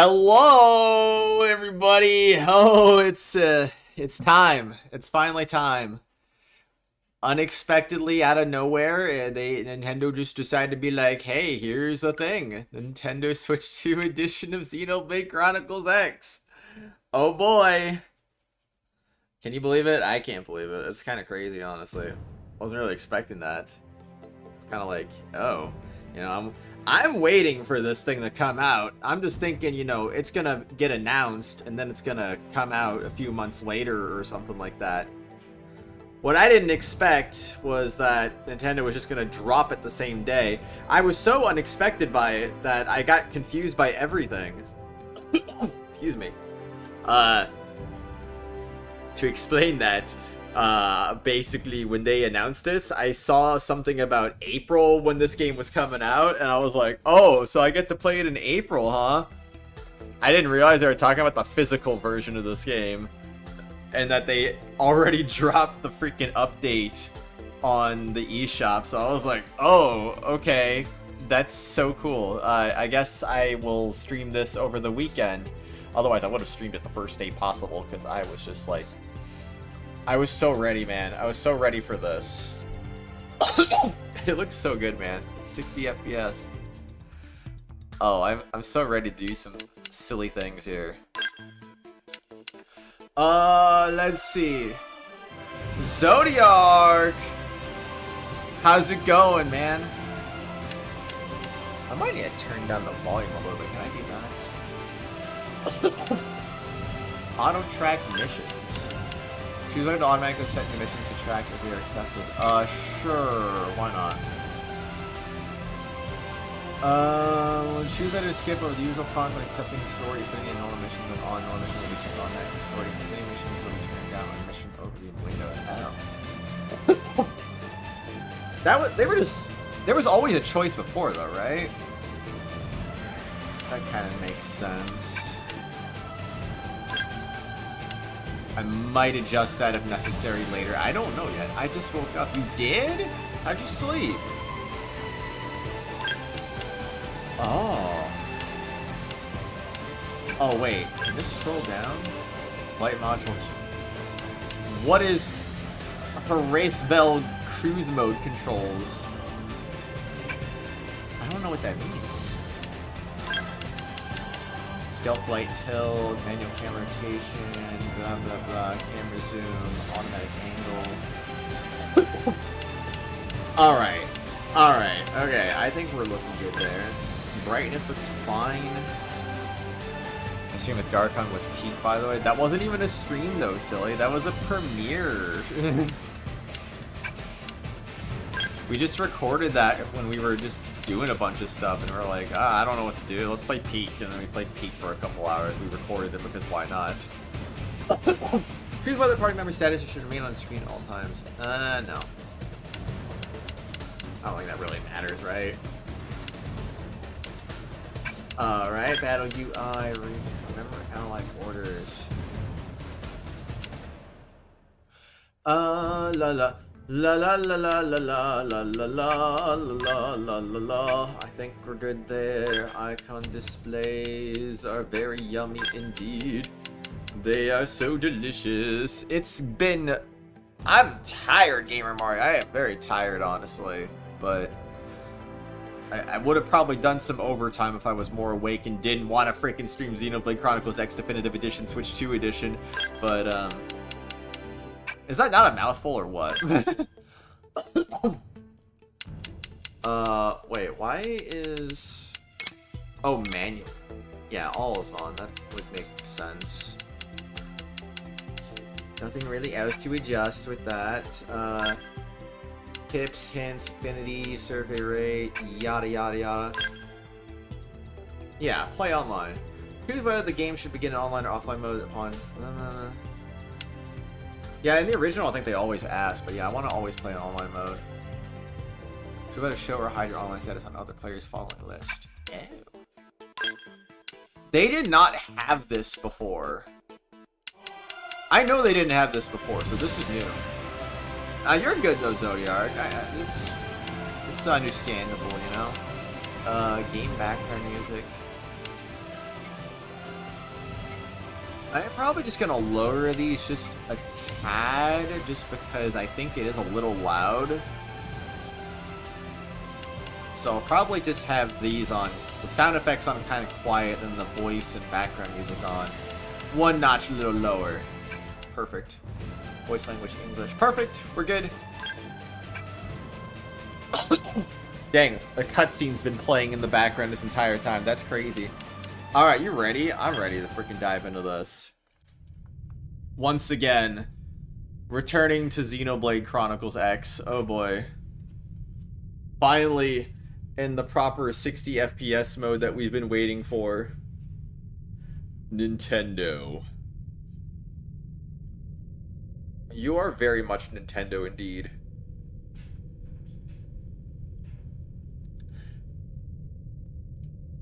Hello, everybody. Oh, it's time. It's finally time. Unexpectedly out of nowhere, Nintendo just decided to be like, "Hey, here's a thing: Nintendo Switch 2 edition of Xenoblade Chronicles X." Oh boy, can you believe it? I can't believe it. It's kind of crazy, honestly. Wasn't really expecting that. Kind of like, oh, I'm waiting for this thing to come out. I'm just thinking, it's gonna get announced and then it's gonna come out a few months later or something like that. What I didn't expect was that Nintendo was just gonna drop it the same day. I was so unexpected by it that I got confused by everything. Excuse me. To explain that, basically when they announced this, I saw something about April when this game was coming out, and I was like, oh, so I get to play it in April, huh? I didn't realize they were talking about the physical version of this game, and that they already dropped the freaking update on the eShop, so I was like, oh, okay, that's so cool. I guess I will stream this over the weekend. Otherwise, I would have streamed it the first day possible, because I was just like, I was so ready, man. I was so ready for this. It looks so good, man. It's 60 FPS. Oh, I'm so ready to do some silly things here. Let's see. Zodiac! How's it going, man? I might need to turn down the volume a little bit. Can I do that? Auto track missions. Choose whether to automatically set new missions to track as they are accepted. Sure, why not? Choose whether to skip over the usual prompt when accepting the story, putting in normal missions and on normal missions will be turned on next. Story, many missions will be turned down on mission over the window. There was always a choice before though, right? That kind of makes sense. I might adjust that if necessary later. I don't know yet. I just woke up. You did? How'd you sleep? Oh. Oh, wait. Can this scroll down? Light modules. What is Race Bell cruise mode controls? I don't know what that means. Stealth light tilt, manual camera rotation, blah blah blah, camera zoom, automatic angle. Alright, okay, I think we're looking good there. Brightness looks fine. I assume if Garkon was peak, by the way. That wasn't even a stream though, silly. That was a premiere. We just recorded that when we were just doing a bunch of stuff, and we're like, I don't know what to do. Let's play Peak, and then we played Peak for a couple hours. We recorded it because why not? Choose whether party member status should remain on screen at all times. No. I don't think that really matters, right? Alright, battle UI. Remember analyze orders. La la. La la la la la la la la la la la la. I think we're good there. Icon displays are very yummy indeed. They are so delicious. It's been... I'm tired, Gamer Mario. I am very tired, honestly. But I would have probably done some overtime if I was more awake and didn't want to freaking stream Xenoblade Chronicles X Definitive Edition, Switch 2 Edition. But, is that not a mouthful or what? Wait, why is... Oh, manual. Yeah, all is on. That would make sense. Nothing really else to adjust with that. Tips, hints, affinity, survey rate, yada yada yada. Yeah, play online. Choose whether the game should begin in online or offline mode upon... Yeah, in the original, I think they always ask, but yeah, I want to always play in online mode. Should better show or hide your online status on other players' following list. Ew. They did not have this before. I know they didn't have this before, so this is new. You're good though, Zodiac. It's understandable, you know. Game background music. I'm probably just gonna lower these just a tad, just because I think it is a little loud. So I'll probably just have these on, the sound effects on kind of quiet, and the voice and background music on one notch a little lower. Perfect. Voice language English. Perfect. We're good. Dang, a cutscene's been playing in the background this entire time. That's crazy. Alright, you ready? I'm ready to freaking dive into this. Once again, returning to Xenoblade Chronicles X. Oh boy. Finally, in the proper 60 FPS mode that we've been waiting for. Nintendo. You are very much Nintendo indeed.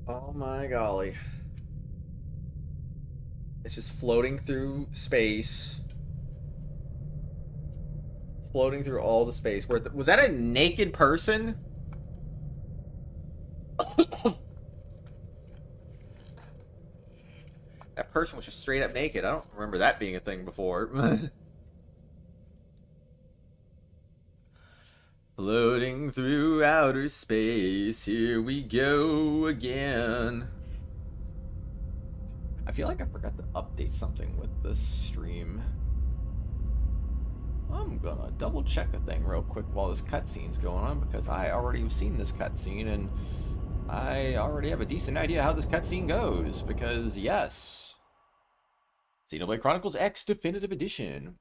Oh my golly. It's just floating through space. Floating through all the space. Was that a naked person? That person was just straight up naked. I don't remember that being a thing before. Floating through outer space, here we go again. I feel like I forgot to update something with this stream. I'm gonna double check a thing real quick while this cutscene's going on, because I already have seen this cutscene and I already have a decent idea how this cutscene goes, because yes. Xenoblade Chronicles X Definitive Edition.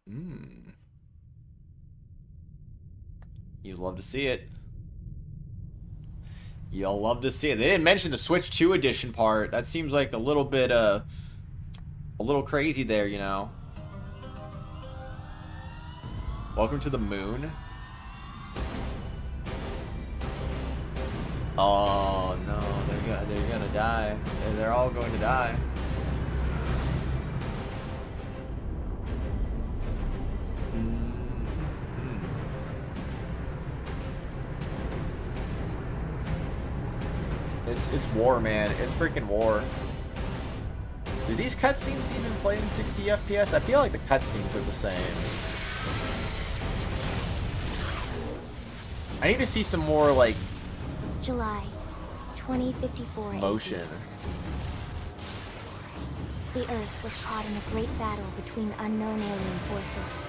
You'd love to see it. You'll love to see it. They didn't mention the Switch 2 edition part. That seems like a little bit, a little crazy there, you know. Welcome to the moon. Oh no, they're gonna die. They're all going to die. It's war, man. It's freaking war. Do these cutscenes even play in 60 FPS? I feel like the cutscenes are the same. I need to see some more, like, July 2054 motion. The Earth was caught in a great battle between unknown alien forces.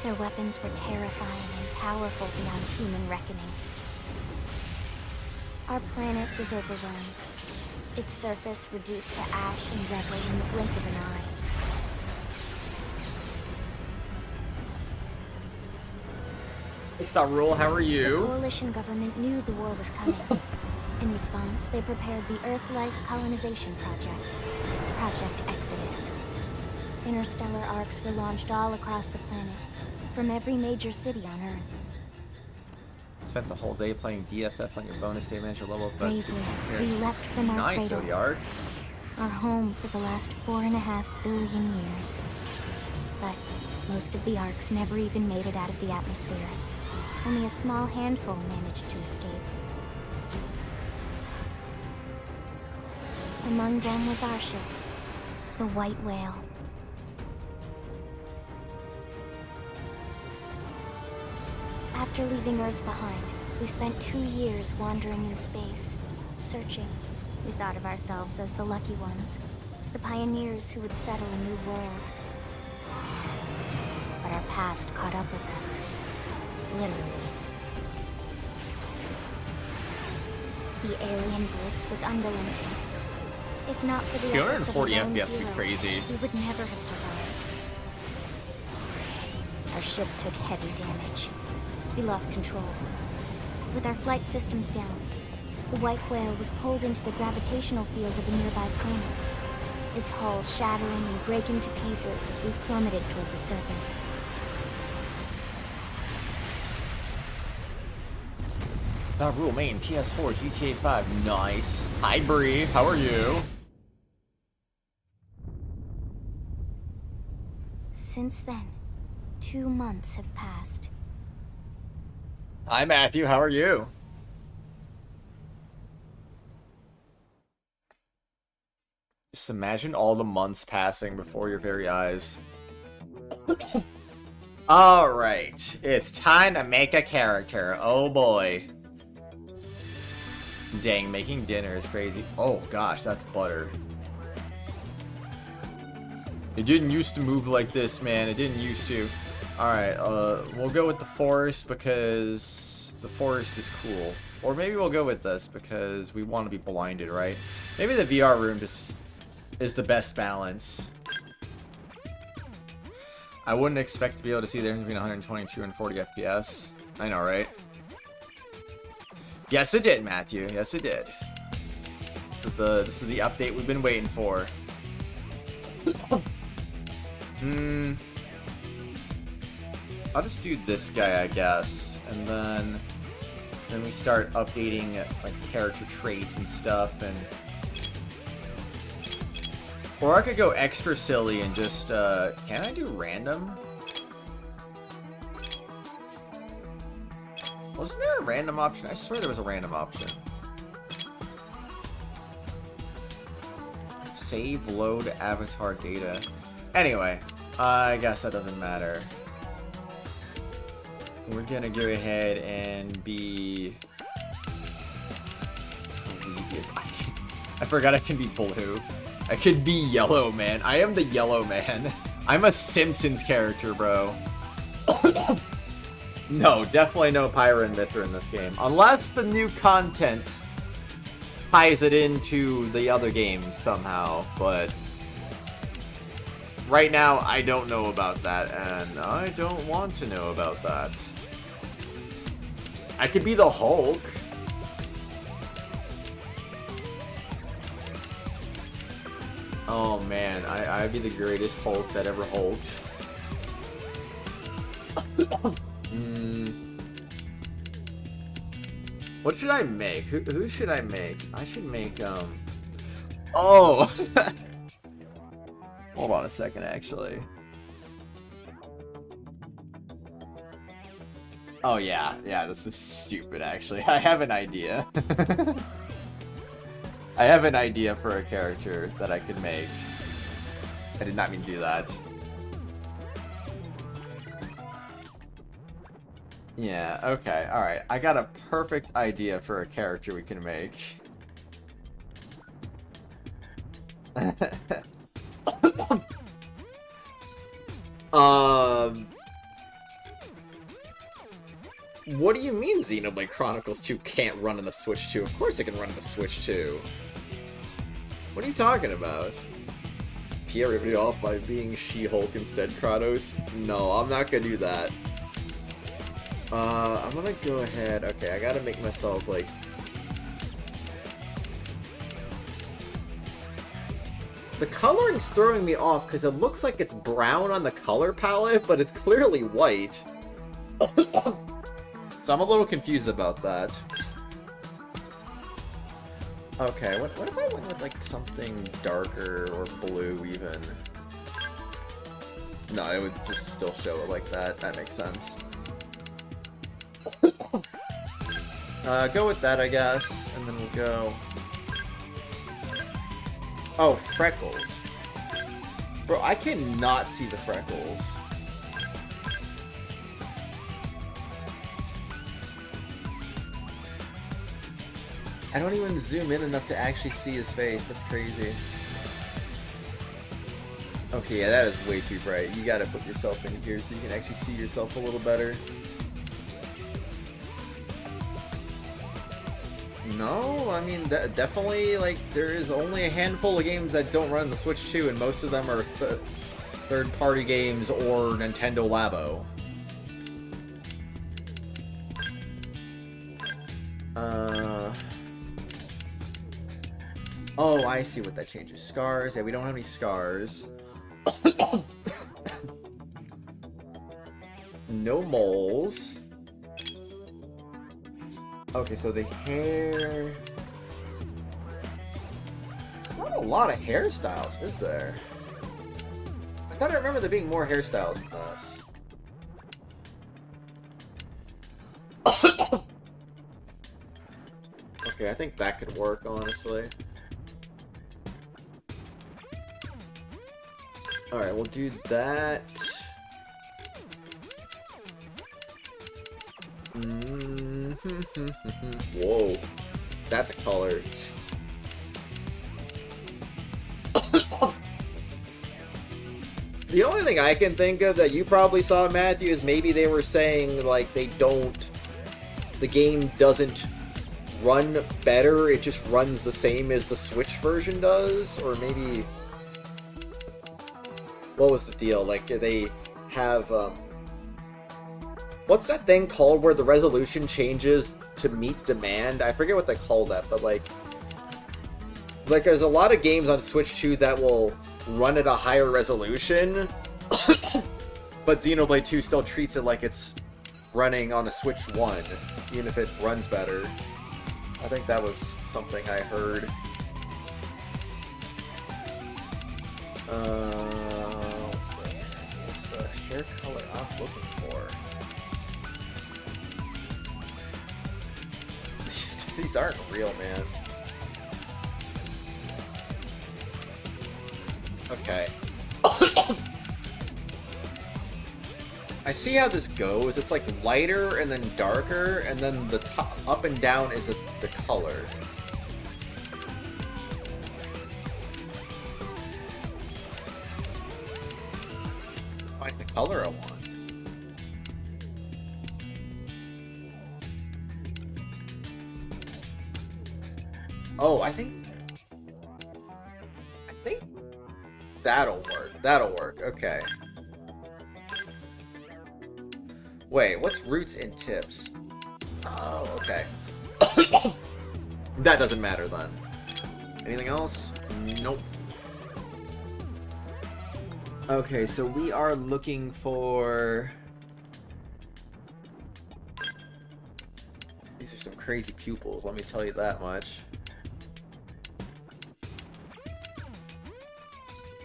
Their weapons were terrifying and powerful beyond human reckoning. Our planet was overwhelmed. Its surface reduced to ash and rubble in the blink of an eye. Hey, Sarul, how are you? The coalition government knew the war was coming. In response, they prepared the Earth-Life Colonization Project, Project Exodus. Interstellar arcs were launched all across the planet, from every major city on Earth. Spent the whole day playing DFF on your bonus save manager level up. Bravely, we leapt from our nice, cradle, Zodiark. our home for the last 4.5 billion years. But most of the arcs never even made it out of the atmosphere. Only a small handful managed to escape. Among them was our ship, the White Whale. After leaving Earth behind, we spent 2 years wandering in space, searching. We thought of ourselves as the lucky ones, the pioneers who would settle a new world. But our past caught up with us, literally. The alien blitz was unrelenting. If not for the efforts of our 240 own FPS would be heroes, crazy. we would never have survived. Our ship took heavy damage. We lost control. With our flight systems down, the White Whale was pulled into the gravitational field of a nearby planet, its hull shattering and breaking to pieces as we plummeted toward the surface. Rule main, PS4, GTA 5, nice. Hi Bree, how are you? Since then, 2 months have passed. Hi Matthew, how are you? Just imagine all the months passing before your very eyes. Alright, it's time to make a character. Oh boy. Dang, making dinner is crazy. Oh gosh, that's butter. It didn't used to move like this, man. It didn't used to. Alright, we'll go with the forest because the forest is cool. Or maybe we'll go with this because we want to be blinded, right? Maybe the VR room just is the best balance. I wouldn't expect to be able to see the difference between 122 and 40 FPS. I know, right? Yes, it did, Matthew. Yes, it did. This is the update we've been waiting for. I'll just do this guy, I guess, and then we start updating like character traits and stuff, and or I could go extra silly and just can I do random? Wasn't there a random option? I swear there was a random option. Save, load, avatar data. Anyway, I guess that doesn't matter. We're gonna go ahead and be... I forgot I can be blue. I could be yellow, man. I am the yellow man. I'm a Simpsons character, bro. No, definitely no Pyra and Mithra in this game. Unless the new content ties it into the other games somehow, but... right now, I don't know about that, and I don't want to know about that. I could be the Hulk. Oh man, I'd be the greatest Hulk that ever hulked. What should I make? Who should I make? I should make, oh! Hold on a second, actually. Oh yeah, this is stupid, actually. I have an idea. I have an idea for a character that I could make. I did not mean to do that. Yeah, okay, alright. I got a perfect idea for a character we can make. What do you mean Xenoblade Chronicles 2 can't run on the Switch 2? Of course it can run on the Switch 2. What are you talking about? Pee everybody off by being She-Hulk instead, Kratos? No, I'm not gonna do that. I'm gonna go ahead. Okay, I gotta make myself, like... the coloring's throwing me off because it looks like it's brown on the color palette, but it's clearly white. So I'm a little confused about that. Okay, what if I went with, like, something darker or blue, even? No, it would just still show it like that. That makes sense. Go with that, I guess, and then we'll go... oh, freckles. Bro, I cannot see the freckles. I don't even zoom in enough to actually see his face. That's crazy. Okay, yeah, that is way too bright. You gotta put yourself in here so you can actually see yourself a little better. No, I mean, definitely, like, there is only a handful of games that don't run the Switch 2, and most of them are third-party games or Nintendo Labo. Oh, I see what that changes. Scars. Yeah, we don't have any scars. No moles. Okay, so the hair... there's not a lot of hairstyles, is there? I thought I remember there being more hairstyles than this. Okay, I think that could work, honestly. Alright, we'll do that. Whoa. That's a color. The only thing I can think of that you probably saw, Matthew, is maybe they were saying, like, the game doesn't run better, it just runs the same as the Switch version does, or maybe... What was the deal? Like, they have, what's that thing called where the resolution changes to meet demand? I forget what they call that, but, like, there's a lot of games on Switch 2 that will run at a higher resolution, but Xenoblade 2 still treats it like it's running on a Switch 1, even if it runs better. I think that was something I heard. What's the hair color I'm looking for? These aren't real, man. Okay. I see how this goes. It's like lighter and then darker, and then the top up and down is the color. Find the color I want. Oh, I think that'll work. That'll work. Okay. Wait, what's roots and tips? Oh, okay. That doesn't matter then. Anything else? Nope. Okay, so we are looking for... These are some crazy pupils, let me tell you that much.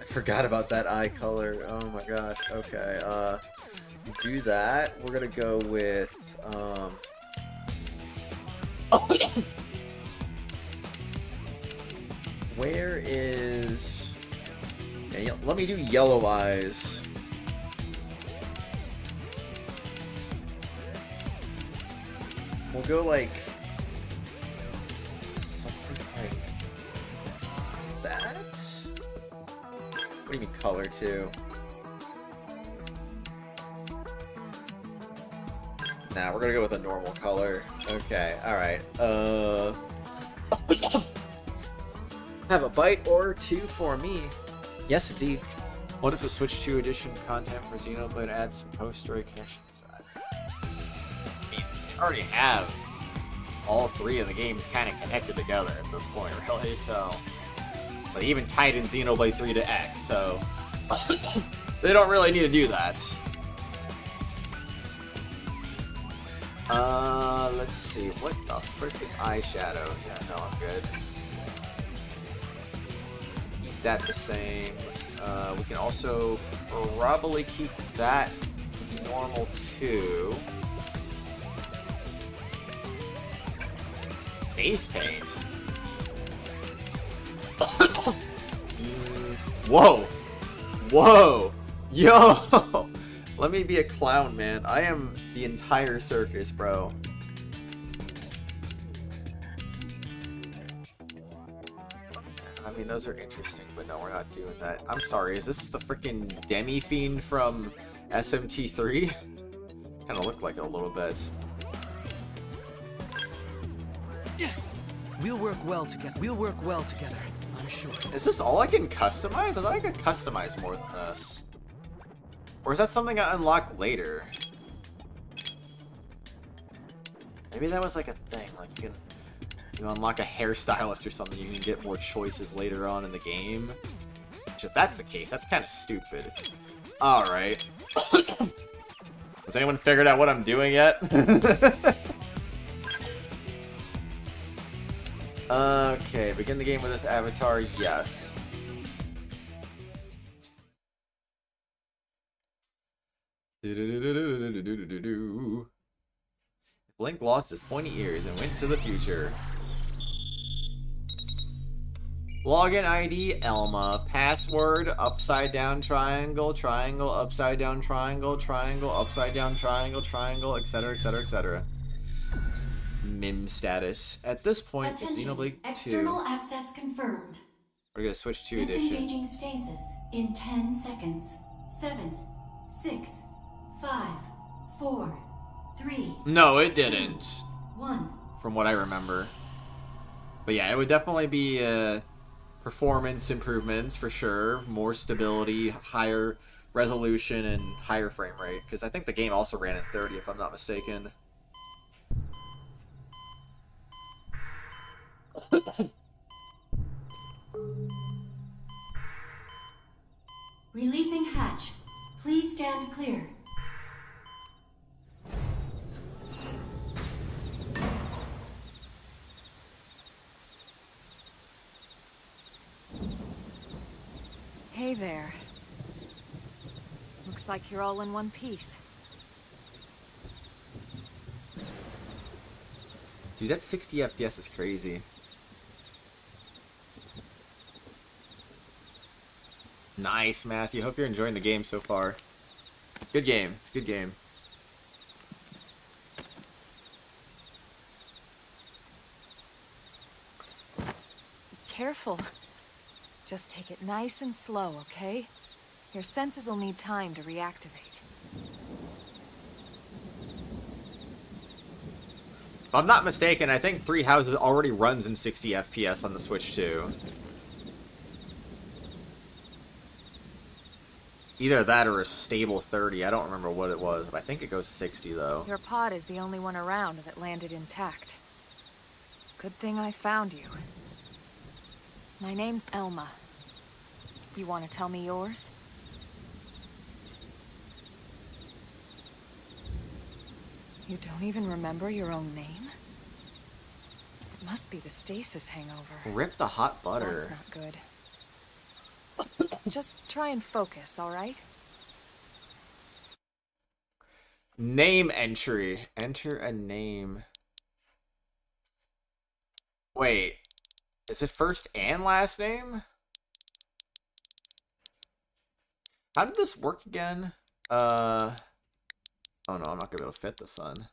Forgot about that eye color. Oh my gosh. Okay. Do that. We're gonna go with where is? Yeah, let me do yellow eyes. We'll go like something like that. What do you mean color too? Nah, we're gonna go with a normal color. Okay, alright. Have a bite or two for me. Yes, indeed. What if the Switch 2 edition content for Xenoblade adds some post-story connections? I mean, you already have all three of the games kind of connected together at this point, really, so... They even tied in Xenoblade 3 to X, so they don't really need to do that. Let's see. What the frick is eyeshadow? Yeah, no, I'm good. Keep that the same. We can also probably keep that normal too. Face paint. Whoa! Whoa! Yo! Let me be a clown, man. I am the entire circus, bro. I mean, those are interesting, but no, we're not doing that. I'm sorry, is this the freaking Demi-Fiend from SMT3? Kind of looked like it a little bit. Yeah. We'll work well together. I'm sure. Is this all I can customize? I thought I could customize more than this. Or is that something I unlock later? Maybe that was like a thing. Like you unlock a hairstylist or something, you can get more choices later on in the game. Which, if that's the case, that's kind of stupid. Alright. Has anyone figured out what I'm doing yet? Okay, begin the game with this avatar, yes. Blink lost his pointy ears and went to the future. Login ID, Elma. Password, upside down triangle, triangle, upside down triangle, triangle, upside down triangle, triangle, etc, etc, etc. MIM status. At this point, it's Xenoblade 2. External access confirmed. We're gonna switch to edition. Disengaging stasis in 10 seconds. 7, 6, 5, 4, 3. No, it didn't. 2, 1. From what I remember. But yeah, it would definitely be performance improvements for sure. More stability, higher resolution, and higher frame rate. Because I think the game also ran in 30, if I'm not mistaken. Releasing hatch. Please stand clear. Hey there. Looks like you're all in one piece. Dude, that 60 FPS is crazy. Nice, Matthew. Hope you're enjoying the game so far. Good game. It's a good game. Careful. Just take it nice and slow, okay? Your senses will need time to reactivate. If I'm not mistaken, I think Three Houses already runs in 60 FPS on the Switch too. Either that or a stable 30. I don't remember what it was, but I think it goes 60 though. Your pod is the only one around that landed intact. Good thing I found you. My name's Elma. You want to tell me yours? You don't even remember your own name? It must be the stasis hangover. Rip the hot butter. That's not good. Just try and focus, all right? Name entry. Enter a name. Wait. Is it first and last name? How did this work again? Oh no, I'm not gonna be able to fit this on.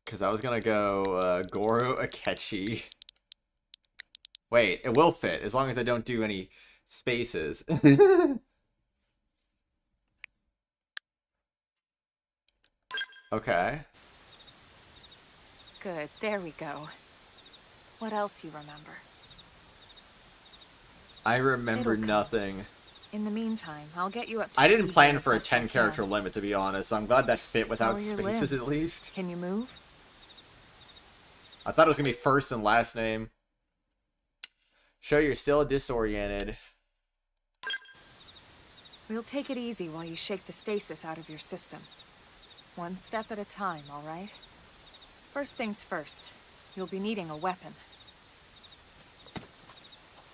Because I was gonna go Goro Akechi. Wait, it will fit as long as I don't do any spaces. Okay. Good, there we go. What else you remember? I remember It'll come. nothing. In the meantime, I'll get you up to I didn't speed plan here as for a best I 10 character can. limit, to be honest. So I'm glad that fit How without are your spaces limbs? at least. Can you move? I thought it was gonna be first and last name. Show you're still disoriented. We'll take it easy while you shake the stasis out of your system. One step at a time, all right? First things first, you'll be needing a weapon.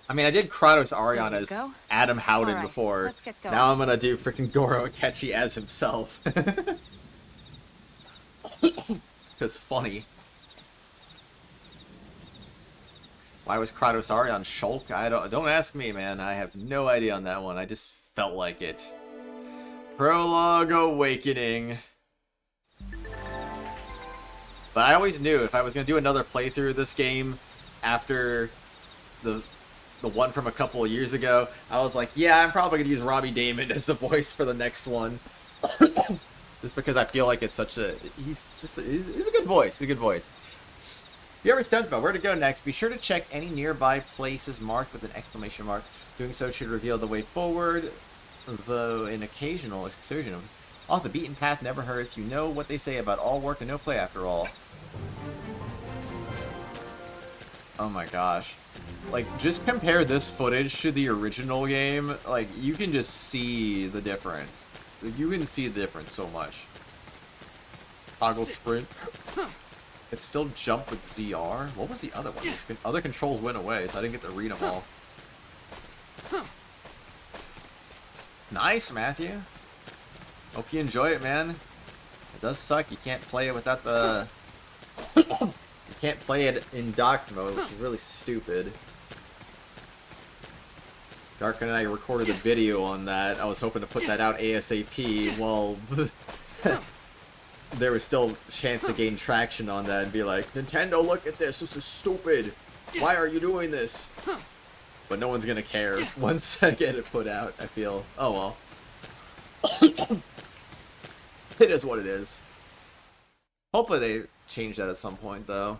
I mean, I did Kratos Arion There you as go. Adam Howden All right, before. let's get going. Now I'm gonna do freaking Goro Akechi as himself. It's funny. Why was Kratos Arion Shulk? Don't ask me, man. I have no idea on that one. I just felt like it. Prologue Awakening. But I always knew if I was gonna do another playthrough of this game after the one from a couple of years ago, I was like, yeah, I'm probably gonna use Robbie Damon as the voice for the next one. Just because I feel like it's such a he's a good voice. He's a good voice. If you're ever stumped about where to go next, be sure to check any nearby places marked with an exclamation mark. Doing so should reveal the way forward, though an occasional excursion off the beaten path never hurts. You know what they say about all work and no play after all. Oh my gosh. Like, just compare this footage to the original game. Like, you can just see the difference. Like, you can see the difference so much. Toggle sprint. It's still jump with ZR? What was the other one? Other controls went away, so I didn't get to read them all. Nice, Matthew. Hope you enjoy it, man. It does suck. You can't play it without the... you Can't play it in docked mode, which is really stupid. Garkin and I recorded a video on that. I was hoping to put that out ASAP while there was still a chance to gain traction on that and be like, Nintendo, look at this. This is stupid. Why are you doing this? But no one's gonna care once I get it put out, I feel. Oh well. It is what it is. Hopefully they change that at some point, though.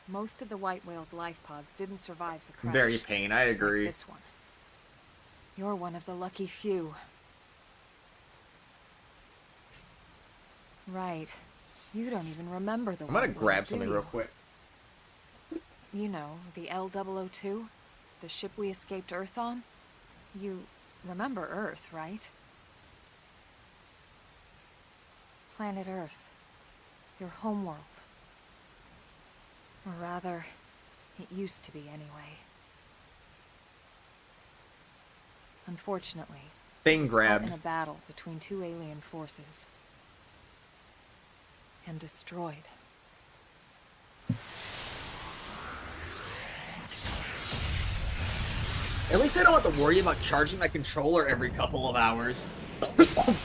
Most of the white whale's life pods didn't survive the crash. Very pain, I agree. Like this one. You're one of the lucky few. Right. You don't even remember the I'm gonna white whale, grab do something you? real quick. You know, the L002? The ship we escaped Earth on? You remember Earth, right? Planet Earth. Your homeworld. Or rather, it used to be anyway. Unfortunately, Thing it was grabbed. caught in a battle between two alien forces. And destroyed. At least I don't have to worry about charging my controller every couple of hours.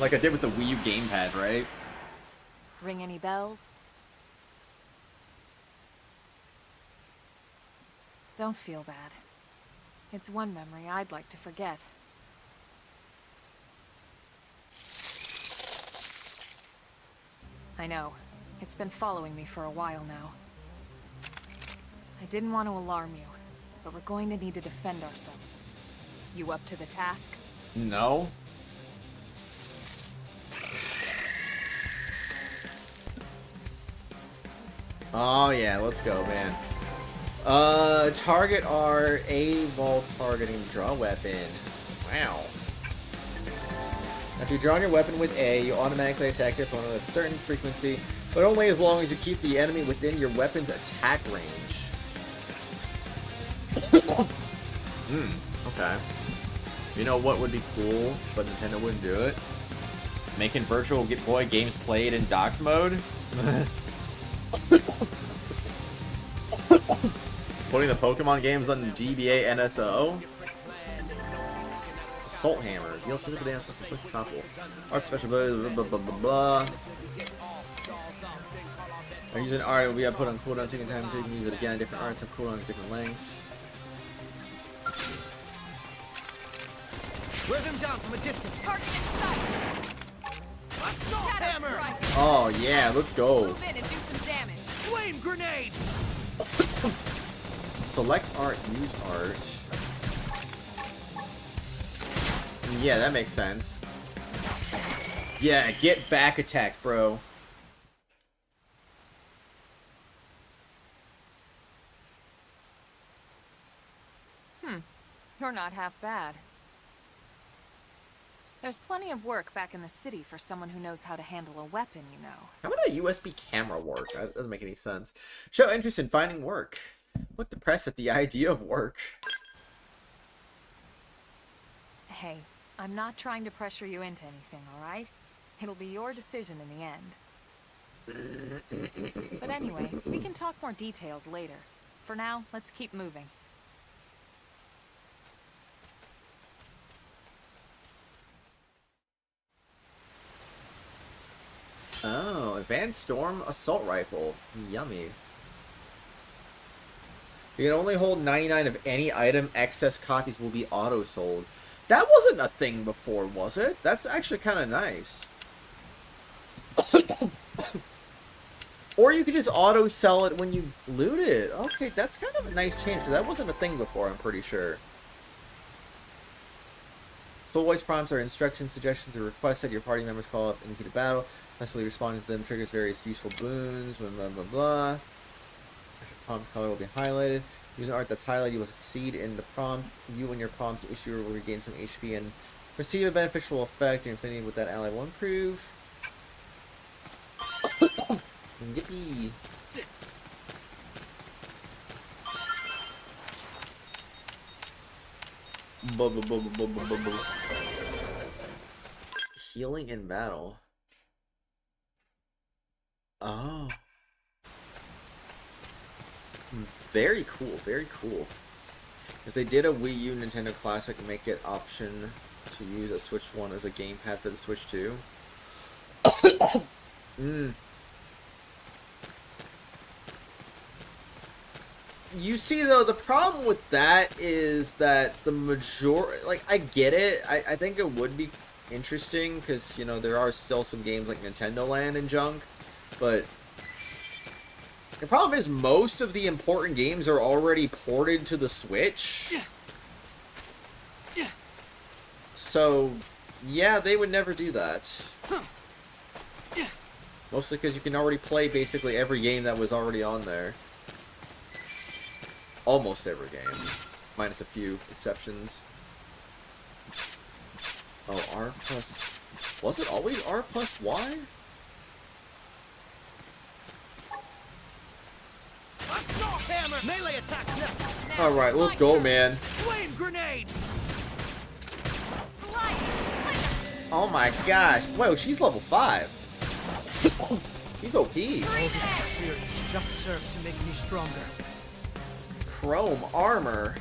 Like I did with the Wii U gamepad, right? Ring any bells? Don't feel bad. It's one memory I'd like to forget. I know. It's been following me for a while now. I didn't want to alarm you, but we're going to need to defend ourselves. You up to the task? No. Oh yeah, let's go, man. Target R, A while targeting draw weapon. Wow. After you draw your weapon with A, you automatically attack your opponent with a certain frequency, but only as long as you keep the enemy within your weapon's attack range. Okay. You know what would be cool, but Nintendo wouldn't do it? Making Virtual Boy games played in docked mode? Putting the Pokemon games on GBA NSO? Assault Hammer. Deals physical damage plus a quick topple. Art special abilities, blah blah blah blah. I'm using art, it will be put on cooldown, taking time to use it again. Different arts have cooldown at different lengths. Wear them down from a distance. Target in sight! Assault hammer! Oh yeah, let's go. Move in and do some damage. Flame grenade! Select art, use art. Yeah, that makes sense. Yeah, get back attack, bro. You're not half bad. There's plenty of work back in the city for someone who knows how to handle a weapon, you know. How about a USB camera work? That doesn't make any sense. Show interest in finding work. Look depressed at the idea of work. Hey, I'm not trying to pressure you into anything, alright? It'll be your decision in the end. But anyway, we can talk more details later. For now, let's keep moving. Oh, Advanced Storm Assault Rifle. Yummy. You can only hold 99 of any item. Excess copies will be auto-sold. That wasn't a thing before, was it? That's actually kind of nice. Or you could just auto-sell it when you loot it. Okay, that's kind of a nice change, because that wasn't a thing before, I'm pretty sure. Soul voice prompts are instructions, suggestions, or requests that your party members call up in the heat of battle. Constantly responding to them triggers various useful boons, blah blah blah blah. Prompt color will be highlighted. Using art that's highlighted, you will succeed in the prompt. You and your prompt's issuer will regain some HP and receive a beneficial effect. Your infinity with that ally will improve. Yippee! Healing in battle. Oh. Very cool, very cool. If they did a Wii U Nintendo Classic, make it option to use a Switch 1 as a gamepad for the Switch 2. You see, though, the problem with that is that the majority... Like, I get it. I think it would be interesting, because, you know, there are still some games like Nintendo Land and junk, but... The problem is most of the important games are already ported to the Switch. So, yeah, they would never do that. Mostly because you can already play basically every game that was already on there. Almost every game. Minus a few exceptions. Oh, R plus... Was it always R plus Y? Assault hammer! Melee attacks next! Alright, let's go, man. Flame grenade! Oh my gosh. Whoa, she's level 5. He's OP. All this experience just serves to make me stronger. Chrome armor.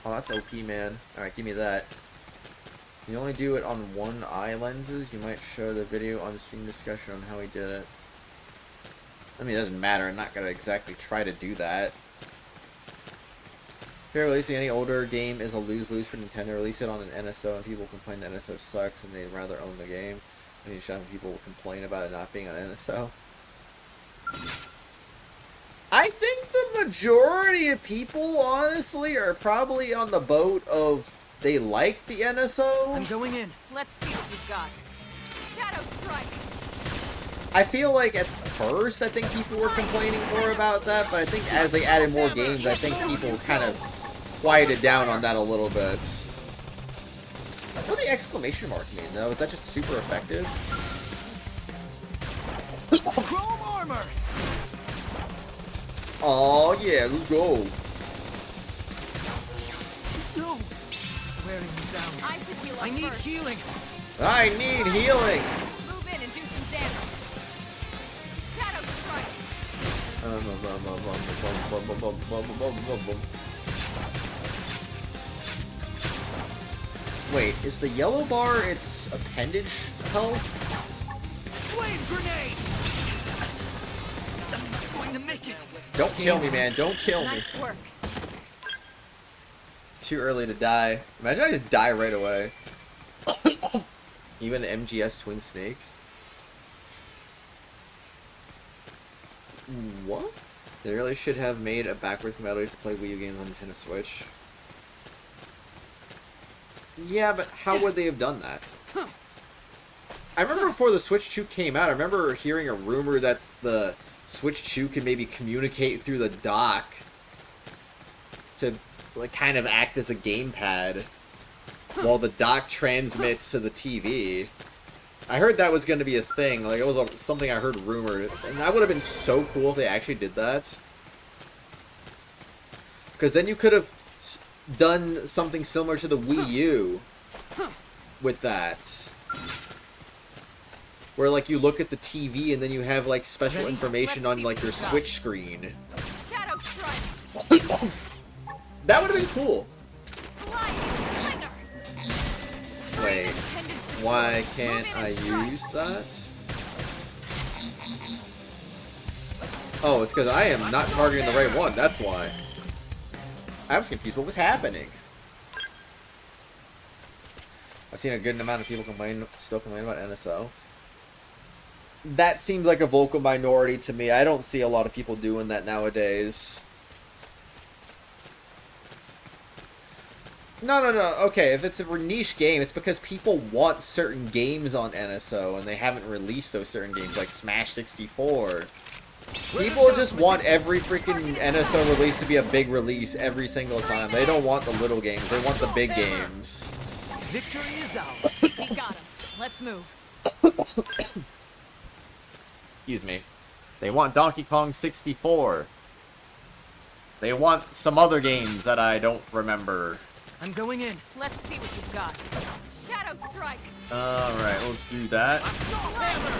Oh, that's OP, man. Alright, give me that. You only do it on one eye lenses. You might show the video on the stream discussion on how he did it. I mean, it doesn't matter. I'm not going to exactly try to do that. If you're releasing any older game is a lose-lose for Nintendo. Release it on an NSO and people complain that NSO sucks and they'd rather own the game. I mean, people will complain about it not being on NSO. I think the majority of people, honestly, are probably on the boat of they like the NSO. I'm going in. Let's see what you've got. Shadow Strike. I feel like at first, I think people were complaining more about that, but I think as they added more games, I think people kind of quieted down on that a little bit. What the exclamation mark mean, though? Is that just super effective? Chrome armor! Oh yeah, let's go. No! This is wearing me down. I should heal up I need first. healing! I need healing. Move in and do some damage. Shadow Strike. Wait, is the yellow bar its appendage health? Flame grenade! I'm not going to make it! Don't kill me, man. Don't kill me. Nice work. It's too early to die. Imagine I just die right away. Even MGS Twin Snakes. What? They really should have made a backwards compatibility to play Wii U games on Nintendo Switch. Yeah, but how would they have done that? I remember before the Switch 2 came out, I remember hearing a rumor that the Switch 2 could maybe communicate through the dock to like kind of act as a gamepad while the dock transmits to the TV. I heard that was going to be a thing. Like, it was something I heard rumored. And that would have been so cool if they actually did that. Because then you could have done something similar to the Wii U with that. Where, like, you look at the TV and then you have, like, special information on, like, your Switch screen. Shadow Strike. That would have been cool. Slide. Wait, why can't I use that? Oh, it's because I am not targeting the right one, that's why. I was confused what was happening. I've seen a good amount of people still complain about NSO. That seems like a vocal minority to me. I don't see a lot of people doing that nowadays. No. Okay, if it's a niche game, it's because people want certain games on NSO, and they haven't released those certain games, like Smash 64. People just want every freaking NSO release to be a big release every single time. They don't want the little games. They want the big games. Victory is ours! We got him. Let's move. Excuse me. They want Donkey Kong 64. They want some other games that I don't remember. I'm going in. Let's see what you've got. Shadow Strike. Alright, let's do that. Assault hammer!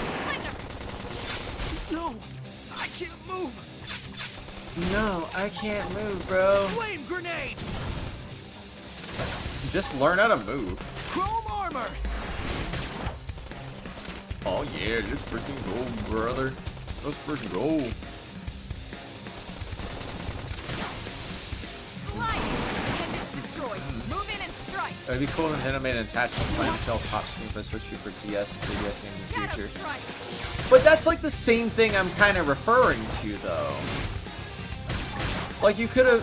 No, I can't move. No, I can't move, bro. Flame grenade! Just learn how to move. Chrome armor! Oh yeah, let's freaking go, brother. Let's freaking go. Slide. Appendage destroyed. Move in and strike. It'd be cool if Nintendo made an attachment plan to sell top screen for Switch 2 for DS and 3DS games in the Shadow future. Strike. But that's like the same thing I'm kind of referring to, though. Like, you could have,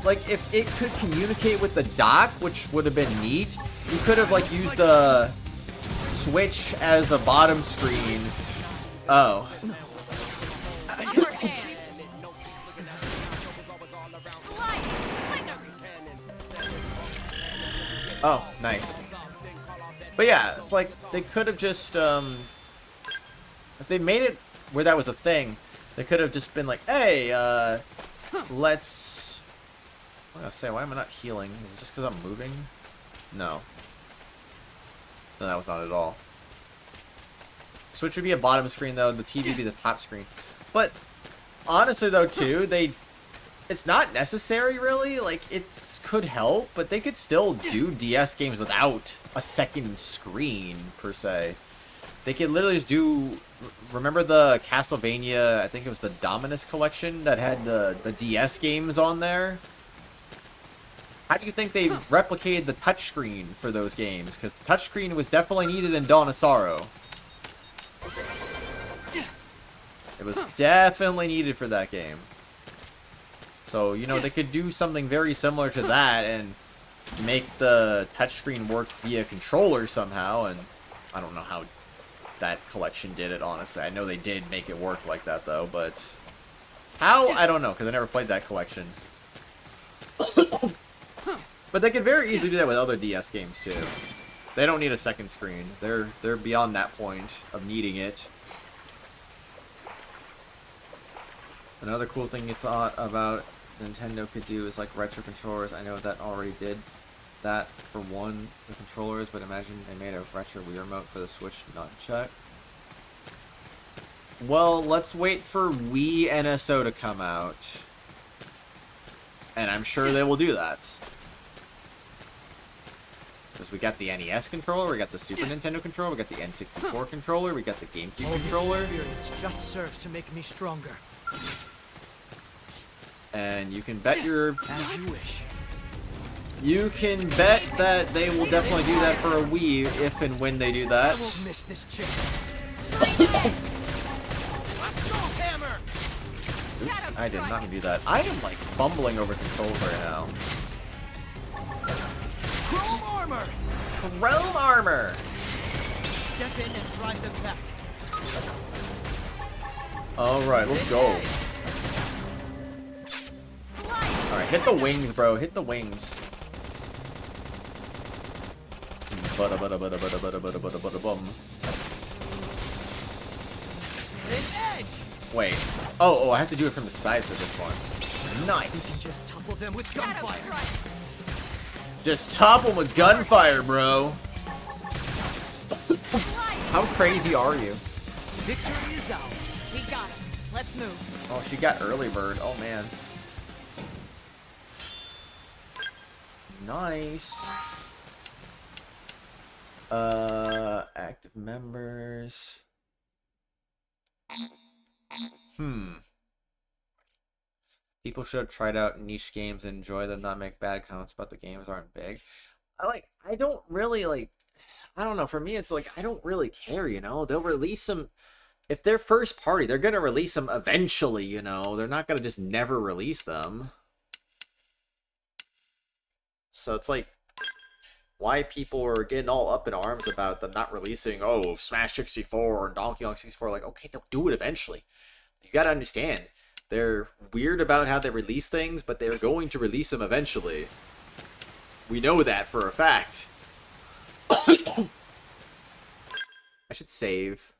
like, if it could communicate with the dock, which would have been neat, you could have, like, used the Switch as a bottom screen. Oh. Upper hand. Slide. Oh, nice. But yeah, it's like, they could have just, if they made it where that was a thing, they could have just been like, hey, let's... I'm gonna say, why am I not healing? Is it just because I'm moving? No. No, that was not at all. Switch would be a bottom screen, though. The TV would be the top screen. But, honestly, though, too, it's not necessary, really. Like, it could help, but they could still do DS games without a second screen, per se. They could literally just do... Remember the Castlevania, I think it was the Dominus collection that had the DS games on there? How do you think they replicated the touchscreen for those games? Because the touchscreen was definitely needed in Dawn of Sorrow. It was definitely needed for that game. So, you know, they could do something very similar to that and make the touchscreen work via controller somehow. And I don't know how that collection did it, honestly. I know they did make it work like that, though, but how? I don't know, because I never played that collection. But they could very easily do that with other DS games, too. They don't need a second screen. They're beyond that point of needing it. Another cool thing you thought about Nintendo could do is like retro controllers. I know that already did that for the controllers, but imagine they made a retro Wii remote for the Switch nunchuck. Well, let's wait for Wii NSO to come out. And I'm sure they will do that. Because we got the NES controller, we got the Super Nintendo controller, we got the N64 controller, we got the GameCube All controller. this experience just serves to make me stronger. And you can bet your... As you wish. You can bet that they will definitely do that for a Wii if and when they do I that. won't miss this chance. Assault hammer! Oops, I did not mean to do that. I am like fumbling over controls right now. Chrome armor! Chrome armor! Step in and drive them back. Alright, let's go. Alright, hit the wings, bro. Hit the wings. Bada bada bada bada bada bada bada bada bum. An edge! Wait. Oh, I have to do it from the side for this one. Nice. Just topple them with gunfire. Just topple with gunfire, bro. How crazy are you? Victory is ours. We got it. Let's move. Oh, she got early bird. Oh, man. Nice. Active members. People should have tried out niche games and enjoy them, not make bad comments about the games aren't big. I don't really, I don't know, for me, it's like, I don't really care, you know? They'll release them, if they're first party, they're gonna release them eventually, you know? They're not gonna just never release them. So it's like, why people are getting all up in arms about them not releasing, oh, Smash 64 or Donkey Kong 64, like, okay, they'll do it eventually. You gotta understand, they're weird about how they release things, but they're going to release them eventually. We know that for a fact. I should save.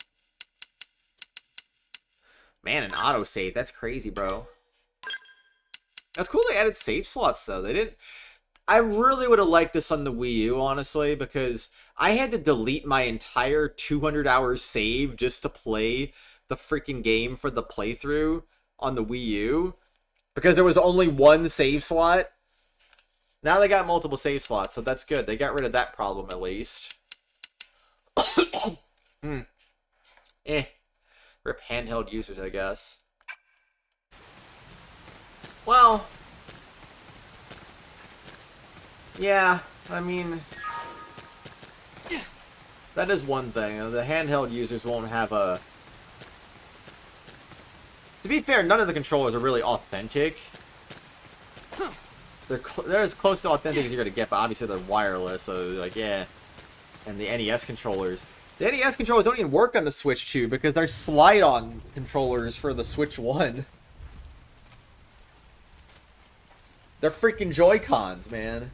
Man, an autosave, that's crazy, bro. That's cool they added save slots, though. They didn't... I really would have liked this on the Wii U, honestly, because I had to delete my entire 200 hours save just to play the freaking game for the playthrough on the Wii U, because there was only one save slot. Now they got multiple save slots, so that's good. They got rid of that problem at least. Rip handheld users, I guess. Well, yeah, I mean, that is one thing. The handheld users won't have a... To be fair, none of the controllers are really authentic. They're as close to authentic as you're going to get, but obviously they're wireless, so like, yeah. And the NES controllers. The NES controllers don't even work on the Switch 2 because they're slide-on controllers for the Switch 1. They're freaking Joy-Cons, man.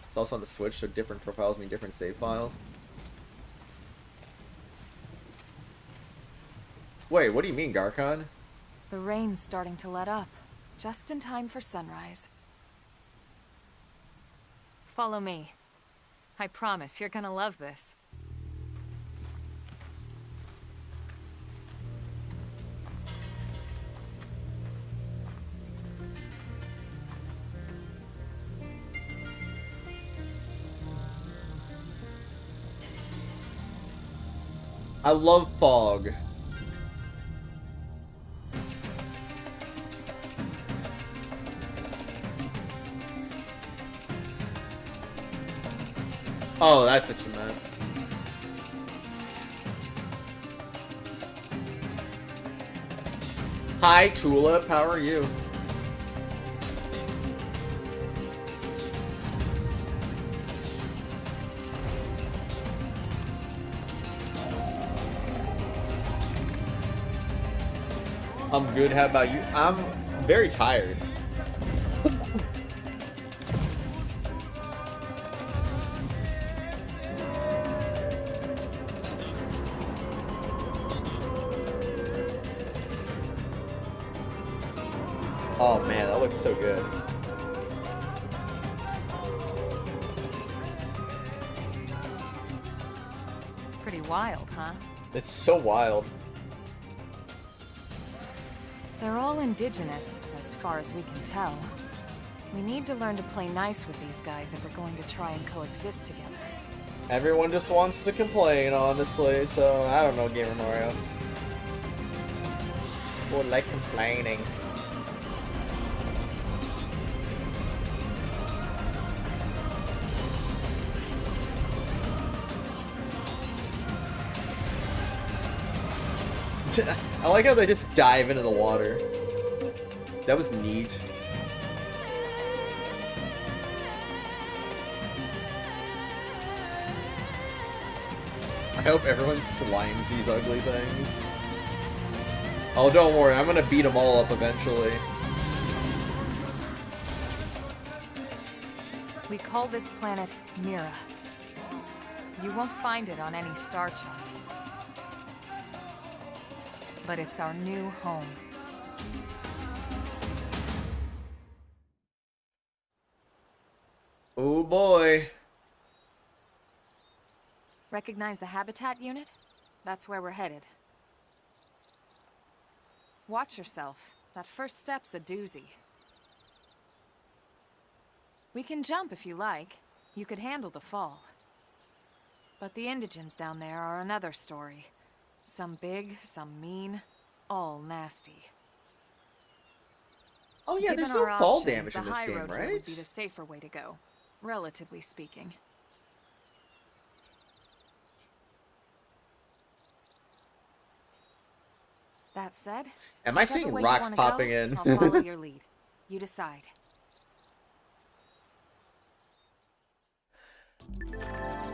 It's also on the Switch, so different profiles mean different save files. Wait, what do you mean, Garcon? The rain's starting to let up, just in time for sunrise. Follow me. I promise you're gonna love this. I love fog. Oh, that's what you meant. Hi, Tulip. How are you? I'm good. How about you? I'm very tired. Oh man, that looks so good. Pretty wild, huh? It's so wild. They're all indigenous, as far as we can tell. We need to learn to play nice with these guys if we're going to try and coexist together. Everyone just wants to complain, honestly, so I don't know, Gamer Mario. People like complaining. I like how they just dive into the water. That was neat. I hope everyone slimes these ugly things. Oh, don't worry, I'm gonna beat them all up eventually. We call this planet Mira. You won't find it on any star chart. But it's our new home. Oh boy. Recognize the habitat unit? That's where we're headed. Watch yourself. That first step's a doozy. We can jump if you like. You could handle the fall. But the indigents down there are another story. Some big, some mean, all nasty. Oh yeah, Given there's no our fall options, damage in the this high game, road here right? would be the safer way to go, relatively speaking. That said, Am I whichever seeing way you rocks wanna popping go, in? I'll follow your lead. You decide.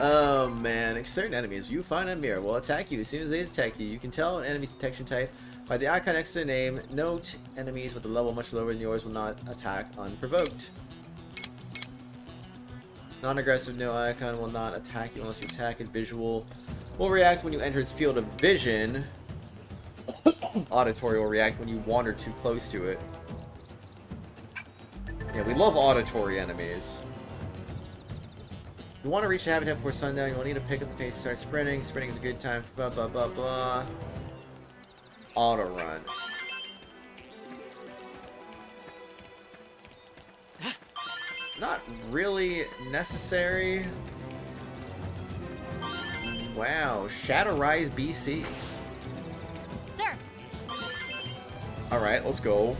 Oh man, certain enemies you find on Mira will attack you as soon as they detect you. You can tell an enemy's detection type by the icon next to the name. Note, enemies with a level much lower than yours will not attack unprovoked. Non-aggressive no icon will not attack you unless you attack it. Visual will react when you enter its field of vision. Auditory will react when you wander too close to it. Yeah, we love auditory enemies. If you want to reach the habitat before sundown, you'll need to pick up the pace and start sprinting. Sprinting is a good time for blah blah blah blah. Auto run. Not really necessary. Wow, Shadow Rise BC. Sir. Alright, let's go.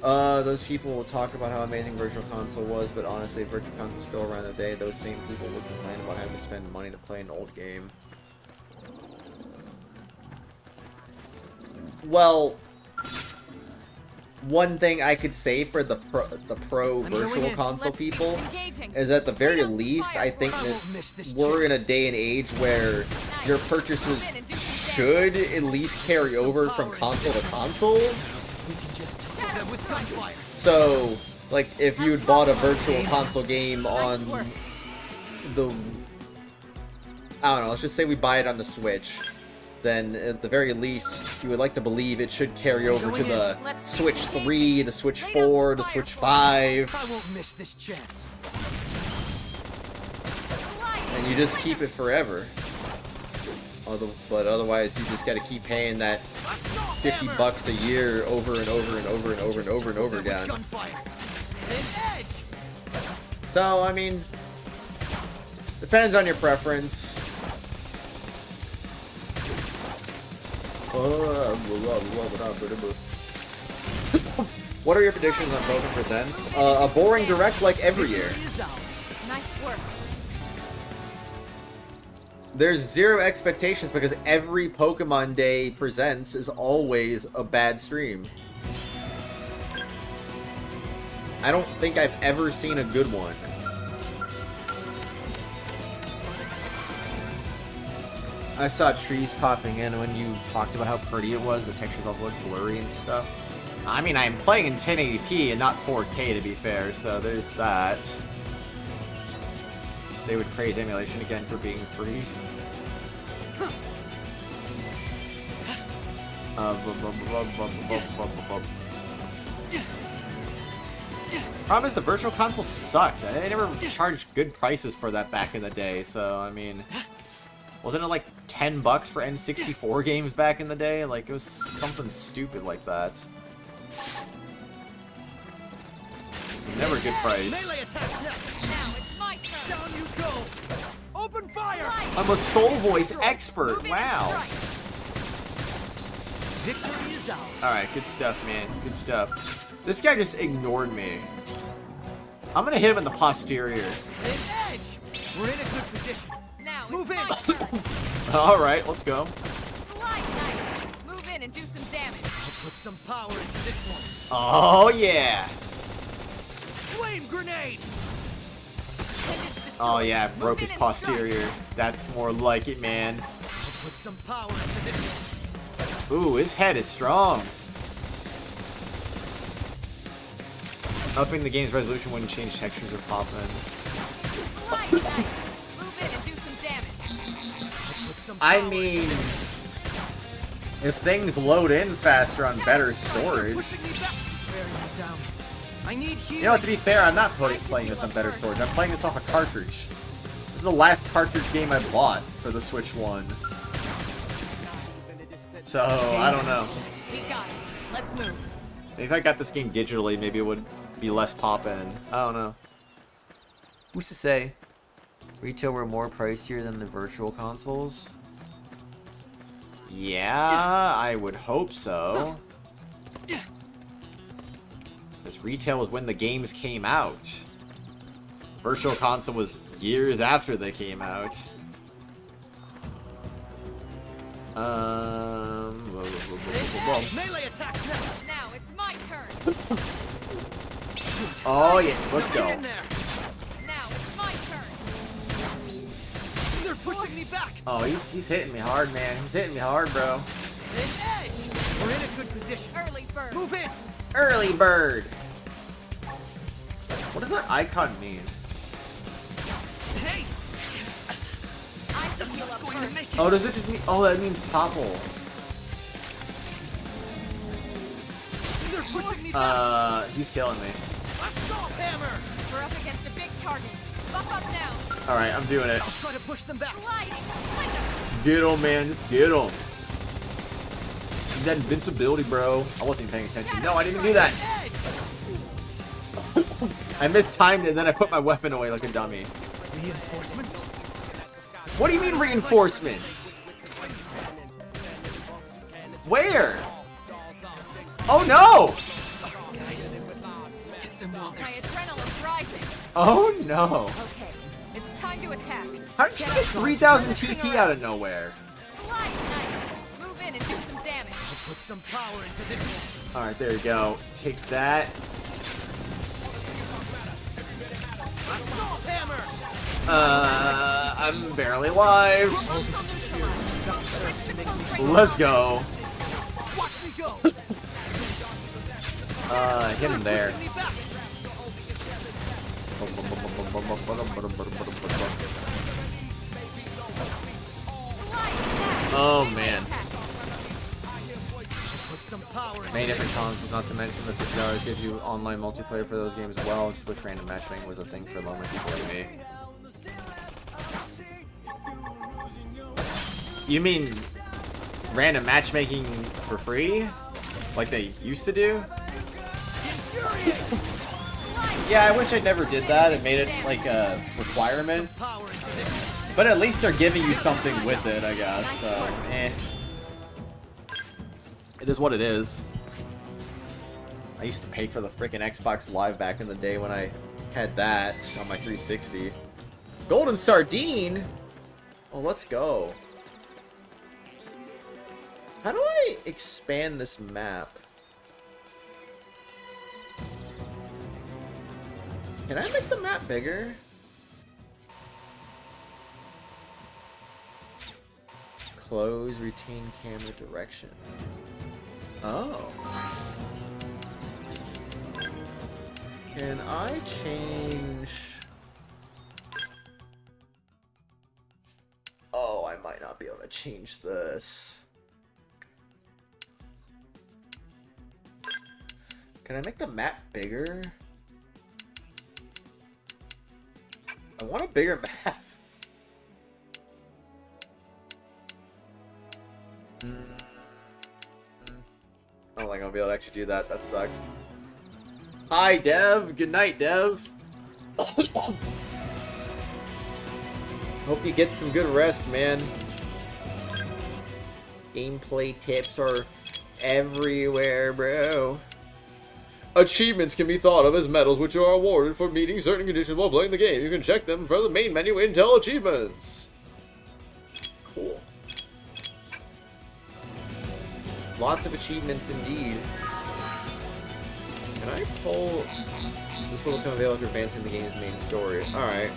Those people will talk about how amazing Virtual Console was, but honestly, if Virtual Console was still around today, those same people would complain about having to spend money to play an old game. Well, one thing I could say for the pro Virtual Console people is at the very least, I think that we're in a day and age where your purchases should at least carry over from console to console. So, like, if you had bought a Virtual Console game on the... I don't know, let's just say we buy it on the Switch. Then, at the very least, you would like to believe it should carry over to the Switch 3, the Switch 4, the Switch 5. I won't miss this chance. And you just keep it forever. But otherwise, you just gotta keep paying that $50 a year over and over and over and over and over and over again. So, I mean, depends on your preference. What are your predictions on Broken Presents? A boring direct like every year. Nice work. There's zero expectations because every Pokemon Day Presents is always a bad stream. I don't think I've ever seen a good one. I saw trees popping in when you talked about how pretty it was. The textures all look blurry and stuff. I mean, I'm playing in 1080p and not 4K to be fair, so there's that. They would praise emulation again for being free. Problem is the Virtual Console sucked. They never charged good prices for that back in the day, so I mean... Wasn't it like $10 for N64 games back in the day? Like, it was something stupid like that. Never a good price. Melee attacks next. Now it's my turn. Down you go. Open fire. I'm a Soul Voice expert. Wow. Victory is ours. Alright, good stuff, man. Good stuff. This guy just ignored me. I'm gonna hit him in the posterior. An edge. We're in a good position. Now Move it's in. my turn. Alright, let's go. Slide nice. Move in and do some damage. I'll put some power into this one. Oh, yeah. Flame grenade. Oh, yeah, broke his posterior. That's more like it, man. I'll put some power into this one. Ooh, his head is strong. Upping the game's resolution wouldn't change textures or pop in. Slide nice. Move in and do some damage. Put some I power mean, into this if things load in faster on better one. You're storage. pushing me back. She's wearing me down. I need healing. You know, to be fair, I'm not playing this on better storage. I'm playing this off a cartridge. This is the last cartridge game I bought for the Switch 1. So, I don't know. We got it. Let's move. If I got this game digitally, maybe it would be less pop-in. I don't know. Who's to say? Retail were more pricier than the Virtual Consoles? Yeah, I would hope so. Because retail was when the games came out. Virtual Console was years after they came out. Melee attacks next. Now it's my turn. Oh yeah, let's go. Get in there. Now it's my turn. They're pushing me back. Oh, he's hitting me hard, man. He's hitting me hard, bro. An edge. We're in a good position. Early bird. Move in. Early bird. What does that icon mean? Hey. I should heal up Going to make first. it. Oh, does it just mean? Oh, that means topple. They're pushing me back. He's killing me. Assault hammer! We're up against a big target. Buff up now. Alright, I'm doing it. I'll try to push them back. Sliding. Splinter. Get him, man. Just get him. That invincibility, bro. I wasn't even paying attention. No, I didn't even do that. I mistimed it, and then I put my weapon away like a dummy. Reinforcements? What do you mean reinforcements? Where? Oh no! Guys, hit them while My they're adrenaline's rising. Oh no! Okay, it's time to attack. How did you get 3,000 TP out of nowhere? Slide nice. Move in and do some damage. put some power into this. Alright, there you go. Take that. Assault hammer! I'm barely alive. All this experience just serves to make me strong. Let's go. Watch me go! Hit him there. Pushing me back. Oh man. Put some power into Many this. different consoles, not to mention that $50 gives you online multiplayer for those games as well. Switch random matchmaking was a thing for lonely people like me. You mean random matchmaking for free? Like they used to do? Yeah, I wish I never did that. It made it like a requirement. Power into this. But at least they're giving you something with it, I guess. So, eh. It is what it is. I used to pay for the freaking Xbox Live back in the day when I had that on my 360. Golden Sardine? Oh, let's go. How do I expand this map? Can I make the map bigger? Close, retain camera direction. Oh. Can I change? Oh, I might not be able to change this. Can I make the map bigger? I want a bigger map. I don't think I'll be able to actually do that. That sucks. Hi, Dev. Good night, Dev. Hope you get some good rest, man. Gameplay tips are everywhere, bro. Achievements can be thought of as medals which are awarded for meeting certain conditions while playing the game. You can check them from the main menu in Intel Achievements. Cool. Lots of achievements indeed. Can I pull... This will become available after advancing the game's main story. Alright.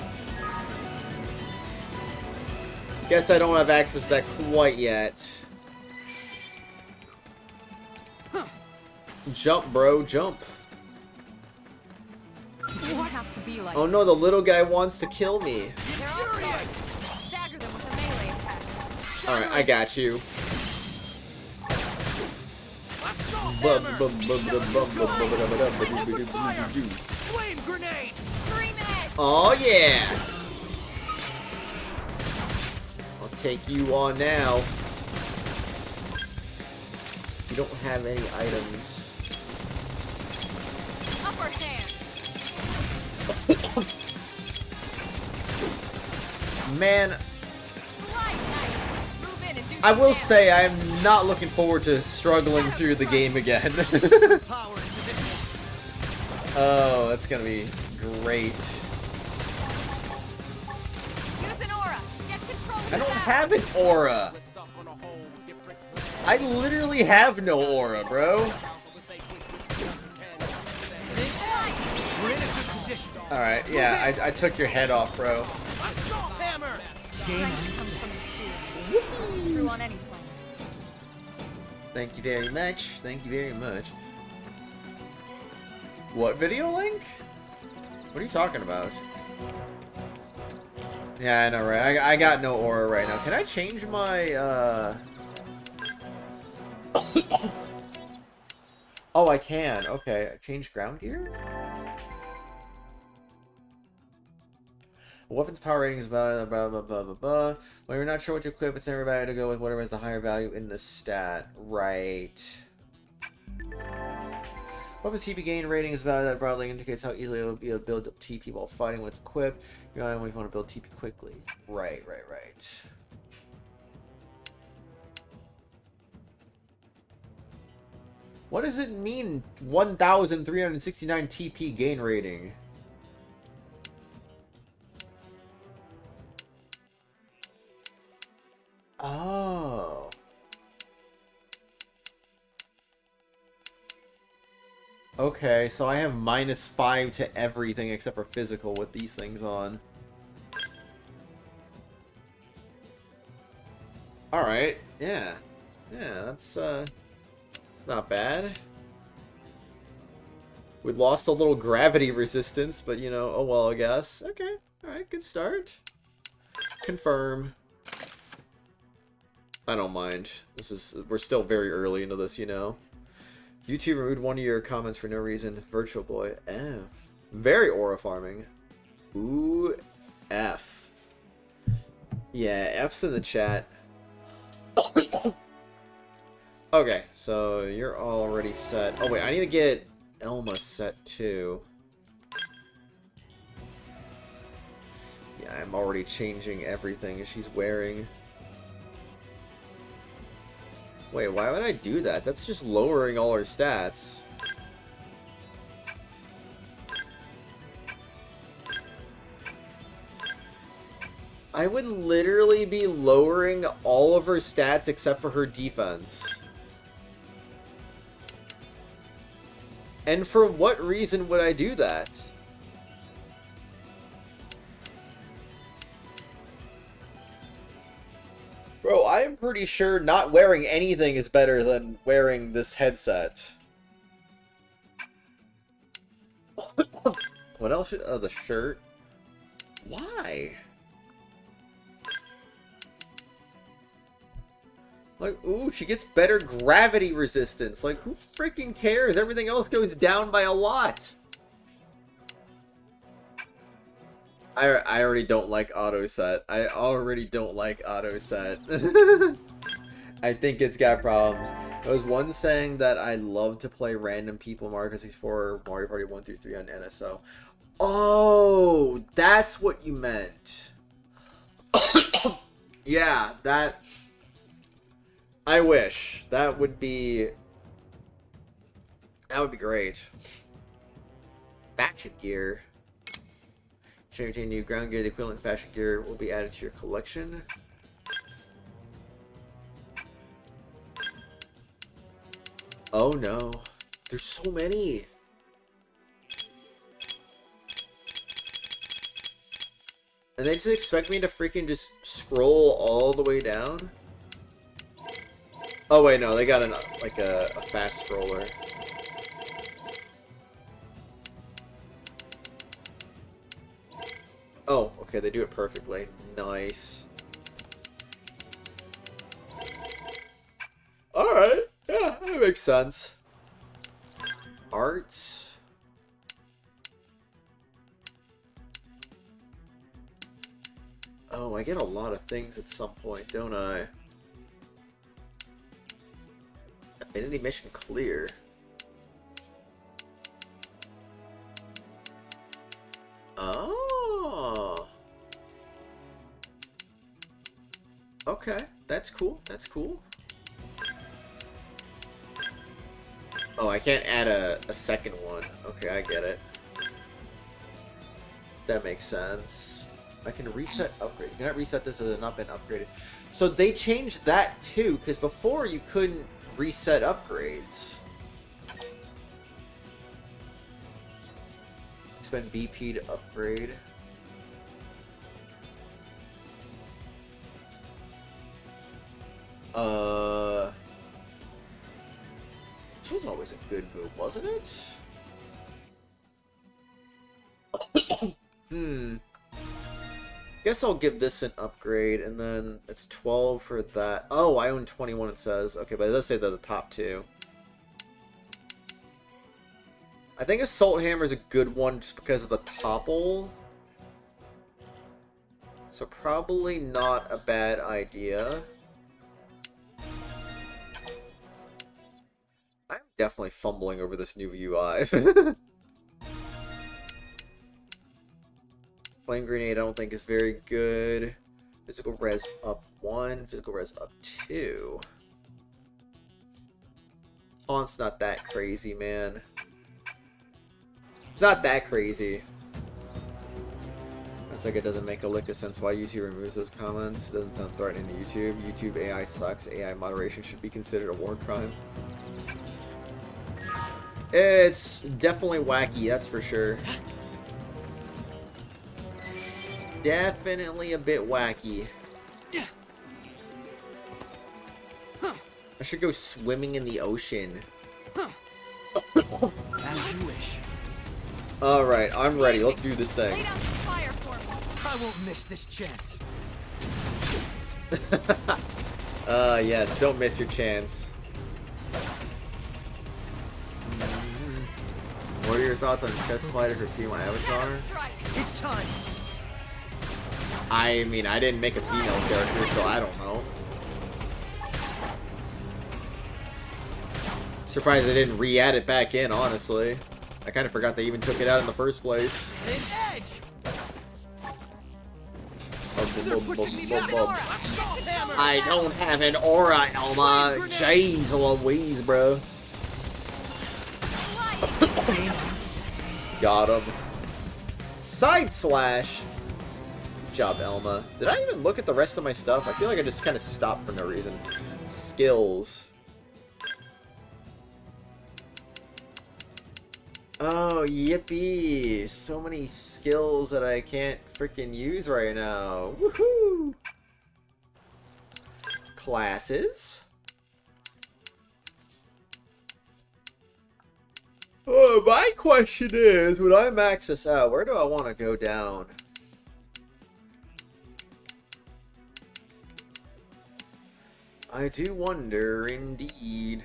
Guess I don't have access to that quite yet. Jump, bro, jump. Didn't have to be like Oh no, the little guy wants to kill me. They're all cards. Stagger them with a melee attack. Alright, I got you. Assault Bum, hammer! bum, bum, bum, bum, bum, bum, bum, bum, bum, Open fire! bum. Flame grenade! Scream edge. Oh yeah! I'll take you on now. You don't have any items. Upper hand. Man, Slide nice. Move in and do I some will damage. say I'm not looking forward to struggling through the game again. Some power into this. Oh, that's gonna be great. Use an aura. Get control of I the don't battle. have an aura. I literally have no aura, bro. We're in a good position. Alright, yeah, I took your head off, bro. Assault hammer! Game Comes from experience. It's true on any planet. Thank you very much. Thank you very much. What video link? What are you talking about? Yeah, I know, right? I got no aura right now. Can I change my, Oh, I can. Okay. Change ground gear? Weapons power ratings, blah, blah, blah, blah, blah, blah. When you're not sure what to equip, it's never better to go with whatever has the higher value in the stat. Right. Weapons TP gain rating is value that broadly indicates how easily it will be able to build up TP while fighting when it's equipped. You only want to build TP quickly. Right. What does it mean, 1,369 TP gain rating? Oh. Okay, so I have -5 to everything except for physical with these things on. Alright, yeah. Yeah, that's, not bad. We lost a little gravity resistance, but, you know, oh well, I guess. Okay, alright, good start. Confirm. I don't mind. We're still very early into this, you know. YouTube removed one of your comments for no reason. Virtual Boy. Oh. Very aura farming. Ooh, F. Yeah, F's in the chat. Okay, so you're already set. Oh wait, I need to get Elma set too. Yeah, I'm already changing everything she's wearing. Wait, why would I do that? That's just lowering all her stats. I would literally be lowering all of her stats except for her defense. And for what reason would I do that? Bro, I am pretty sure not wearing anything is better than wearing this headset. What else? Oh, the shirt. Why? Like, ooh, she gets better gravity resistance. Like, who freaking cares? Everything else goes down by a lot. I already don't like auto set. I already don't like auto set. I think it's got problems. There was one saying that I love to play random people Mario 64, Mario Party 1 through 3 on NSO. Oh, that's what you meant. Yeah, that... I wish. That would be great. Fashion gear. Should obtain new ground gear. The equivalent fashion gear will be added to your collection. Oh no. There's so many. And they just expect me to freaking just scroll all the way down? Oh wait, no, they got a fast scroller. Oh, okay, they do it perfectly. Nice. Alright, yeah, that makes sense. Arts. Oh, I get a lot of things at some point, don't I? Identity mission clear. Oh. Okay, that's cool. That's cool. Oh, I can't add a second one. Okay, I get it. That makes sense. I can reset upgrades. You cannot reset this as it has not been upgraded. So they changed that too, because before you couldn't reset upgrades. Spend BP to upgrade. This was always a good move, wasn't it? Guess I'll give this an upgrade, and then it's 12 for that. Oh, I own 21, it says. Okay, but it does say they're the top two. I think Assault Hammer is a good one just because of the topple. So probably not a bad idea. I'm definitely fumbling over this new UI. Flame Grenade I don't think is very good. Physical res up 1, physical res up 2. Taunt's not that crazy, man. It's not that crazy. It's like it doesn't make a lick of sense why YouTube removes those comments. It doesn't sound threatening to YouTube. YouTube AI sucks. AI moderation should be considered a war crime. It's definitely wacky, that's for sure. Definitely a bit wacky. I should go swimming in the ocean. As you wish. Alright, I'm ready. Let's do this Lay thing. down some fire for me. I won't miss this chance. Yes, don't miss your chance. What are your thoughts on Chest Slider for female avatar? Strike. It's time. I mean, I didn't make a female character, so I don't know. Surprised they didn't re-add it back in, honestly. I kind of forgot they even took it out in the first place. An edge. They're pushing me back. Assault hammer. I don't have an aura, Elma. Jeez Louise, bro. Aim on set. Got him. Side slash. Good job, Elma. Did I even look at the rest of my stuff? I feel like I just kind of stopped for no reason. Skills. Oh, yippee! So many skills that I can't freaking use right now. Woohoo! Classes. Oh, my question is, when I max this out, where do I want to go down? I do wonder, indeed.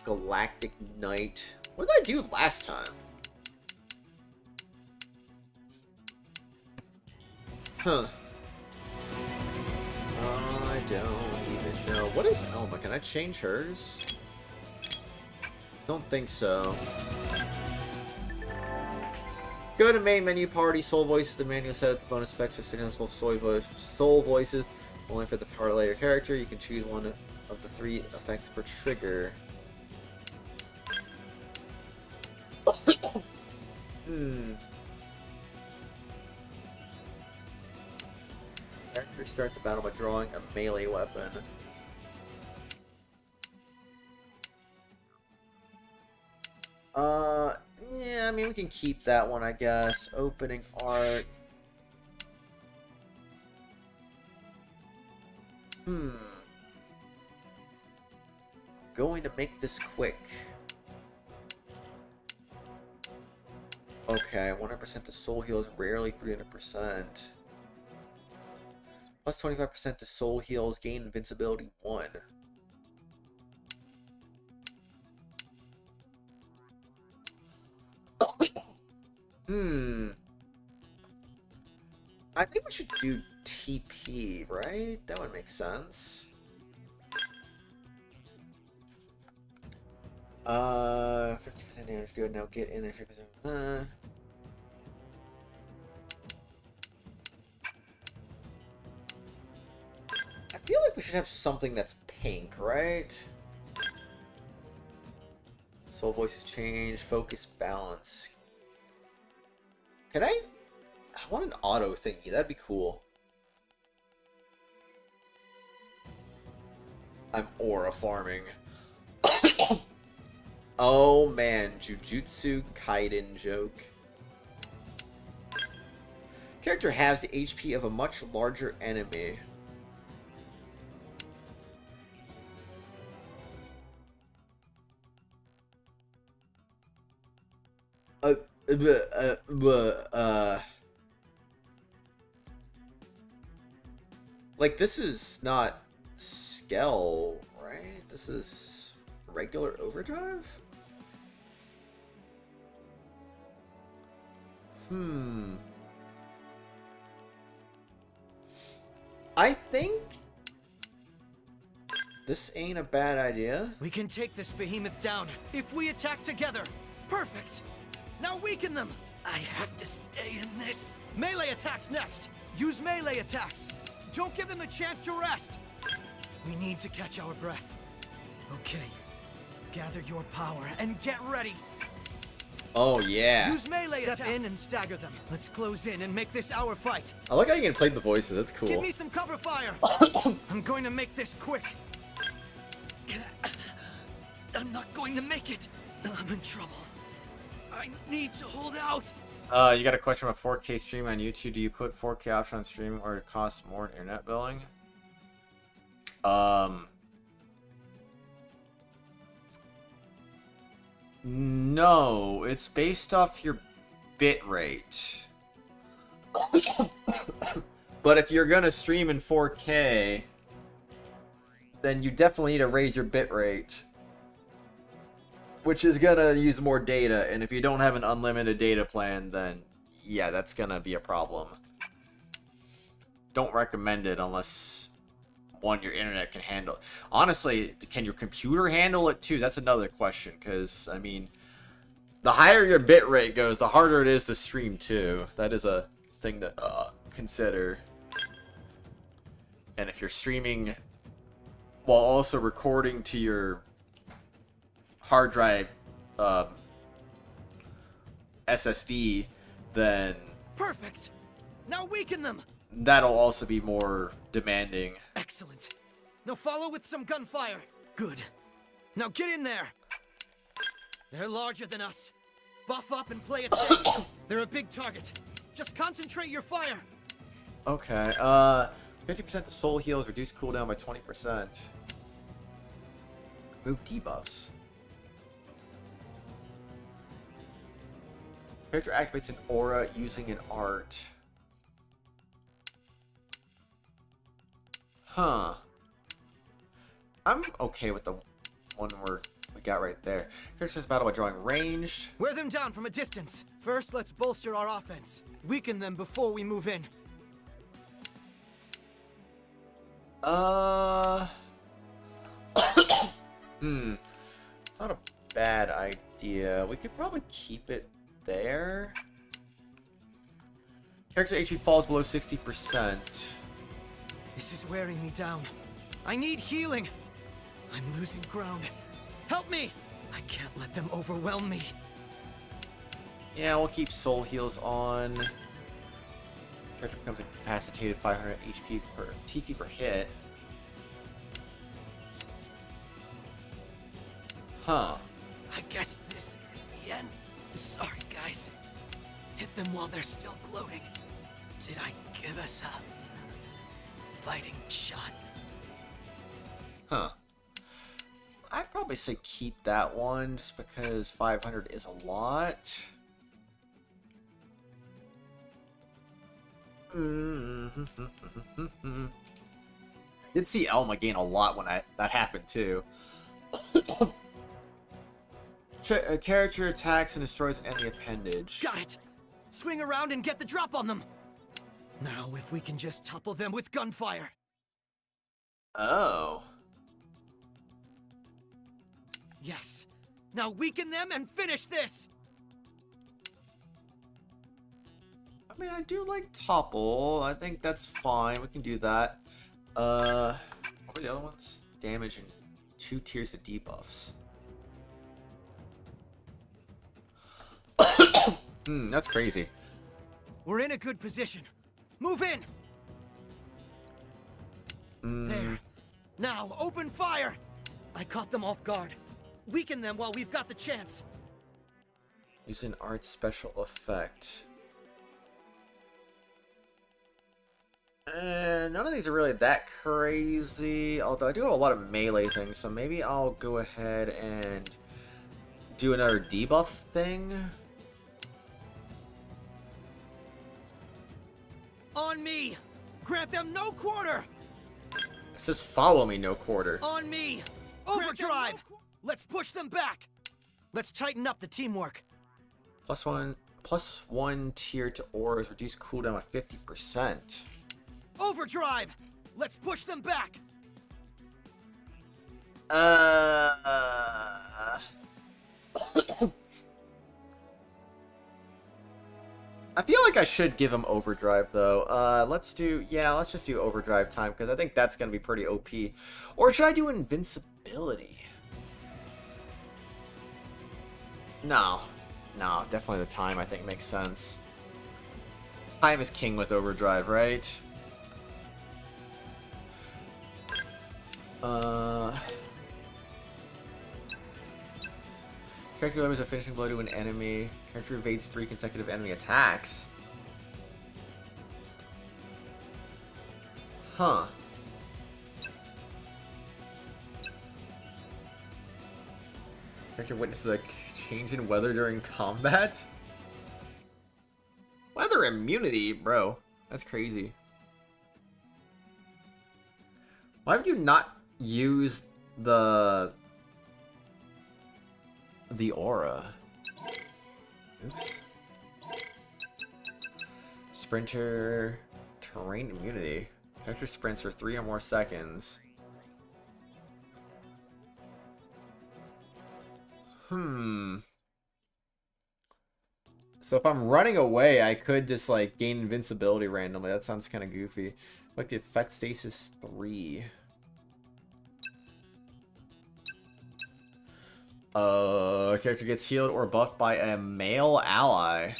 Galactic Knight. What did I do last time? Huh. I don't even know. What is Elma? Can I change hers? Don't think so. Go to main menu, party, soul voices. The manual set up the bonus effects for successful soul voices. Only for the parlay your character. You can choose one of the 3 effects per trigger. Character starts a battle by drawing a melee weapon. Yeah, I mean, we can keep that one, I guess. Opening art. Going to make this quick. Okay, 100% to soul heals, rarely 300%. Plus 25% to soul heals, gain invincibility 1. I think we should do TP, right? That would make sense. 50% damage, good. Now get in there. 50%. I feel like we should have something that's pink, right? Soul voices change, focus, balance. Can I want an auto thingy. That'd be cool. I'm aura farming. Oh man, Jujutsu Kaiden joke. Character halves the HP of a much larger enemy. Like, this is not Skell, right? This is regular overdrive? I think this ain't a bad idea. We can take this behemoth down if we attack together. Perfect. Now weaken them. I have to stay in this. Melee attacks next. Use melee attacks. Don't give them a chance to rest. We need to catch our breath. Okay. Gather your power and get ready. Oh yeah. Use melee attacks. Step in and stagger them. Let's close in and make this our fight. I like how you can play the voices. That's cool. Give me some cover fire. I'm going to make this quick. I'm not going to make it. I'm in trouble. I need to hold out. You got a question about 4K streaming on YouTube. Do you put 4K option on streaming or it costs more in internet billing? No, it's based off your bit rate. But if you're gonna stream in 4K, then you definitely need to raise your bit rate, which is gonna use more data, and if you don't have an unlimited data plan, then yeah, that's gonna be a problem. Don't recommend it unless, one, your internet can handle it. Honestly, can your computer handle it too? That's another question, because, I mean, the higher your bit rate goes, the harder it is to stream too. That is a thing to consider. And if you're streaming while also recording to your hard drive SSD, then Perfect. Now weaken them. that'll also be more demanding. Excellent. Now follow with some gunfire. Good. Now get in there. They're larger than us. Buff up and play it safe. They're a big target. Just concentrate your fire. Okay, 50% to soul heals, reduce cooldown by 20%. Move debuffs. Character activates an aura using an art. Huh. I'm okay with the one we got right there. Character starts battle by drawing ranged. Wear them down from a distance. First, let's bolster our offense. Weaken them before we move in. It's not a bad idea. We could probably keep it there. Character HP falls below 60%. This is wearing me down. I need healing. I'm losing ground. Help me! I can't let them overwhelm me. Yeah, we'll keep soul heals on. Character becomes incapacitated, 500 HP per TP per hit. Huh. I guess this is the end. Sorry, guys. Hit them while they're still gloating. Did I give us a fighting shot? Huh. I'd probably say keep that one, just because 500 is a lot. Did see Elma gain a lot when that happened too. A character attacks and destroys an enemy appendage. Got it! Swing around and get the drop on them! Now, if we can just topple them with gunfire. Oh. Yes. Now weaken them and finish this! I mean, I do like topple. I think that's fine. We can do that. What were the other ones? Damage and 2 tiers of debuffs. That's crazy. We're in a good position. Move in! There. Now, open fire! I caught them off guard. Weaken them while we've got the chance. Use an art special effect. None of these are really that crazy, although I do have a lot of melee things, so maybe I'll go ahead and do another debuff thing. On me! Grant them no quarter! It says follow me, no quarter. On me! Overdrive! Let's push them back! Let's tighten up the teamwork. Plus one tier to auras, reduce cooldown by 50%. Overdrive! Let's push them back! I feel like I should give him overdrive though. Let's just do overdrive time because I think that's gonna be pretty OP. Or should I do invincibility? No, definitely the time I think makes sense. Time is king with overdrive, right? Character delivers a finishing blow to an enemy. Character evades 3 consecutive enemy attacks. Huh. Character witnesses a change in weather during combat? Weather immunity, bro. That's crazy. Why would you not use the aura? Oops. Sprinter terrain immunity. Character sprints for 3 or more seconds. So if I'm running away, I could just like gain invincibility randomly. That sounds kind of goofy. Like the effect stasis 3. Character gets healed or buffed by a male ally.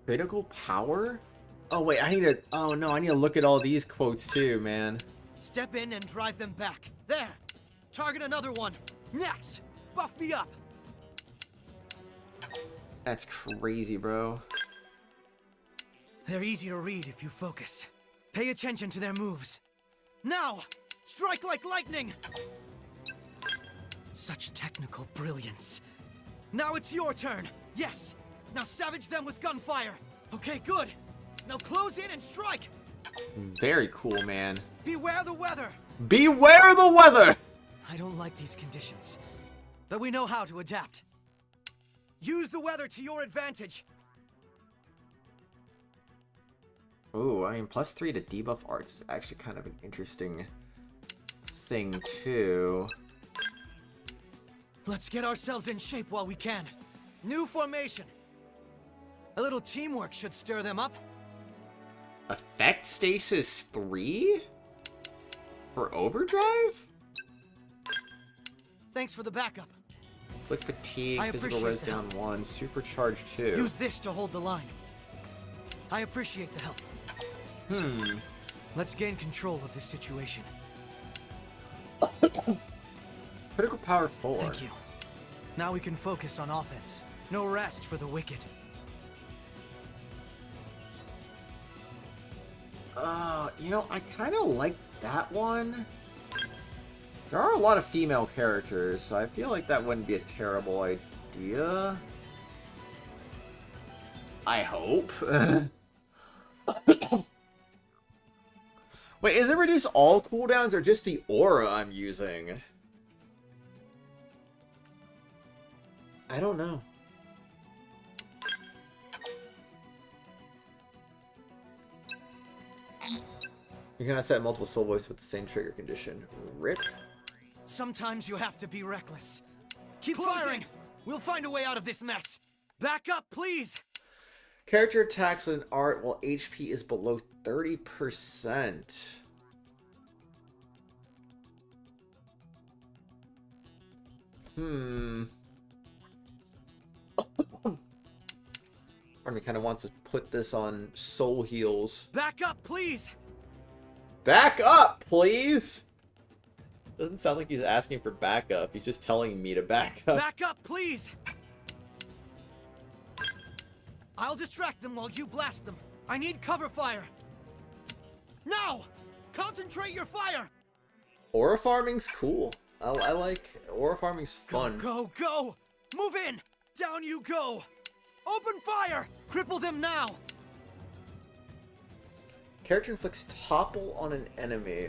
Critical power? Oh wait, I need to. Oh no, I need to look at all these quotes too, man. Step in and drive them back. There! Target another one. Next! Buff me up! That's crazy, bro. They're easy to read if you focus. Pay attention to their moves. Now! Strike like lightning! Such technical brilliance. Now it's your turn. Yes! Now savage them with gunfire. Okay, good. Now close in and strike! Very cool, man. Beware the weather! Beware the weather! I don't like these conditions, but we know how to adapt. Use the weather to your advantage. Ooh, I mean, +3 to debuff arts is actually kind of an interesting thing, too. Let's get ourselves in shape while we can. New formation. A little teamwork should stir them up. Effect stasis 3? For overdrive? Thanks for the backup. Quick fatigue, I physical appreciate res the down help. 1, supercharge 2. Use this to hold the line. I appreciate the help. Let's gain control of this situation. Critical power 4. Thank you. Now we can focus on offense. No rest for the wicked. You know, I kind of like that one. There are a lot of female characters, so I feel like that wouldn't be a terrible idea. I hope. Wait, is it reduce all cooldowns or just the aura I'm using? I don't know. You cannot set multiple soul voice with the same trigger condition. RIP. Sometimes you have to be reckless. Keep firing! We'll find a way out of this mess. Back up, please! Character attacks with an art while HP is below 30%. Army kind of wants to put this on soul heals. Back up, please! Back up, please! Doesn't sound like he's asking for backup. He's just telling me to back up. Back up, please! I'll distract them while you blast them. I need cover fire. Now! Concentrate your fire! Aura farming's cool. I like aura farming's fun. Go, go, go! Move in! Down you go! Open fire! Cripple them now! Character inflicts topple on an enemy.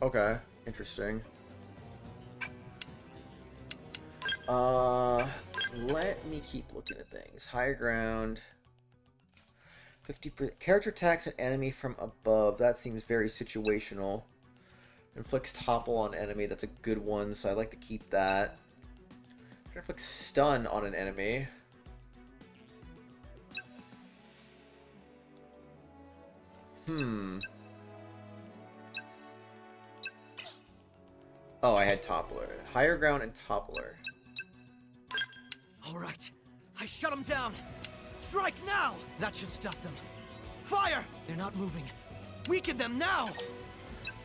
Okay. Interesting. Let me keep looking at things. Higher ground. 50% character attacks an enemy from above. That seems very situational. Inflicts topple on enemy. That's a good one, so I'd like to keep that. Inflicts stun on an enemy. Oh, I had toppler. Higher ground and toppler. All right, I shut them down. Strike now! That should stop them. Fire! They're not moving. Weaken them now!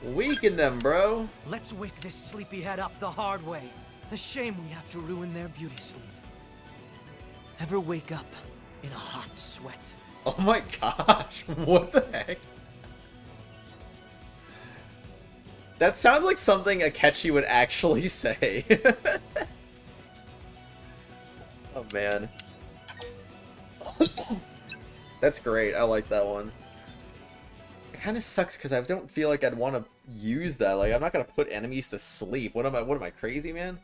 Weaken them, bro. Let's wake this sleepyhead up the hard way. A shame we have to ruin their beauty sleep. Ever wake up in a hot sweat? Oh my gosh, what the heck? That sounds like something Akechi would actually say. Oh man. That's great, I like that one. It kind of sucks because I don't feel like I'd want to use that. Like, I'm not going to put enemies to sleep. What am I, crazy, man?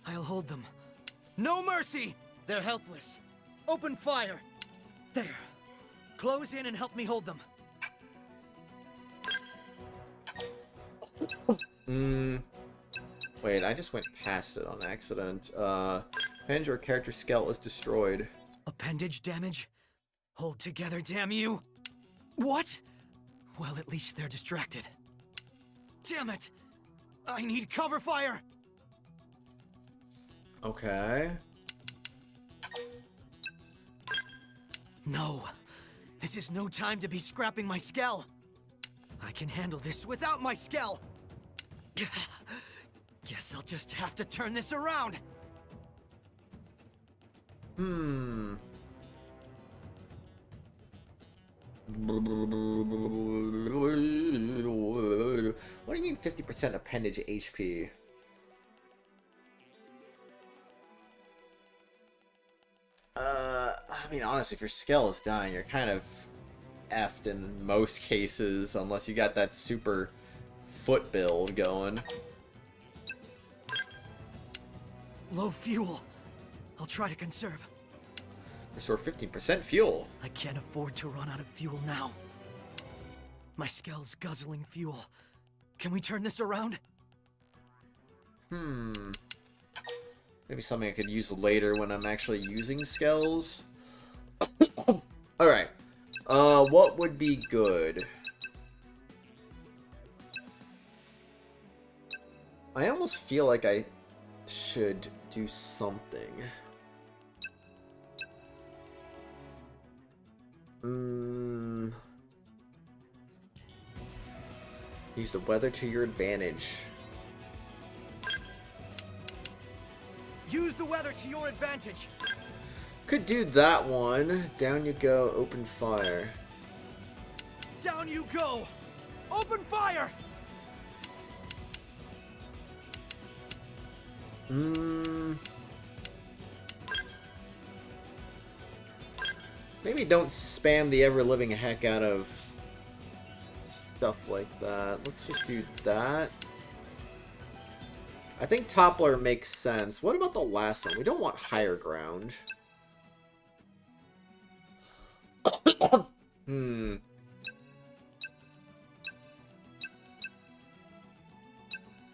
I'll hold them. No mercy! They're helpless. Open fire. There. Close in and help me hold them. Wait, I just went past it on accident. Appendage or character skeleton is destroyed. Appendage damage? Hold together, damn you! What? Well, at least they're distracted. Damn it! I need cover fire! Okay. No. This is no time to be scrapping my skell. I can handle this without my skell. Guess I'll just have to turn this around. What do you mean 50% appendage HP? I mean, honestly, if your skill is dying, you're kind of effed in most cases, unless you got that super foot build going. Low fuel. I'll try to conserve. Restore 15% fuel. I can't afford to run out of fuel now. My skell's guzzling fuel. Can we turn this around? Maybe something I could use later when I'm actually using skills. Alright. What would be good? I almost feel like I should do something. Use the weather to your advantage. Use the weather to your advantage. Could do that one. Down you go, open fire. Down you go. Open fire. Maybe don't spam the ever-living heck out of stuff like that. Let's just do that. I think Toppler makes sense. What about the last one? We don't want higher ground.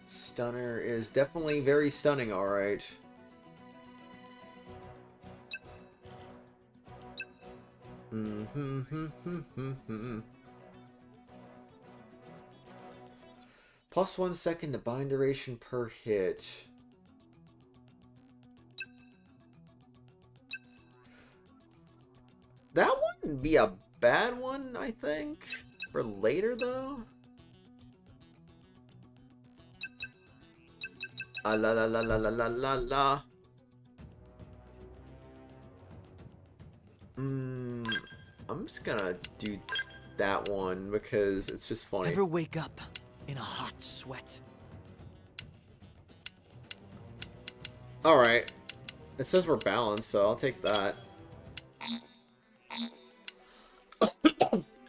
Stunner is definitely very stunning, alright. Plus 1 second to bind duration per hit. That wouldn't be a bad one, I think. For later, though. La la la la la la la la. I'm just gonna do that one because it's just funny. Ever wake up in a hot sweat? Alright. It says we're balanced, so I'll take that.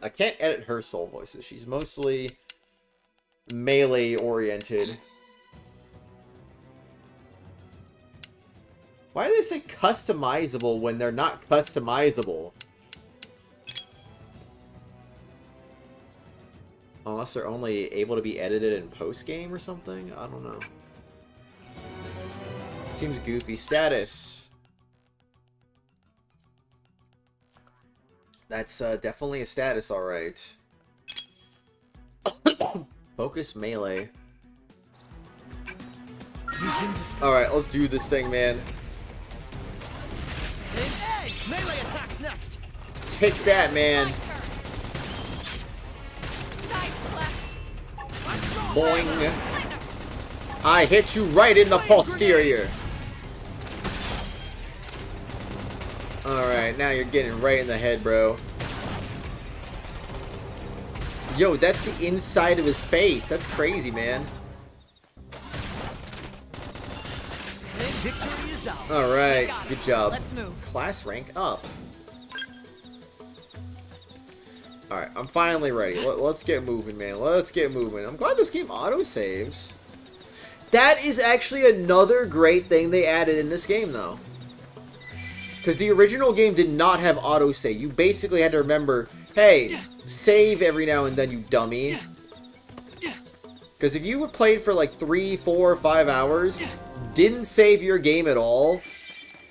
I can't edit her soul voices. She's mostly melee oriented. Why do they say customizable when they're not customizable? Unless they're only able to be edited in post-game or something? I don't know. Seems goofy. Status. That's definitely a status, alright. Focus melee. Alright, let's do this thing, man. Edge! Melee attacks next! Take that, man. Boing. I hit you right in the posterior. Alright, now you're getting right in the head, bro. Yo, that's the inside of his face. That's crazy, man. Victory is ours. Alright, good job. Let's move. Class rank up. Alright, I'm finally ready. Let's get moving, man. Let's get moving. I'm glad this game auto-saves. That is actually another great thing they added in this game, though. Because the original game did not have auto-save. You basically had to remember, hey, save every now and then, you dummy. Because if you played for like 3, 4, 5 hours, didn't save your game at all,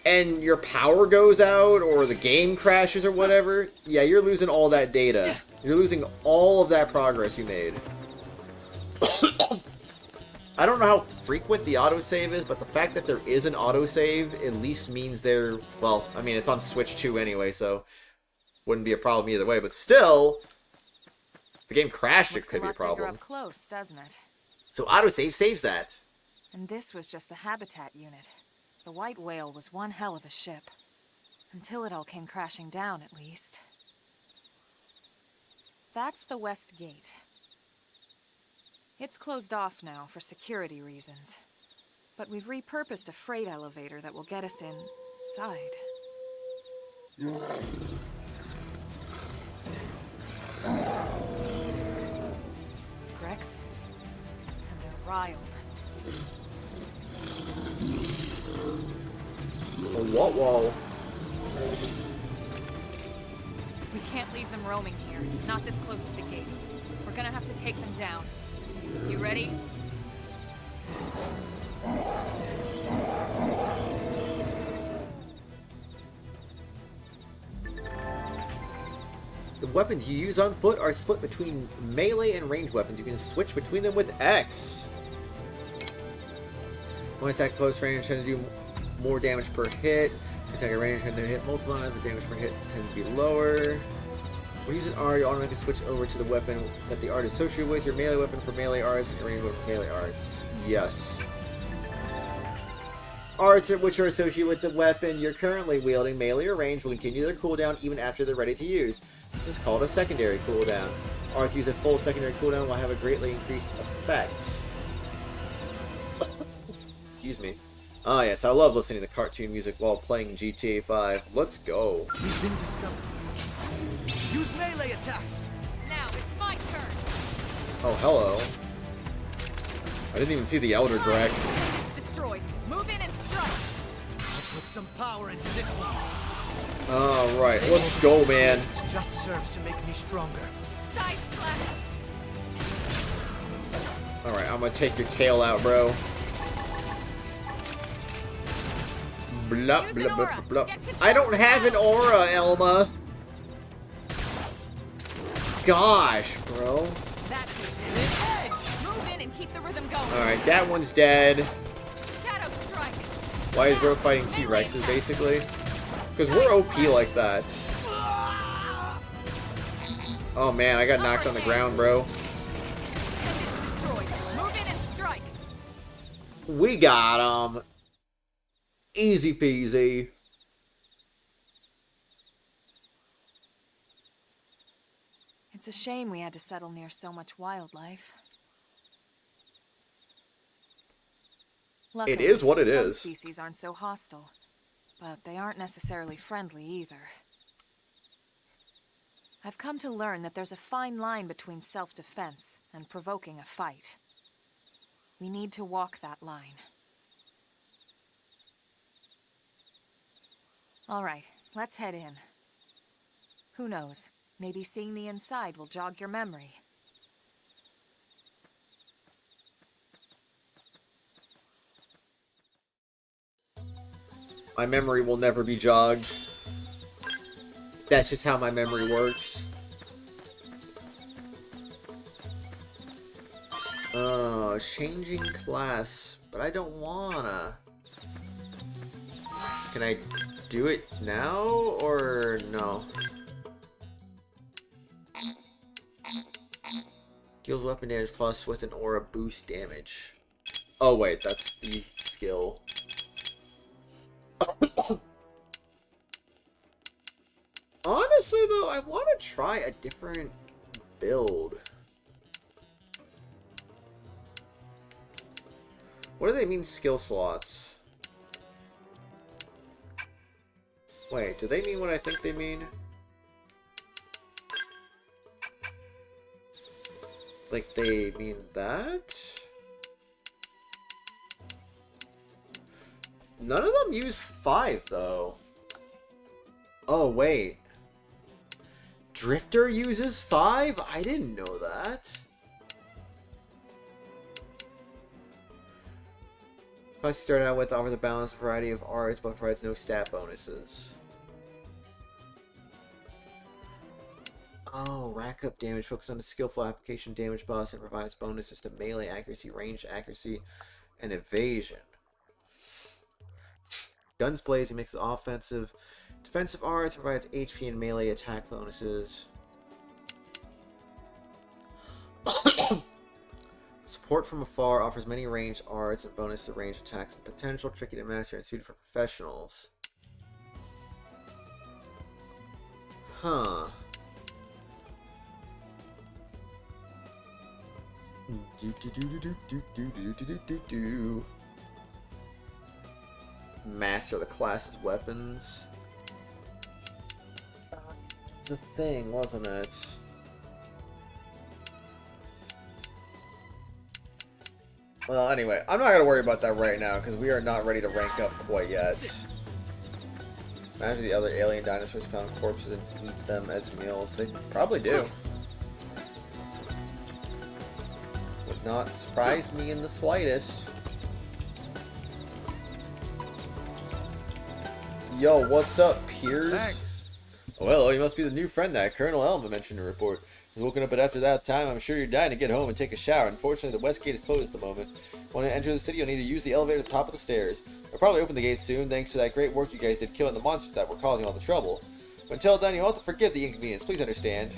and your power goes out, or the game crashes or whatever, yeah, you're losing all that data. You're losing all of that progress you made. I don't know how frequent the autosave is, but the fact that there is an autosave at least means they're... Well, I mean, it's on Switch 2 anyway, so wouldn't be a problem either way. But still, if the game crashed, it could be a problem. Up close, doesn't it? So autosave saves that. And this was just the habitat unit. The white whale was one hell of a ship. Until it all came crashing down, at least. That's the west gate. It's closed off now for security reasons. But we've repurposed a freight elevator that will get us inside. Grexes. And they're riled. Whoa. We can't leave them roaming here. Not this close to the gate. We're gonna have to take them down. You ready? The weapons you use on foot are split between melee and ranged weapons. You can switch between them with X. One attack close range tends to do more damage per hit. Attack at range tends to hit multiple times, the damage per hit tends to be lower. When using R, you automatically switch over to the weapon that the art is associated with. Your melee weapon for melee arts and ranged weapon for melee arts. Yes. Arts which are associated with the weapon you're currently wielding, melee or range, will continue their cooldown even after they're ready to use. This is called a secondary cooldown. Arts use a full secondary cooldown will have a greatly increased effect. Excuse me. Ah, yes, I love listening to cartoon music while playing GTA 5. Let's go. We've been discovered. Use melee attacks! Now it's my turn! Oh, hello. I didn't even see the Elder Grex. It's destroyed. Move in and strike! I'll put some power into this one. Alright, let's go, man. It just serves to make me stronger. Side slash! Alright, I'm gonna take your tail out, bro. Blup, Use an blup, aura. blup, blup. Get control I don't have an aura, Elma. Gosh, bro. That's it. Edge! Move in and keep the rhythm going. Alright, that one's dead. Shadow strike! Why is bro fighting T-Rexes, basically? Because we're OP like that. Oh man, I got knocked on the ground, bro. Appendage destroyed. Move in and strike! We got him. Easy peasy. It's a shame we had to settle near so much wildlife. Luckily, is what it some is. species aren't so hostile, but they aren't necessarily friendly either. I've come to learn that there's a fine line between self-defense and provoking a fight. We need to walk that line. All right, let's head in. Who knows? Maybe seeing the inside will jog your memory. My memory will never be jogged. That's just how my memory works. Oh, changing class. But I don't wanna. Can I do it now, or no? Deals weapon damage plus with an aura boost damage. Oh wait, that's the skill. Honestly though, I want to try a different build. What do they mean skill slots? Wait, do they mean what I think they mean? Like they mean that? None of them use 5 though. Oh wait. Drifter uses 5? I didn't know that. Class you start out with offers a balanced variety of arts, but provides no stat bonuses. Oh, rack up damage. Focus on the skillful application damage buffs and provides bonuses to melee accuracy, range accuracy, and evasion. Guns Blaze, he makes it offensive. Defensive arts provides HP and melee attack bonuses. Support from afar offers many ranged arts and bonus to range attacks and potential. Tricky to master and suited for professionals. Huh. Master the class's weapons. It's a thing, wasn't it? Well, anyway, I'm not gonna worry about that right now because we are not ready to rank up quite yet. Imagine the other alien dinosaurs found corpses and eat them as meals. They probably do. Would not surprise me in the slightest. Yo, what's up, Piers? Thanks. Oh, hello, you must be the new friend that Colonel Elma mentioned in the report. He's woken up, but after that time, I'm sure you're dying to get home and take a shower. Unfortunately, the west gate is closed at the moment. When you enter the city, you'll need to use the elevator at the top of the stairs. They'll probably open the gate soon, thanks to that great work you guys did killing the monsters that were causing all the trouble. But until then, you'll have to forgive the inconvenience. Please understand.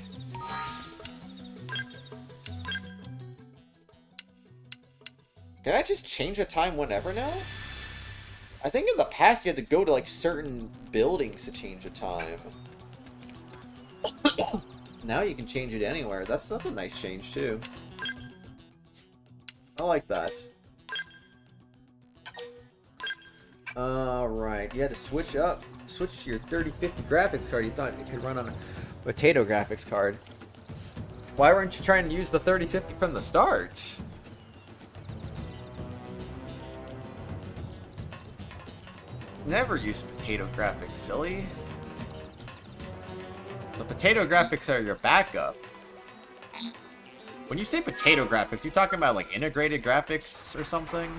Can I just change the time whenever now? I think in the past you had to go to like certain buildings to change the time. Now you can change it anywhere. That's a nice change too. I like that. Alright, you had to switch to your 3050 graphics card. You thought it could run on a potato graphics card. Why weren't you trying to use the 3050 from the start? Never use potato graphics, silly. The potato graphics are your backup. When you say potato graphics, you talking about like integrated graphics or something?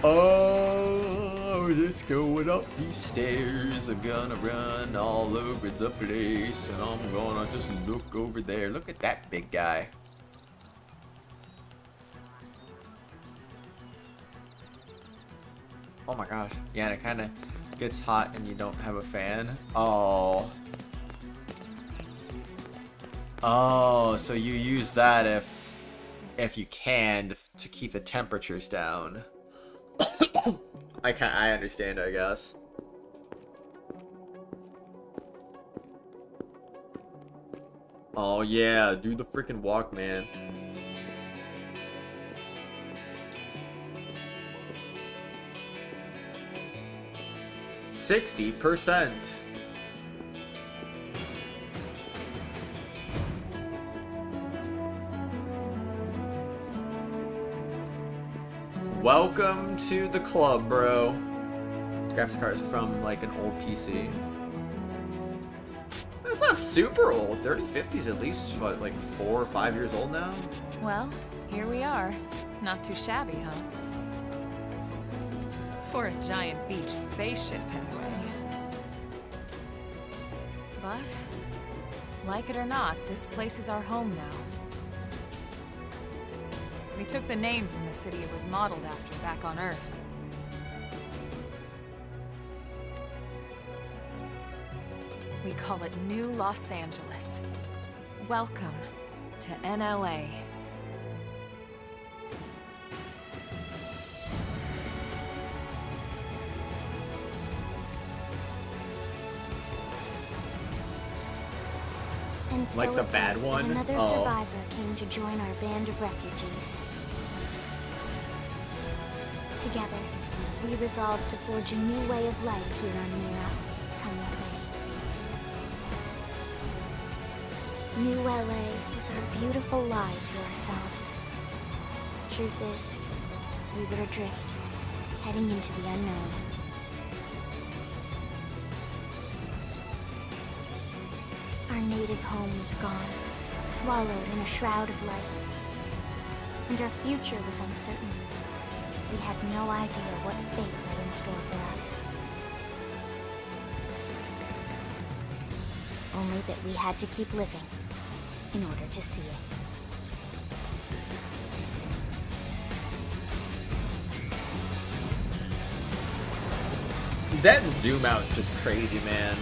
Oh, just going up these stairs. I'm gonna run all over the place, and I'm gonna just look over there. Look at that big guy. Oh my gosh. Yeah, and it kind of gets hot and you don't have a fan. Oh. Oh, so you use that if you can to keep the temperatures down. I understand, I guess. Oh yeah, do the freaking walk, man. %60. Welcome to the club, bro. Graphics cards from like an old PC. That's not super old. 3050's at least, what, like 4 or 5 years old now? Well, here we are. Not too shabby, huh? For a giant beached spaceship, anyway. But, like it or not, this place is our home now. We took the name from the city it was modeled after back on Earth. We call it New Los Angeles. Welcome to NLA. And so Like the it bad was that one? another Oh. survivor came to join our band of refugees. Together, we resolved to forge a new way of life here on Mira, come what may. New LA was our beautiful lie to ourselves. Truth is, we were adrift, heading into the unknown. Our native home was gone, swallowed in a shroud of light. And our future was uncertain. We had no idea what fate lay in store for us. Only that we had to keep living in order to see it. That zoom out is just crazy, man.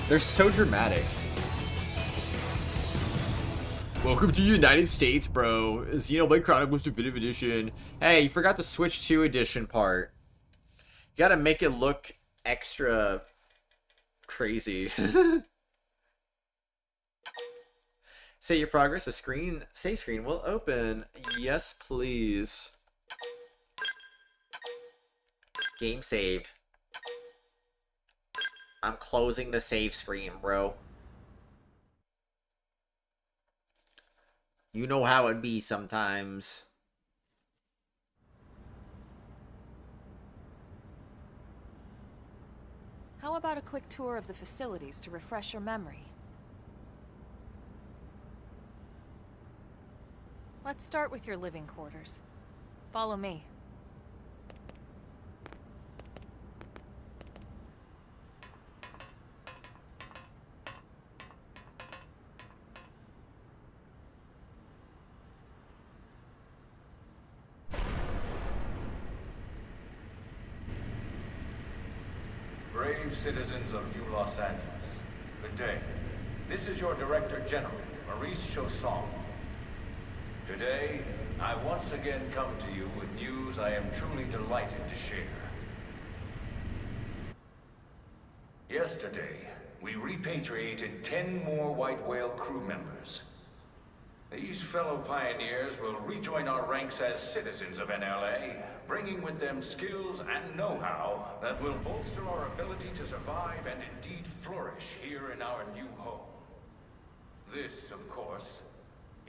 They're so dramatic. Welcome to United States, bro. Xenoblade Chronicles Definitive Edition. Hey, you forgot the Switch 2 edition part. You gotta make it look extra crazy. Say your progress. The save screen will open. Yes, please. Game saved. I'm closing the save screen, bro. You know how it be sometimes. How about a quick tour of the facilities to refresh your memory? Let's start with your living quarters. Follow me. Brave citizens of New Los Angeles, good day. This is your Director General, Maurice Chausson. Today, I once again come to you with news I am truly delighted to share. Yesterday, we repatriated 10 more White Whale crew members. These fellow pioneers will rejoin our ranks as citizens of NLA, bringing with them skills and know-how that will bolster our ability to survive and indeed flourish here in our new home. This, of course,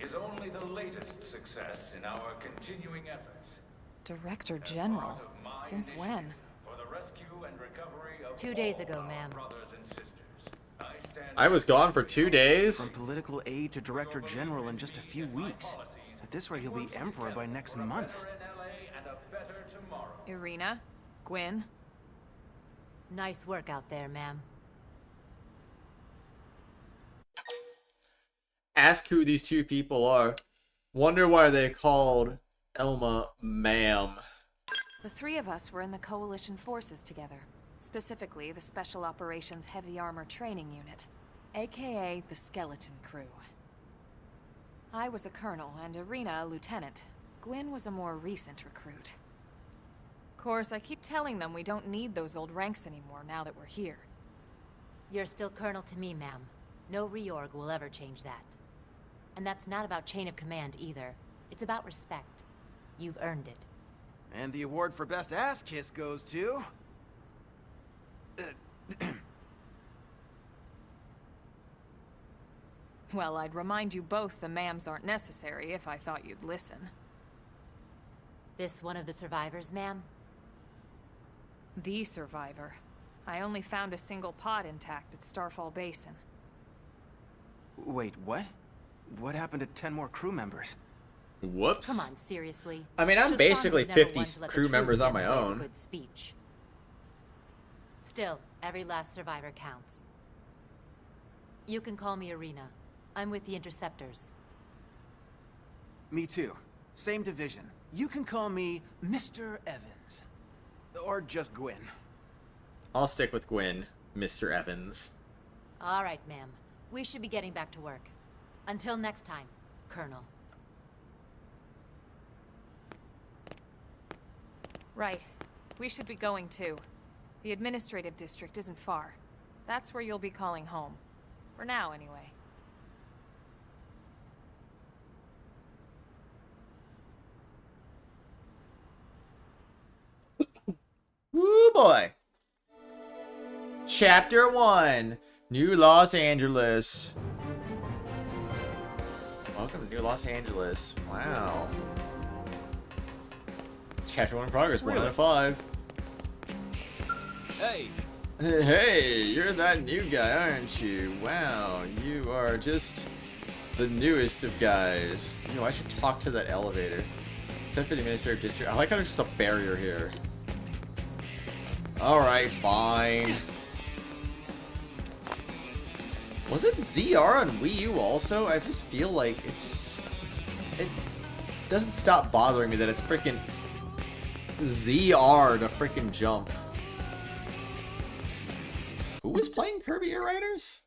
is only the latest success in our continuing efforts. Director General? Since when? For the rescue and recovery of 2 days ago, all our ma'am. brothers and sisters. I was gone for 2 days. From political aide to Director General in just a few weeks. At this rate, he'll be Emperor by next month. Irina? Gwyn? Nice work out there, ma'am. Ask who these two people are. Wonder why they called Elma ma'am. The three of us were in the Coalition forces together. Specifically, the Special Operations Heavy Armor Training Unit, aka the Skeleton Crew. I was a colonel and Irina a lieutenant. Gwyn was a more recent recruit. Of course, I keep telling them we don't need those old ranks anymore now that we're here. You're still Colonel to me, ma'am. No reorg will ever change that. And that's not about chain of command either. It's about respect. You've earned it. And the award for Best Ass Kiss goes to... Well, I'd remind you both the ma'ams aren't necessary if I thought you'd listen. This one of the survivors, ma'am? The survivor. I only found a single pod intact at Starfall Basin. Wait, what? What happened to 10 more crew members? Whoops. Come on, seriously. I mean, I'm Just basically Sonny's never 50 one to let the crew truth members on get in my the way of a own. Good speech. Still, every last survivor counts. You can call me Arena. I'm with the Interceptors. Me too. Same division. You can call me Mr. Evans. Or just Gwyn. I'll stick with Gwyn, Mr. Evans. All right, ma'am. We should be getting back to work. Until next time, Colonel. Right. We should be going too. The administrative district isn't far. That's where you'll be calling home. For now, anyway. Woo boy. Chapter 1. New Los Angeles. Welcome to New Los Angeles. Wow. Chapter 1 in progress. 1 out of 5. Hey, Hey, you're that new guy, aren't you? Wow, you are just the newest of guys. You know, I should talk to that elevator. Except for the administrative district. I like how there's just a barrier here. Alright, fine. Was it ZR on Wii U also? I just feel like it's just... It doesn't stop bothering me that it's freaking ZR to freaking jump. Who was playing Kirby Air Riders?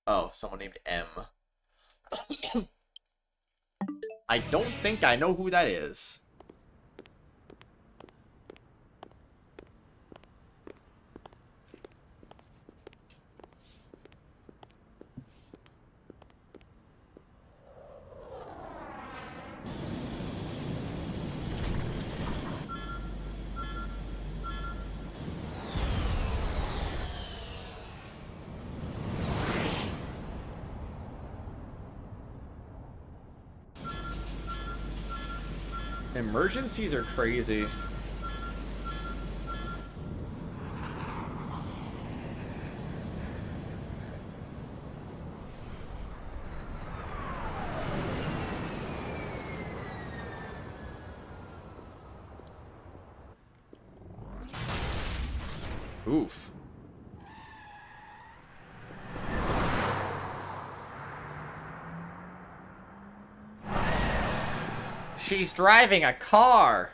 Oh, someone named M. I don't think I know who that is. Emergencies are crazy. Oof. She's driving a car.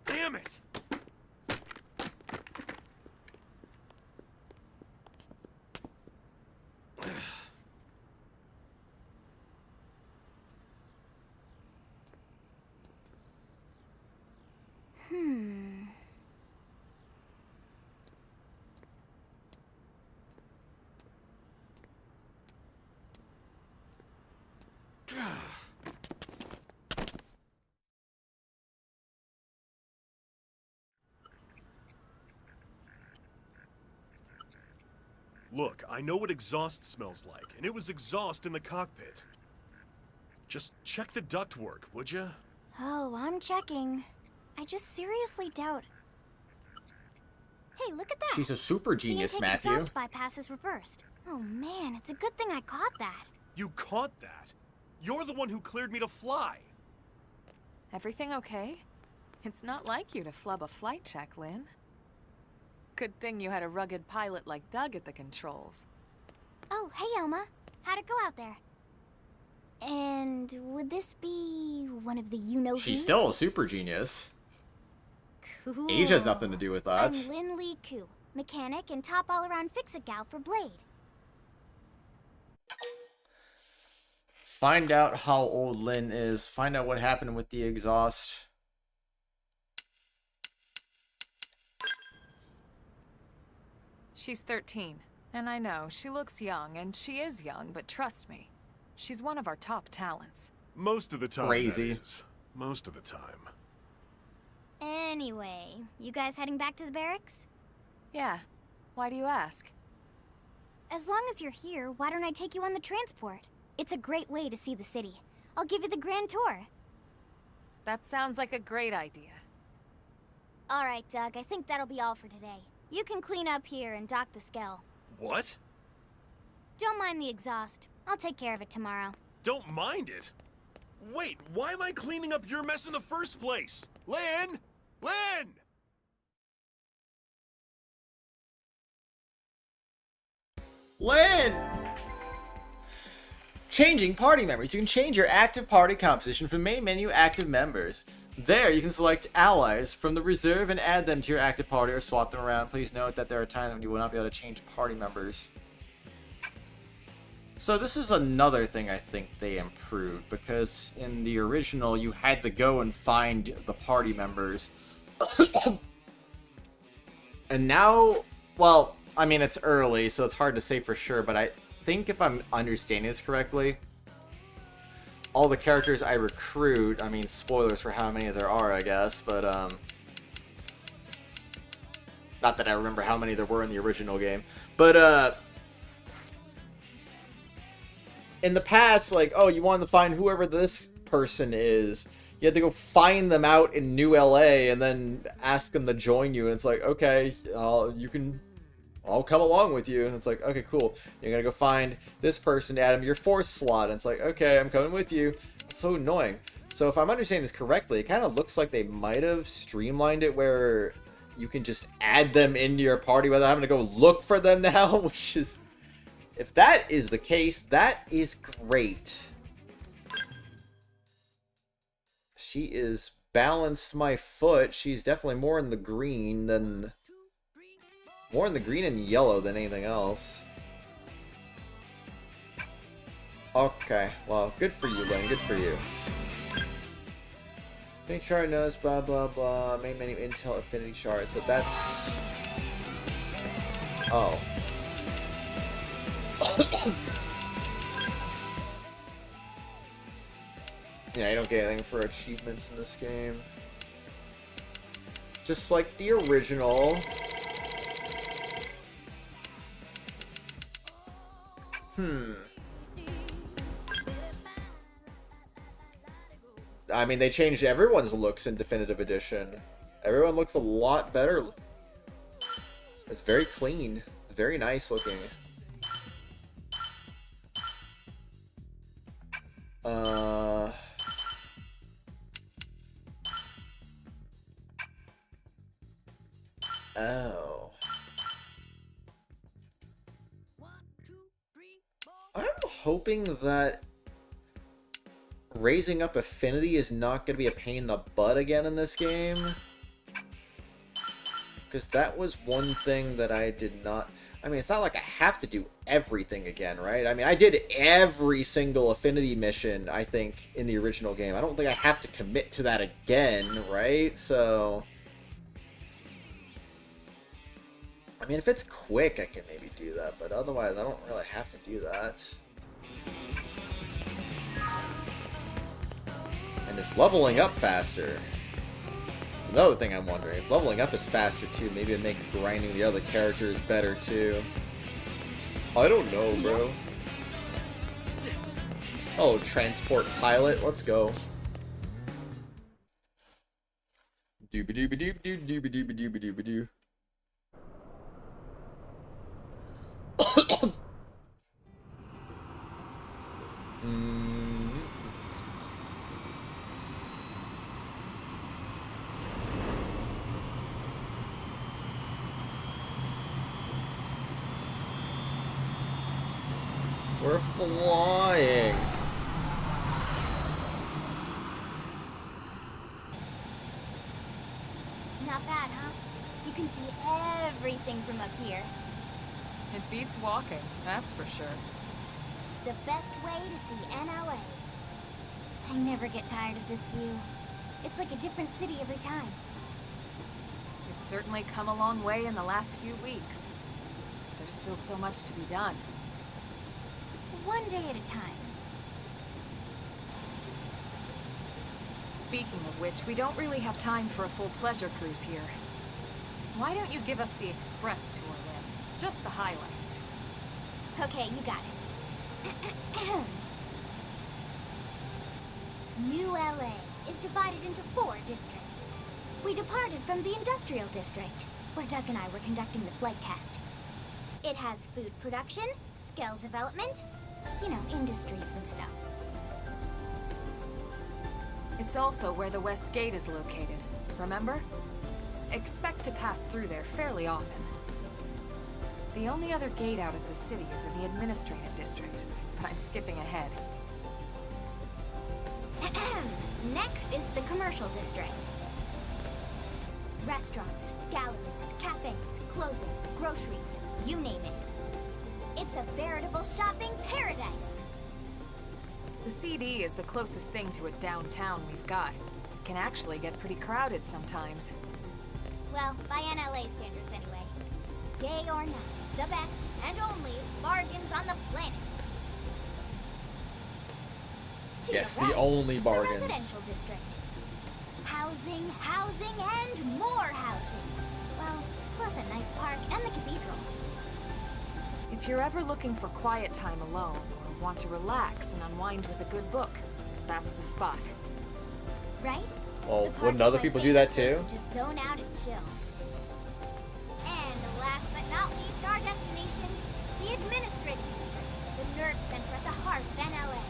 damn it! Look, I know what exhaust smells like, and it was exhaust in the cockpit. Just check the ductwork, would ya? Oh, I'm checking. I just seriously doubt. Hey, look at that! She's a super The genius, intake Matthew. exhaust bypass is reversed. Oh man, it's a good thing I caught that. You caught that? You're the one who cleared me to fly. Everything okay? It's not like you to flub a flight check, Lynn. Good thing you had a rugged pilot like Doug at the controls. Oh, hey Elma. How'd it go out there? And would this be one of the you-know-who's? She's still a super genius. Cool. Age has nothing to do with that. I'm Lynn Lee Koo, mechanic and top all-around fix-it gal for Blade. Find out how old Lynn is. Find out what happened with the exhaust. She's 13, and I know, she looks young, and she is young, but trust me, she's one of our top talents. Most of the time, Crazy. that is. Most of the time. Anyway, you guys heading back to the barracks? Yeah. Why do you ask? As long as you're here, why don't I take you on the transport? It's a great way to see the city. I'll give you the grand tour. That sounds like a great idea. Alright, Doug, I think that'll be all for today. You can clean up here and dock the Skell. What? Don't mind the exhaust. I'll take care of it tomorrow. Don't mind it? Wait, why am I cleaning up your mess in the first place? Lynn! Lynn! Lynn! Changing party members. You can change your active party composition from main menu active members. There, you can select allies from the reserve and add them to your active party or swap them around. Please note that there are times when you will not be able to change party members. So this is another thing I think they improved, because in the original you had to go and find the party members. And now, well, I mean, it's early, so it's hard to say for sure, but I think if I'm understanding this correctly, all the characters I recruit, I mean, spoilers for how many there are, I guess, but, not that I remember how many there were in the original game, but, in the past, like, oh, you wanted to find whoever this person is, you had to go find them out in New LA and then ask them to join you, and it's like, okay, I'll come along with you. And it's like, okay, cool. You're gonna go find this person to add him to your force slot. And it's like, okay, I'm coming with you. It's so annoying. So if I'm understanding this correctly, it kind of looks like they might have streamlined it where you can just add them into your party without having to go look for them now, which is... If that is the case, that is great. She is balanced my foot. She's definitely more in the green than... More in the green and yellow than anything else. Okay, well, good for you, Lynn. Good for you. Main shard knows, blah, blah, blah. Main menu intel affinity shard. So that's... Oh. Yeah, you don't get anything for achievements in this game. Just like the original. I mean, they changed everyone's looks in Definitive Edition. Everyone looks a lot better. It's very clean. Very nice looking. Oh. I'm hoping that raising up affinity is not going to be a pain in the butt again in this game. Because that was one thing that I did not... I mean, it's not like I have to do everything again, right? I mean, I did every single affinity mission, I think, in the original game. I don't think I have to commit to that again, right? So... I mean, if it's quick, I can maybe do that, but otherwise, I don't really have to do that. And it's leveling up faster. That's another thing I'm wondering. If leveling up is faster, too, maybe it'd make grinding the other characters better, too. I don't know, bro. Oh, transport pilot, let's go. Dooba-dooba-dooba-doo, dooba-dooba-dooba-dooba-doo. We're flying. Not bad, huh? You can see everything from up here. It beats walking, that's for sure. The best way to see NLA. I never get tired of this view. It's like a different city every time. It's certainly come a long way in the last few weeks. there's still so much to be done. One day at a time. Speaking of which, we don't really have time for a full pleasure cruise here. Why don't you give us the express tour then? Just the highlights. Okay, you got it. New LA is divided into 4 districts. We departed from the industrial district, where Doug and I were conducting the flight test. It has food production, skill development, you know, industries and stuff. It's also where the West Gate is located, remember? Expect to pass through there fairly often. The only other gate out of the city is in the administrative district, but I'm skipping ahead. Next is the commercial district. Restaurants, galleries, cafes, clothing, groceries, you name it. It's a veritable shopping paradise. The CD is the closest thing to a downtown we've got. It can actually get pretty crowded sometimes. Well, by NLA standards anyway. Day or night, the best and only bargains on the planet. To Yes, the right, the only bargains. The residential district. Housing, housing, and more housing. Well, plus a nice park and the cathedral. If you're ever looking for quiet time alone, or want to relax and unwind with a good book, that's the spot. Right? Well, The park wouldn't is other my people do that favorite too? place to just zone out and chill. And last but not least, our destination, the administrative district, the nerve center at the heart of NLA.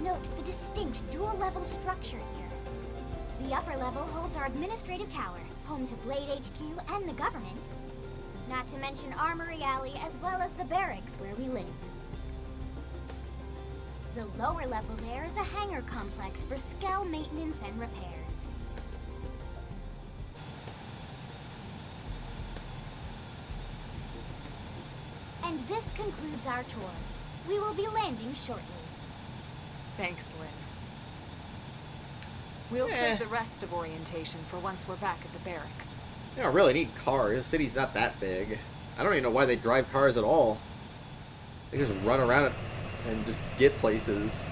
Note the distinct dual-level structure here. The upper level holds our administrative tower, home to Blade HQ and the government. Not to mention Armory Alley as well as the barracks where we live. The lower level there is a hangar complex for Skell maintenance and repairs. And this concludes our tour. We will be landing shortly. Thanks, Lynn. We'll save the rest of orientation for once we're back at the barracks. You don't really need cars. The city's not that big. I don't even know why they drive cars at all. They just run around it and just get places.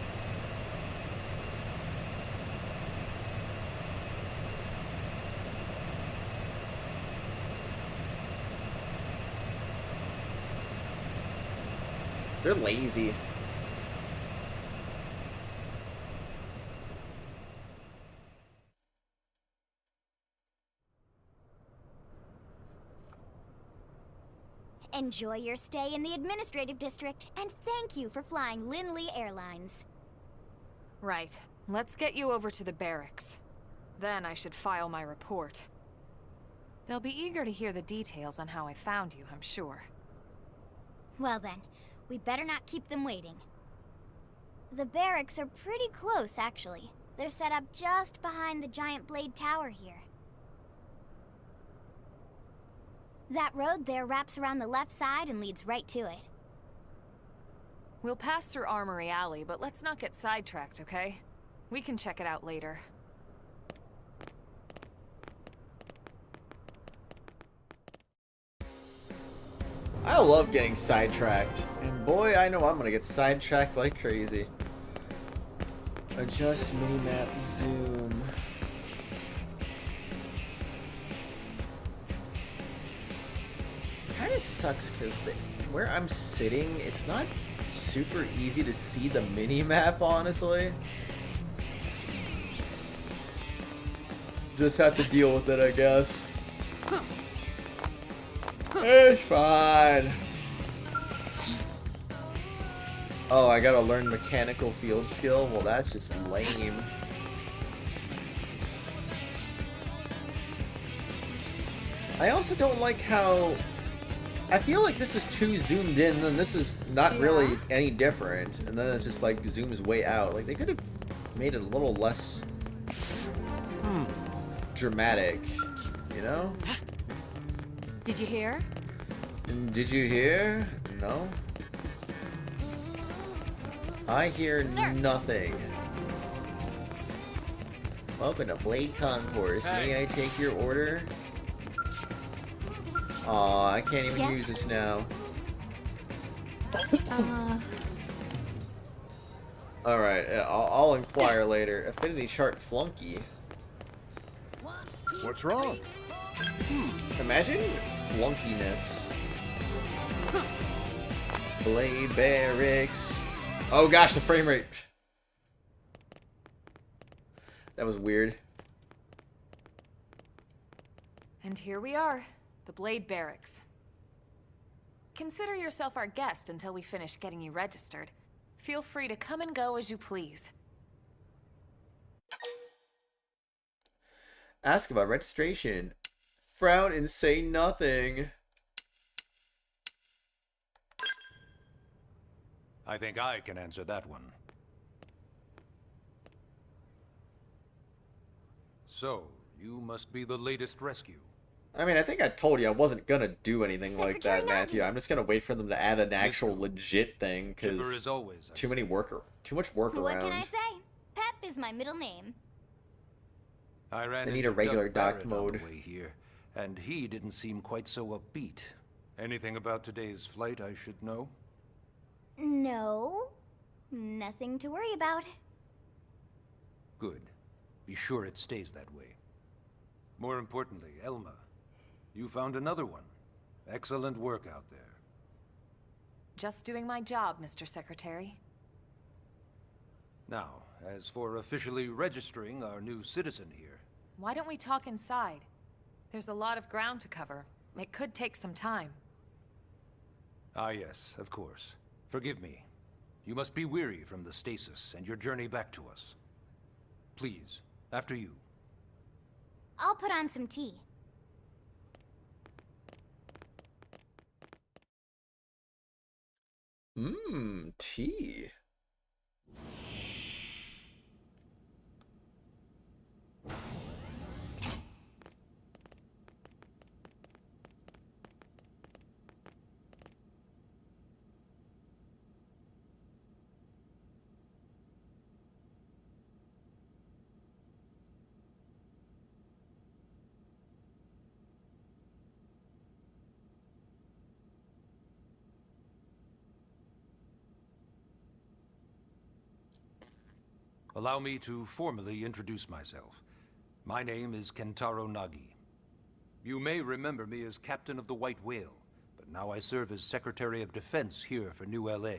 They're lazy. Enjoy your stay in the administrative district, and thank you for flying Lindley Airlines. Right. Let's get you over to the barracks. Then I should file my report. They'll be eager to hear the details on how I found you, I'm sure. Well then, we better not keep them waiting. The barracks are pretty close, actually. They're set up just behind the giant blade tower here. That road there wraps around the left side and leads right to it. We'll pass through Armory Alley, but let's not get sidetracked, okay? We can check it out later. I love getting sidetracked. And boy, I know I'm gonna get sidetracked like crazy. Adjust minimap zoom. Kind of sucks because where I'm sitting, it's not super easy to see the mini-map, honestly. Just have to deal with it, I guess. It's fine. Oh, I gotta learn mechanical field skill? Well, that's just lame. I also don't like how... I feel like this is too zoomed in, and this is not really any different. And then it's just like zooms way out. Like they could have made it a little less dramatic, you know? Did you hear? Did you hear? No. I hear nothing. Welcome to Blade Concourse. May I take your order? Aw, I can't even Yes? use this now. Alright, I'll inquire later. Affinity chart flunky. What's wrong? Imagine flunkiness. Blade barracks. Oh gosh, the frame rate. That was weird. And here we are, the Blade Barracks. Consider yourself our guest until we finish getting you registered. Feel free to come and go as you please. Ask about registration. Frown and say nothing. I think I can answer that one. So, you must be the latest rescue. I mean, I think I told you I wasn't gonna do anything like Secretary that, Matthew. I'm just gonna wait for them to add an actual legit thing, Chipper because as always. too many too much work What around. can I say? Pep is my middle name. I ran They need into a regular Doug dock Barrett mode. on the way here, and he didn't seem quite so upbeat. Anything about today's flight I should know? No, nothing to worry about. Good. Be sure it stays that way. More importantly, Elma, you found another one. Excellent work out there. Just doing my job, Mr. Secretary. Now, as for officially registering our new citizen here, Why don't we talk inside? There's a lot of ground to cover. It could take some time. ah yes, of course. Forgive me. You must be weary from the stasis and your journey back to us. Please, after you. I'll put on some tea. Tea. Allow me to formally introduce myself. My name is Kentaro Nagi. You may remember me as Captain of the White Whale, but now I serve as Secretary of Defense here for New LA.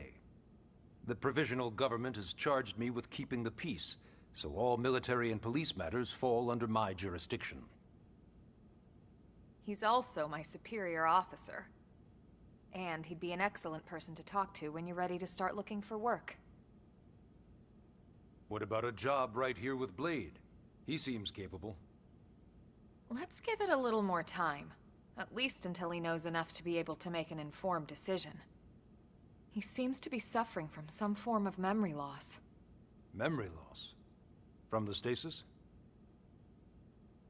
The provisional government has charged me with keeping the peace, so all military and police matters fall under my jurisdiction. He's also my superior officer. And he'd be an excellent person to talk to when you're ready to start looking for work. What about a job right here with Blade? He seems capable. Let's give it a little more time. At least until he knows enough to be able to make an informed decision. He seems to be suffering from some form of memory loss. Memory loss? From the stasis?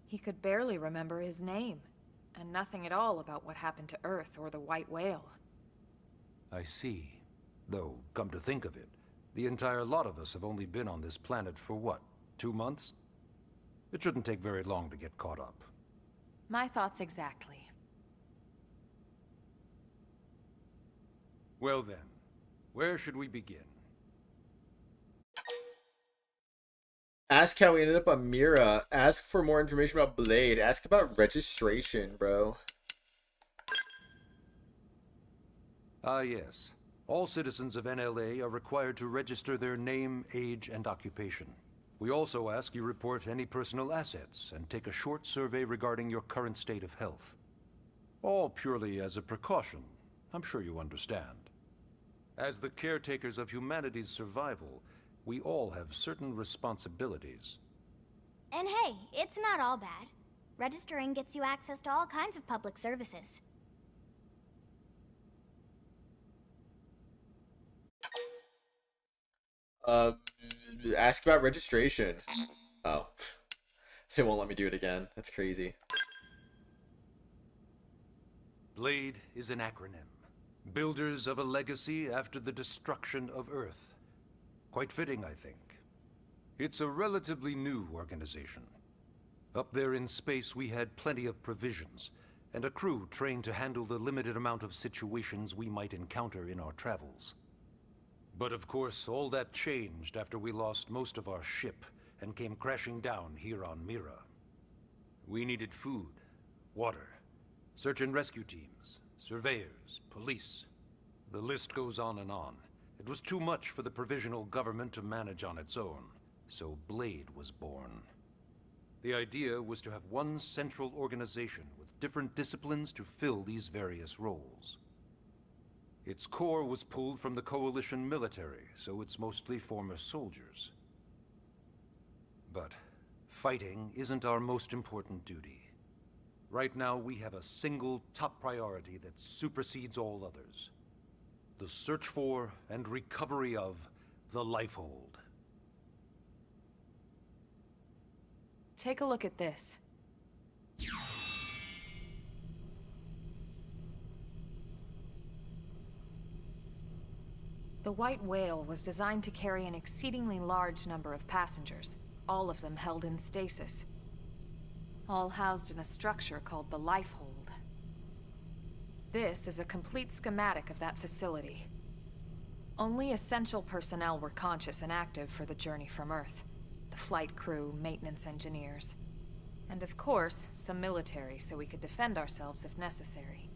He could barely remember his name, and nothing at all about what happened to Earth or the White Whale. I see. Though, come to think of it, the entire lot of us have only been on this planet for what, 2 months? It shouldn't take very long to get caught up. My thoughts exactly. Well then, where should we begin? Ask how we ended up on Mira. Ask for more information about Blade. Ask about registration, bro. Ah yes. All citizens of NLA are required to register their name, age, and occupation. We also ask you report any personal assets and take a short survey regarding your current state of health. All purely as a precaution. I'm sure you understand. As the caretakers of humanity's survival, we all have certain responsibilities. And hey, it's not all bad. Registering gets you access to all kinds of public services. Ask about registration. Oh. They won't let me do it again. That's crazy. BLADE is an acronym. Builders of a legacy after the destruction of Earth. Quite fitting, I think. It's a relatively new organization. Up there in space, we had plenty of provisions, and a crew trained to handle the limited amount of situations we might encounter in our travels. But of course, all that changed after we lost most of our ship and came crashing down here on Mira. We needed food, water, search and rescue teams, surveyors, police. The list goes on and on. It was too much for the provisional government to manage on its own, so Blade was born. The idea was to have one central organization with different disciplines to fill these various roles. Its core was pulled from the Coalition military, so it's mostly former soldiers. But fighting isn't our most important duty. Right now, we have a single top priority that supersedes all others. The search for and recovery of the Lifehold. Take a look at this. The White Whale was designed to carry an exceedingly large number of passengers, all of them held in stasis. All housed in a structure called the Lifehold. This is a complete schematic of that facility. Only essential personnel were conscious and active for the journey from Earth. The flight crew, maintenance engineers, and of course, some military so we could defend ourselves if necessary.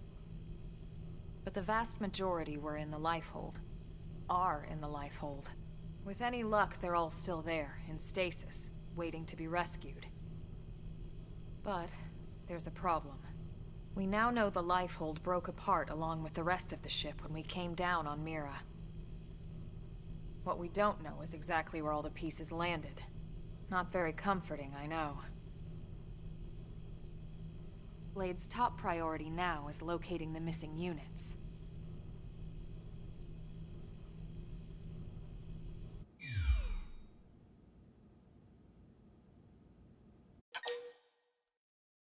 But the vast majority were in the Lifehold. Are in the Lifehold. With any luck, they're all still there, in stasis, waiting to be rescued. But there's a problem. We now know the Lifehold broke apart along with the rest of the ship when we came down on Mira. What we don't know is exactly where all the pieces landed. Not very comforting, I know. Blade's top priority now is locating the missing units.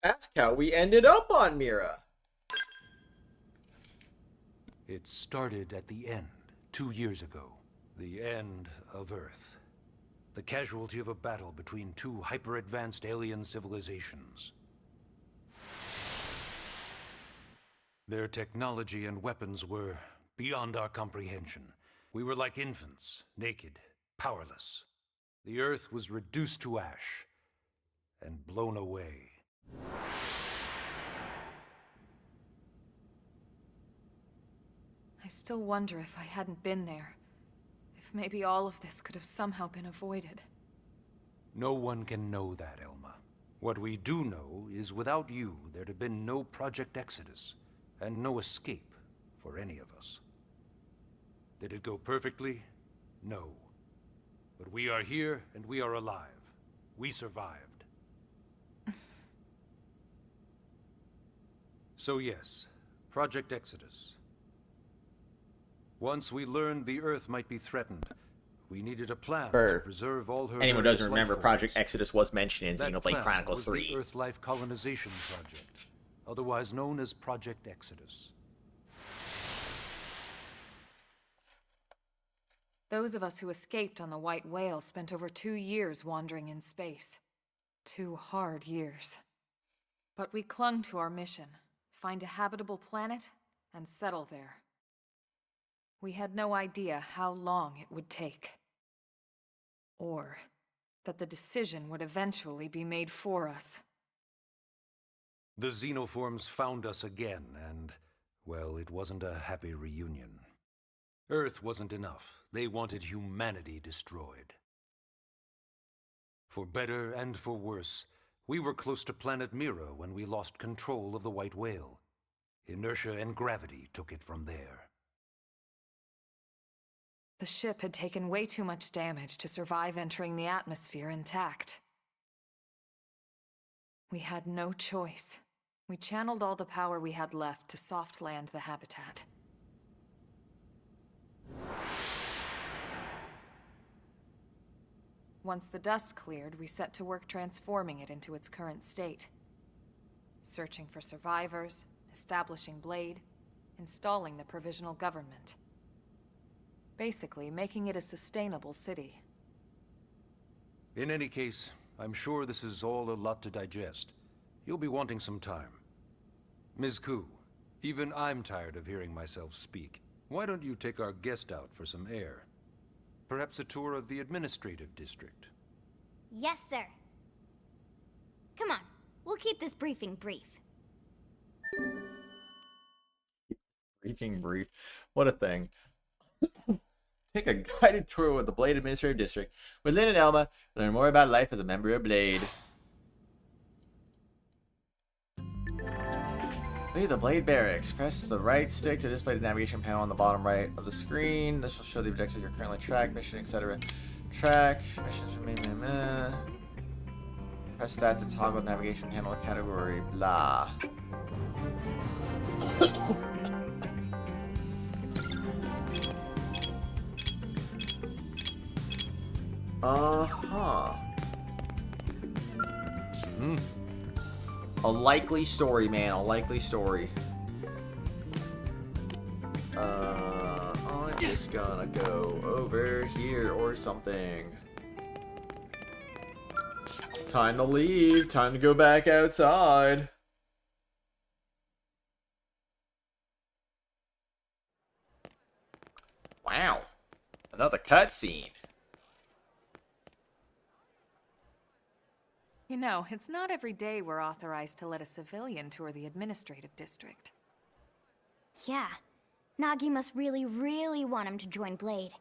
Ask how we ended up on Mira. It started at the end, 2 years ago. The end of Earth. The casualty of a battle between two hyper-advanced alien civilizations. Their technology and weapons were beyond our comprehension. We were like infants, naked, powerless. The Earth was reduced to ash and blown away. I still wonder if I hadn't been there. If maybe all of this could have somehow been avoided. No one can know that, Elma. What we do know is without you, there'd have been no Project Exodus, and no escape for any of us. Did it go perfectly? No. But we are here, and we are alive. We survived. So yes, Project Exodus. Once we learned the Earth might be threatened, we needed a plan to preserve all her. Anyone who doesn't remember, life Project forms. Exodus was mentioned in That Xenoblade plan Chronicles was 3. the Earth Life Colonization Project, otherwise known as Project Exodus. Those of us who escaped on the White Whale spent over 2 years wandering in space. 2 hard years. But we clung to our mission. Find a habitable planet and settle there. We had no idea how long it would take. Or that the decision would eventually be made for us. The xenoforms found us again, and, well, it wasn't a happy reunion. Earth wasn't enough. They wanted humanity destroyed. For better and for worse, we were close to planet Mira when we lost control of the White Whale. Inertia and gravity took it from there. The ship had taken way too much damage to survive entering the atmosphere intact. We had no choice. We channeled all the power we had left to soft land the habitat. Once the dust cleared, we set to work transforming it into its current state. Searching for survivors, establishing Blade, installing the provisional government. Basically, making it a sustainable city. In any case, I'm sure this is all a lot to digest. You'll be wanting some time. Ms. Ku, even I'm tired of hearing myself speak. Why don't you take our guest out for some air? Perhaps a tour of the administrative district. Yes, sir. Come on, we'll keep this briefing brief. Briefing brief. What a thing. Take a guided tour of the Blade Administrative District with Lynn and Elma. Learn more about life as a member of Blade. Leave the Blade Barracks. Press the right stick to display the navigation panel on the bottom right of the screen. This will show the objectives you're currently track, mission, etc. Track, missions remain. Press that to toggle the navigation panel category. Blah. Uh-huh. A likely story, man. A likely story. I'm just gonna go over here or something. Time to leave. Time to go back outside. Wow. Another cutscene. You know, it's not every day we're authorized to let a civilian tour the administrative district. Yeah. Nagi must really, really want him to join Blade.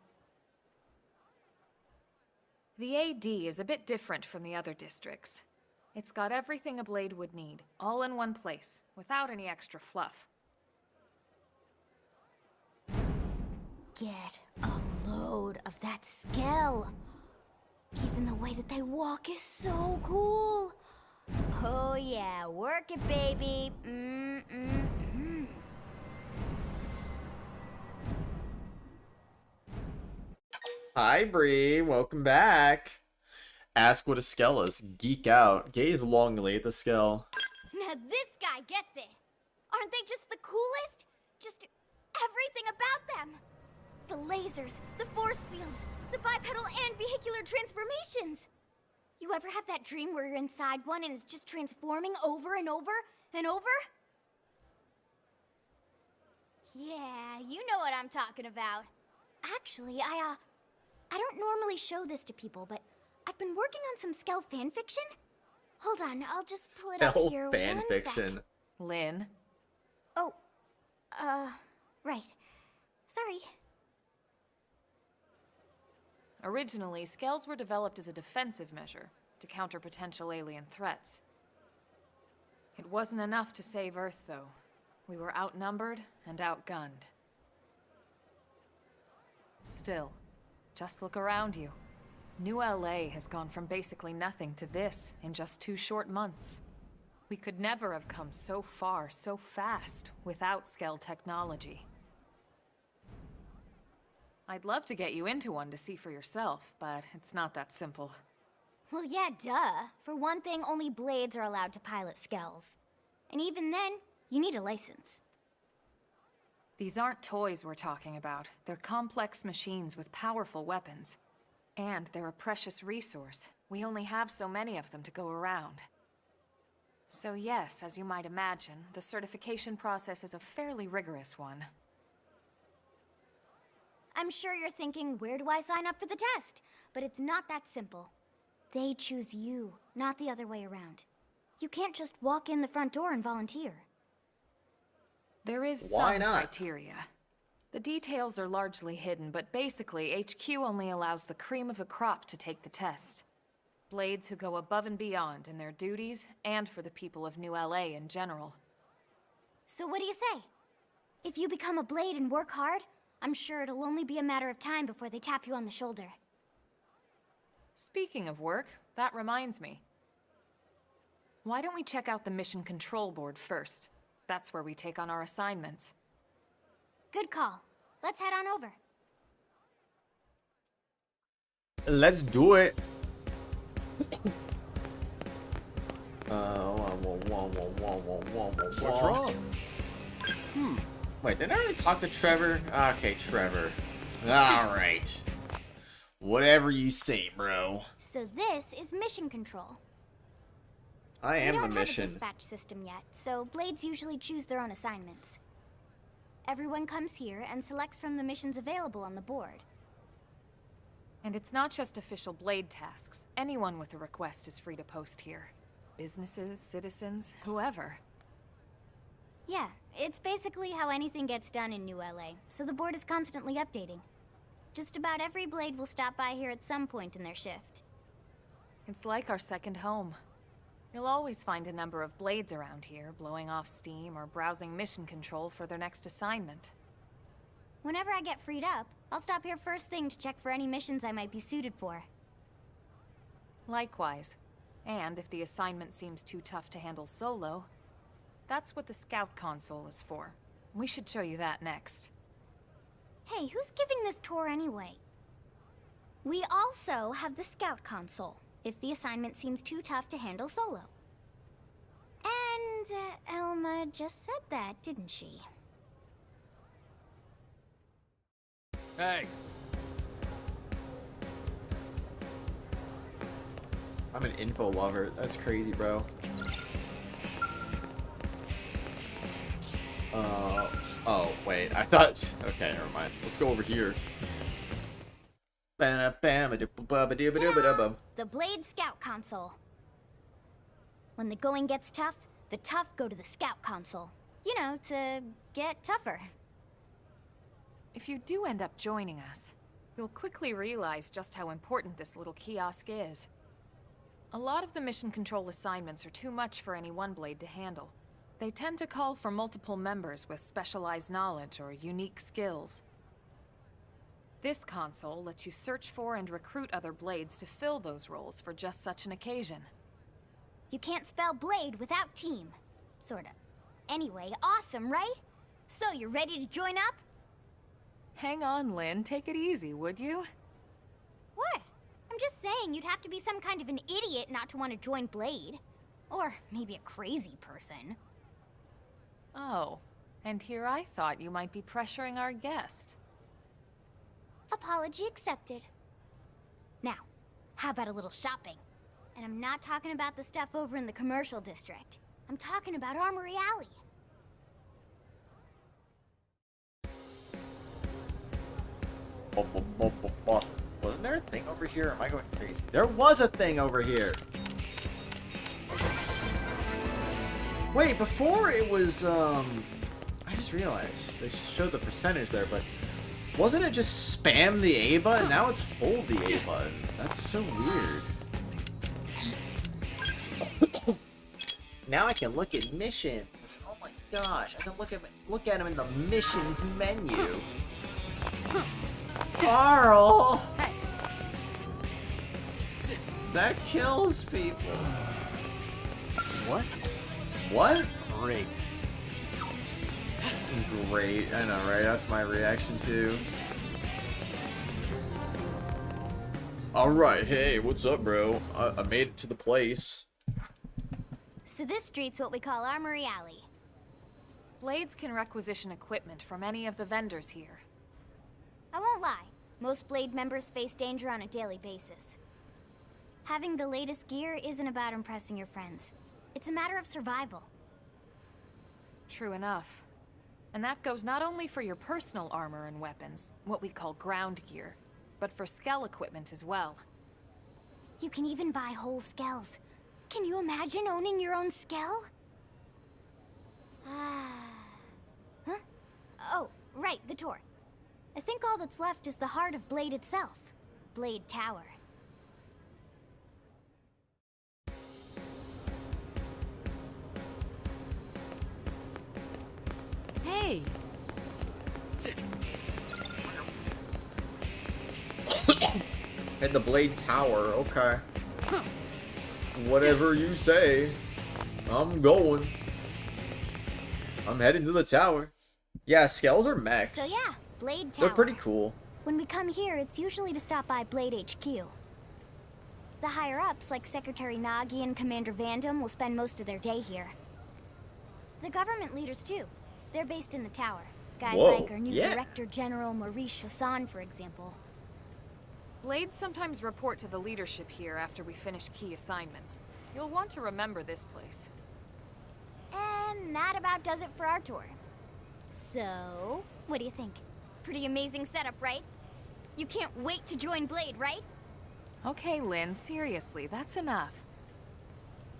The AD is a bit different from the other districts. It's got everything a Blade would need, all in one place, without any extra fluff. Get a load of that Skell. Even the way that they walk is so cool. Oh yeah, work it, baby. Hi, Bree. Welcome back. Ask what a Skell is. Geek out. Gaze longingly at the Skell. Now this guy gets it. Aren't they just the coolest? Just everything about them. The lasers, the force fields, the bipedal and vehicular transformations. You ever have that dream where you're inside one and it's just transforming over and over and over? Yeah, you know what I'm talking about. Actually, I don't normally show this to people, but I've been working on some Skell fanfiction. Hold on, I'll just pull it up here. Fanfiction. Lynn? Oh, right. Sorry. Originally, Skells were developed as a defensive measure to counter potential alien threats. It wasn't enough to save Earth, though. We were outnumbered and outgunned. Still, just look around you. New LA has gone from basically nothing to this in just 2 short months. We could never have come so far, so fast, without Skell technology. I'd love to get you into one to see for yourself, but it's not that simple. Well, yeah, duh. For one thing, only Blades are allowed to pilot Skells. And even then, you need a license. These aren't toys we're talking about. They're complex machines with powerful weapons. And they're a precious resource. We only have so many of them to go around. So yes, as you might imagine, the certification process is a fairly rigorous one. I'm sure you're thinking, where do I sign up for the test? But it's not that simple. They choose you, not the other way around. You can't just walk in the front door and volunteer. There is Why some not? criteria. The details are largely hidden, but basically, HQ only allows the cream of the crop to take the test. Blades who go above and beyond in their duties, and for the people of New LA in general. So what do you say? If you become a Blade and work hard, I'm sure it'll only be a matter of time before they tap you on the shoulder. Speaking of work, that reminds me. Why don't we check out the mission control board first? That's where we take on our assignments. Good call. Let's head on over. Let's do it. What's wrong? Wait, did I already talk to Trevor? Okay, Trevor. Alright. Whatever you say, bro. So this is mission control. I am we the don't have a mission. dispatch system yet, so Blades usually choose their own assignments. Everyone comes here and selects from the missions available on the board. And it's not just official Blade tasks. Anyone with a request is free to post here. Businesses, citizens, whoever. Yeah, it's basically how anything gets done in New LA, so the board is constantly updating. Just about every Blade will stop by here at some point in their shift. It's like our second home. You'll always find a number of Blades around here, blowing off steam or browsing mission control for their next assignment. Whenever I get freed up, I'll stop here first thing to check for any missions I might be suited for. Likewise. And if the assignment seems too tough to handle solo, that's what the Scout console is for. We should show you that next. Hey, who's giving this tour anyway? We also have the Scout console, if the assignment seems too tough to handle solo. And Elma just said that, didn't she? Hey, I'm an info lover. That's crazy, bro. Oh, wait. I thought... Okay, never mind. Let's go over here. Ta-da! The Blade Scout console. When the going gets tough, the tough go to the Scout console. You know, to get tougher. If you do end up joining us, you'll quickly realize just how important this little kiosk is. A lot of the mission control assignments are too much for any one Blade to handle. They tend to call for multiple members with specialized knowledge or unique skills. This console lets you search for and recruit other Blades to fill those roles for just such an occasion. You can't spell Blade without team. Sorta. Anyway, awesome, right? So, you ready to join up? Hang on, Lynn. Take it easy, would you? What? I'm just saying you'd have to be some kind of an idiot not to want to join Blade. Or maybe a crazy person. Oh, and here I thought you might be pressuring our guest. Apology accepted. Now, how about a little shopping? And I'm not talking about the stuff over in the commercial district. I'm talking about Armory Alley. Wasn't there a thing over here? Or am I going crazy? There was a thing over here! Wait, before it was, I just realized. They showed the percentage there, but wasn't it just spam the A button? Now it's hold the A button. That's so weird. Now I can look at missions. Oh my gosh, I can look at them in the missions menu. Carl! Hey. That kills people. What? What? Great. Great, I know, right? That's my reaction too. Alright, hey, what's up, bro? I made it to the place. So this street's what we call Armory Alley. Blades can requisition equipment from any of the vendors here. I won't lie, most Blade members face danger on a daily basis. Having the latest gear isn't about impressing your friends. It's a matter of survival. True enough. And that goes not only for your personal armor and weapons, what we call ground gear, but for Skell equipment as well. You can even buy whole skells. Can you imagine owning your own skell? Huh? Oh, right, the tour. I think all that's left is the heart of Blade itself. Blade Tower. Hey! At the Blade Tower, okay. Whatever you say. I'm going. I'm heading to the tower. Yeah, Skells are mechs. So yeah, Blade Tower. They're pretty cool. When we come here, it's usually to stop by Blade HQ. The higher-ups, like Secretary Nagi and Commander Vandam, will spend most of their day here. The government leaders, too. They're based in the tower. Guys like our new Director General Maurice Chassan, for example. Blades sometimes report to the leadership here after we finish key assignments. You'll want to remember this place. And that about does it for our tour. So, what do you think? Pretty amazing setup, right? You can't wait to join Blade, right? Okay, Lynn, seriously, that's enough.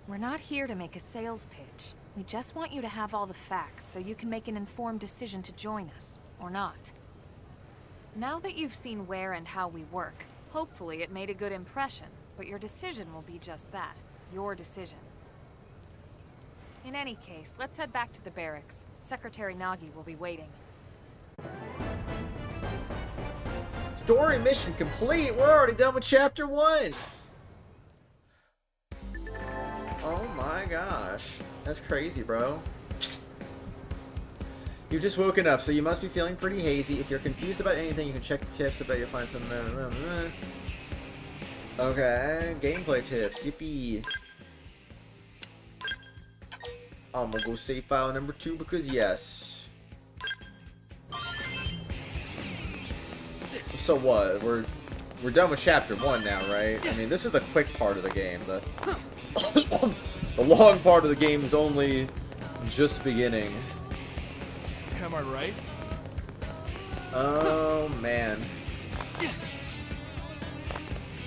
We're not here to make a sales pitch. We just want you to have all the facts so you can make an informed decision to join us, or not. Now that you've seen where and how we work, hopefully it made a good impression, but your decision will be just that, your decision. In any case, let's head back to the barracks. Secretary Nagi will be waiting. Story mission complete. We're already done with chapter 1. Oh my gosh. That's crazy, bro. You've just woken up, so you must be feeling pretty hazy. If you're confused about anything, you can check the tips. I bet you'll find some... Okay, gameplay tips. Yippee. I'm gonna go save file number 2 because yes. So what? We're done with chapter 1 now, right? I mean, this is the quick part of the game. The long part of the game is only just beginning. Am I right? Oh man.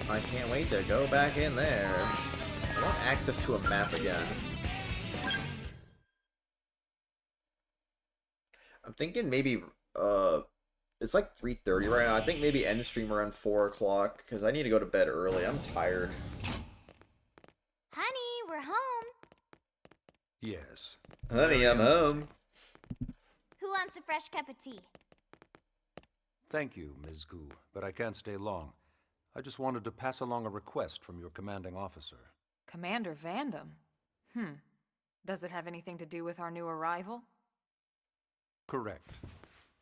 I can't wait to go back in there. I want access to a map again. I'm thinking maybe, it's like 3:30 right now. I think maybe end stream around 4 o'clock, because I need to go to bed early. I'm tired. Honey, we're home. Yes. Honey, I'm home. Who wants a fresh cup of tea? Thank you, Ms. Gu, but I can't stay long. I just wanted to pass along a request from your commanding officer. Commander Vandam? Does it have anything to do with our new arrival? Correct.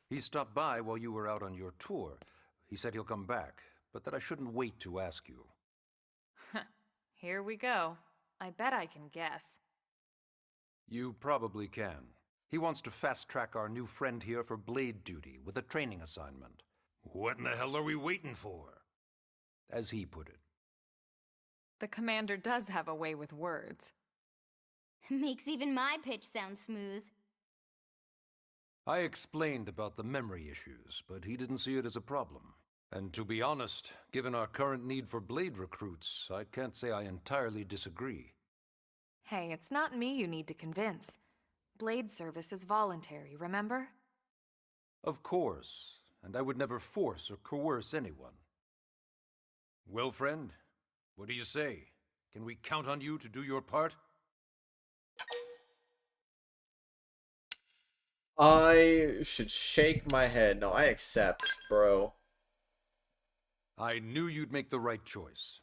He stopped by while you were out on your tour. He said he'll come back, but that I shouldn't wait to ask you. Here we go. I bet I can guess. You probably can. He wants to fast-track our new friend here for blade duty with a training assignment. What in the hell are we waiting for? As he put it. The commander does have a way with words. Makes even my pitch sound smooth. I explained about the memory issues, but he didn't see it as a problem. And to be honest, given our current need for blade recruits, I can't say I entirely disagree. Hey, it's not me you need to convince. Blade service is voluntary, remember? Of course, and I would never force or coerce anyone. Well, friend, what do you say? Can we count on you to do your part? I should shake my head. No, I accept, bro. I knew you'd make the right choice.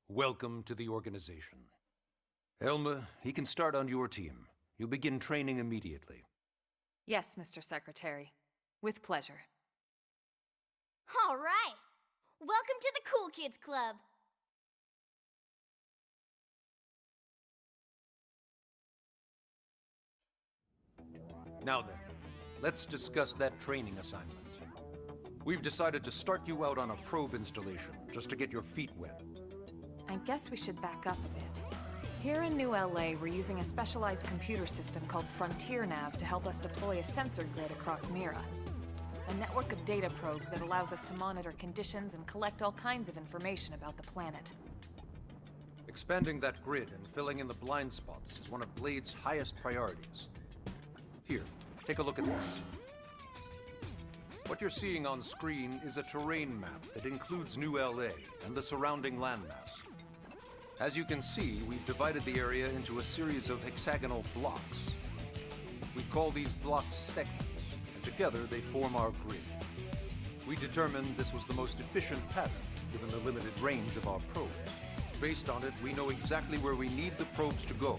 Welcome to the organization. Elma, he can start on your team. You'll begin training immediately. Yes, Mr. Secretary. With pleasure. All right. Welcome to the Cool Kids Club. Now then, let's discuss that training assignment. We've decided to start you out on a probe installation, just to get your feet wet. I guess we should back up a bit. Here in New LA, we're using a specialized computer system called Frontier Nav to help us deploy a sensor grid across Mira. A network of data probes that allows us to monitor conditions and collect all kinds of information about the planet. Expanding that grid and filling in the blind spots is one of Blade's highest priorities. Here, take a look at this. What you're seeing on screen is a terrain map that includes New LA and the surrounding landmass. As you can see, we've divided the area into a series of hexagonal blocks. We call these blocks segments, and together they form our grid. We determined this was the most efficient pattern, given the limited range of our probes. Based on it, we know exactly where we need the probes to go.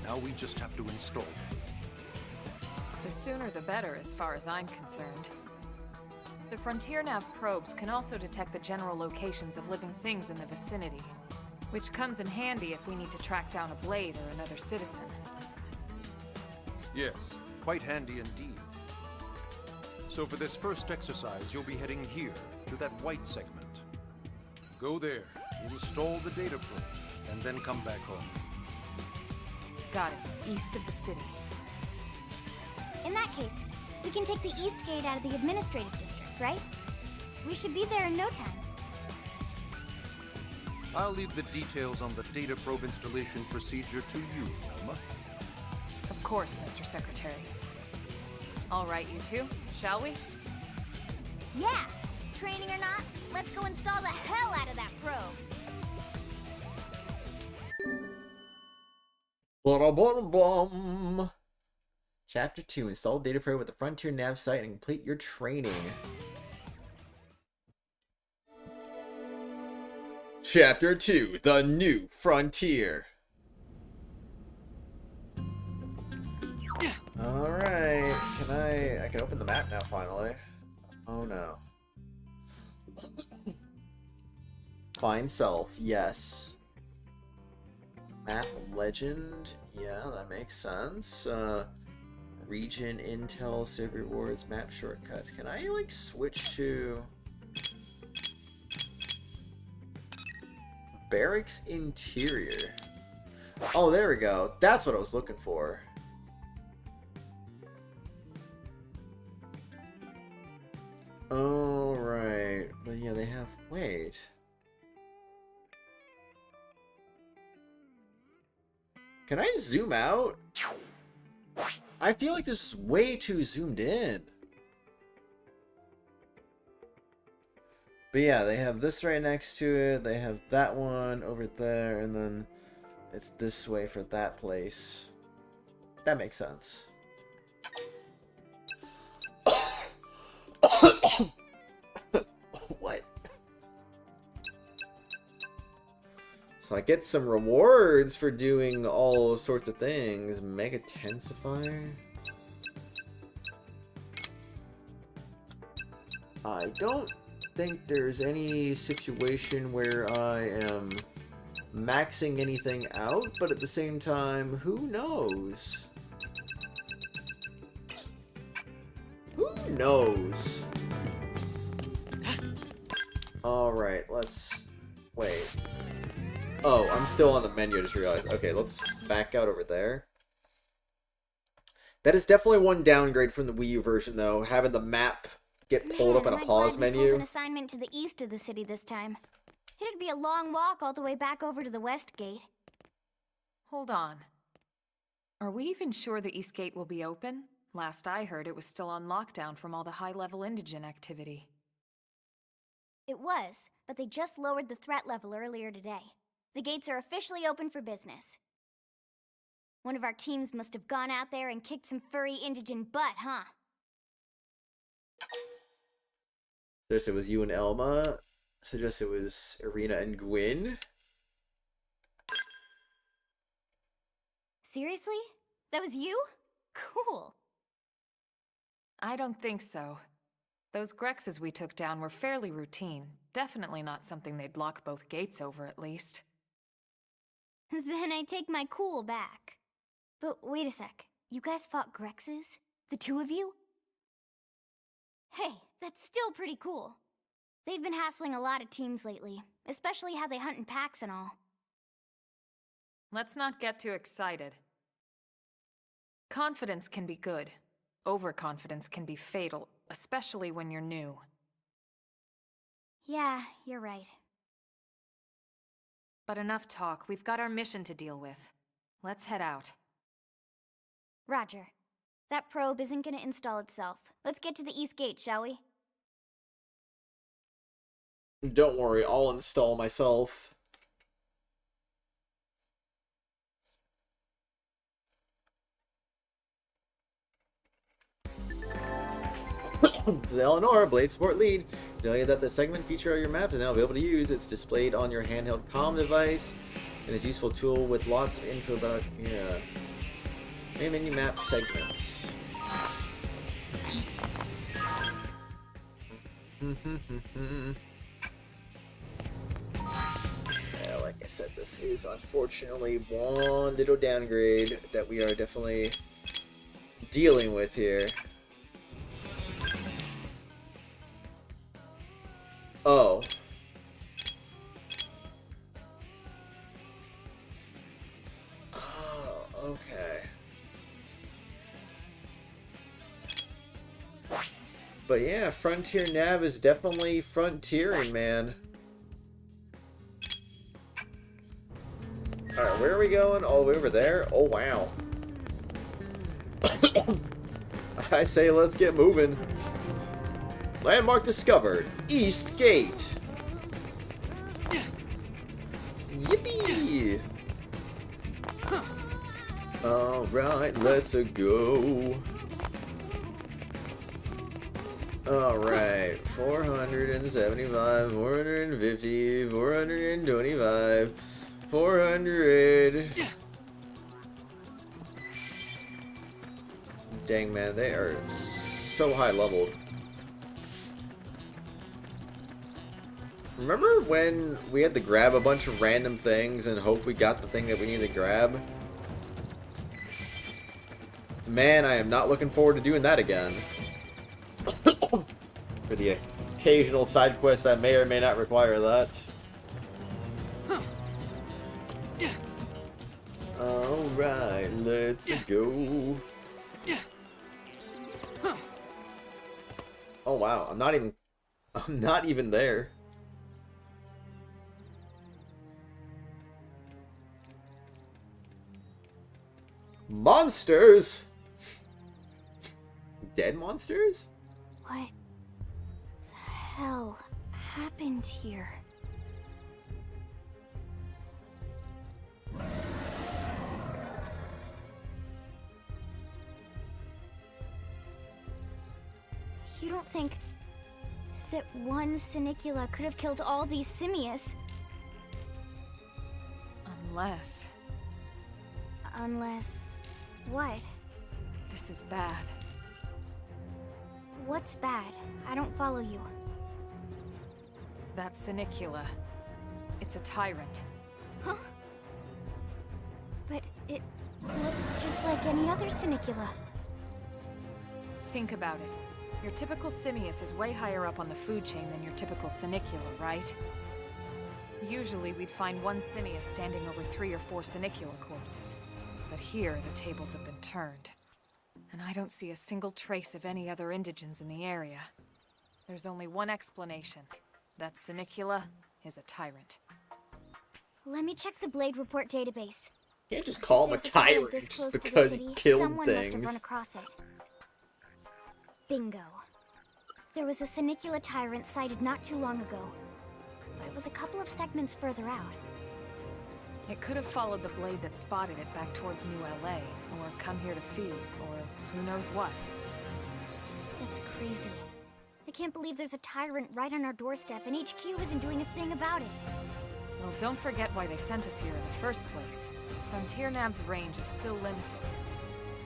Now we just have to install them. The sooner the better, as far as I'm concerned. The Frontier Nav probes can also detect the general locations of living things in the vicinity, which comes in handy if we need to track down a blade or another citizen. Yes, quite handy indeed. So for this first exercise, you'll be heading here, to that white segment. Go there, install the data probe, and then come back home. Got it. East of the city. In that case, we can take the East Gate out of the administrative district, right? We should be there in no time. I'll leave the details on the data probe installation procedure to you, Elma. Of course, Mr. Secretary. All right, you two, shall we? Yeah! Training or not, let's go install the hell out of that probe! Ba-da-bum-bum. Chapter 2. Install data probe with the Frontier Nav site and complete your training. Chapter 2. The New Frontier. Alright. I can open the map now, finally. Oh no. Find self. Yes. Map legend. Yeah, that makes sense. Region, intel, save rewards, map shortcuts. Can I, like, switch to... Barracks interior. Oh, there we go. That's what I was looking for. Oh, right. But yeah, they have... Wait. Can I zoom out? I feel like this is way too zoomed in. But yeah, they have this right next to it. They have that one over there. And then it's this way for that place. That makes sense. What? So I get some rewards for doing all sorts of things. Mega Tensifier. I don't think there's any situation where I am maxing anything out, but at the same time, who knows? Who knows? Alright, let's... Wait. Oh, I'm still on the menu, I just realized. Okay, let's back out over there. That is definitely one downgrade from the Wii U version, though. Having the map get pulled up in a pause menu. Pulled an assignment to the east of the city this time. It'd be a long walk all the way back over to the west gate. Hold on. Are we even sure the East Gate will be open? Last I heard, it was still on lockdown from all the high-level indigent activity. It was, but they just lowered the threat level earlier today. The gates are officially open for business. One of our teams must have gone out there and kicked some furry indigent butt, huh? Suggest it was you and Elma. Suggest it was Irina and Gwyn. Seriously? That was you? Cool. I don't think so. Those Grexes we took down were fairly routine. Definitely not something they'd lock both gates over, at least. Then I take my cool back. But wait a sec. You guys fought Grexes? The two of you? Hey, that's still pretty cool. They've been hassling a lot of teams lately, especially how they hunt in packs and all. Let's not get too excited. Confidence can be good. Overconfidence can be fatal, especially when you're new. Yeah, you're right. But enough talk. We've got our mission to deal with. Let's head out. Roger. That probe isn't gonna install itself. Let's get to the East Gate, shall we? Don't worry, I'll install myself. This is Eleanor, Blade Support Lead. Tell you that the segment feature of your map is now available to use. It's displayed on your handheld comm device and is a useful tool with lots of info about main menu map segments. Yeah, like I said, this is unfortunately one little downgrade that we are definitely dealing with here. Oh. But yeah, Frontier Nav is definitely frontiering, man. Alright, where are we going? All the way over there? Oh, wow. I say let's get moving. Landmark discovered. East Gate. Yippee! Alright, let's go. Alright, 475, 450, 425, 400. Dang, man, they are so high leveled. Remember when we had to grab a bunch of random things and hope we got the thing that we needed to grab? Man, I am not looking forward to doing that again. For the occasional side quest that may or may not require that. Alright, let's go. Oh wow, I'm not even there. Monsters? Dead monsters? What the hell happened here? You don't think that one Sinicula could have killed all these simius? Unless... Unless... what? This is bad. What's bad? I don't follow you. That Sinicula. It's a tyrant. Huh? But it looks just like any other Sinicula. Think about it. Your typical simius is way higher up on the food chain than your typical Sinicula, right? Usually we'd find one simius standing over 3 or 4 Sinicula corpses. But here, the tables have been turned. And I don't see a single trace of any other indigents in the area. There's only one explanation. That Sinicula is a tyrant. Let me check the Blade Report database. You can't just call him a tyrant just because he killed someone things. Must have run across it. Bingo. There was a Sinicula tyrant sighted not too long ago, but it was a couple of segments further out. It could have followed the blade that spotted it back towards New LA, or come here to feed, or who knows what. That's crazy. I can't believe there's a tyrant right on our doorstep and HQ isn't doing a thing about it. Well, don't forget why they sent us here in the first place. Frontier Nav's range is still limited.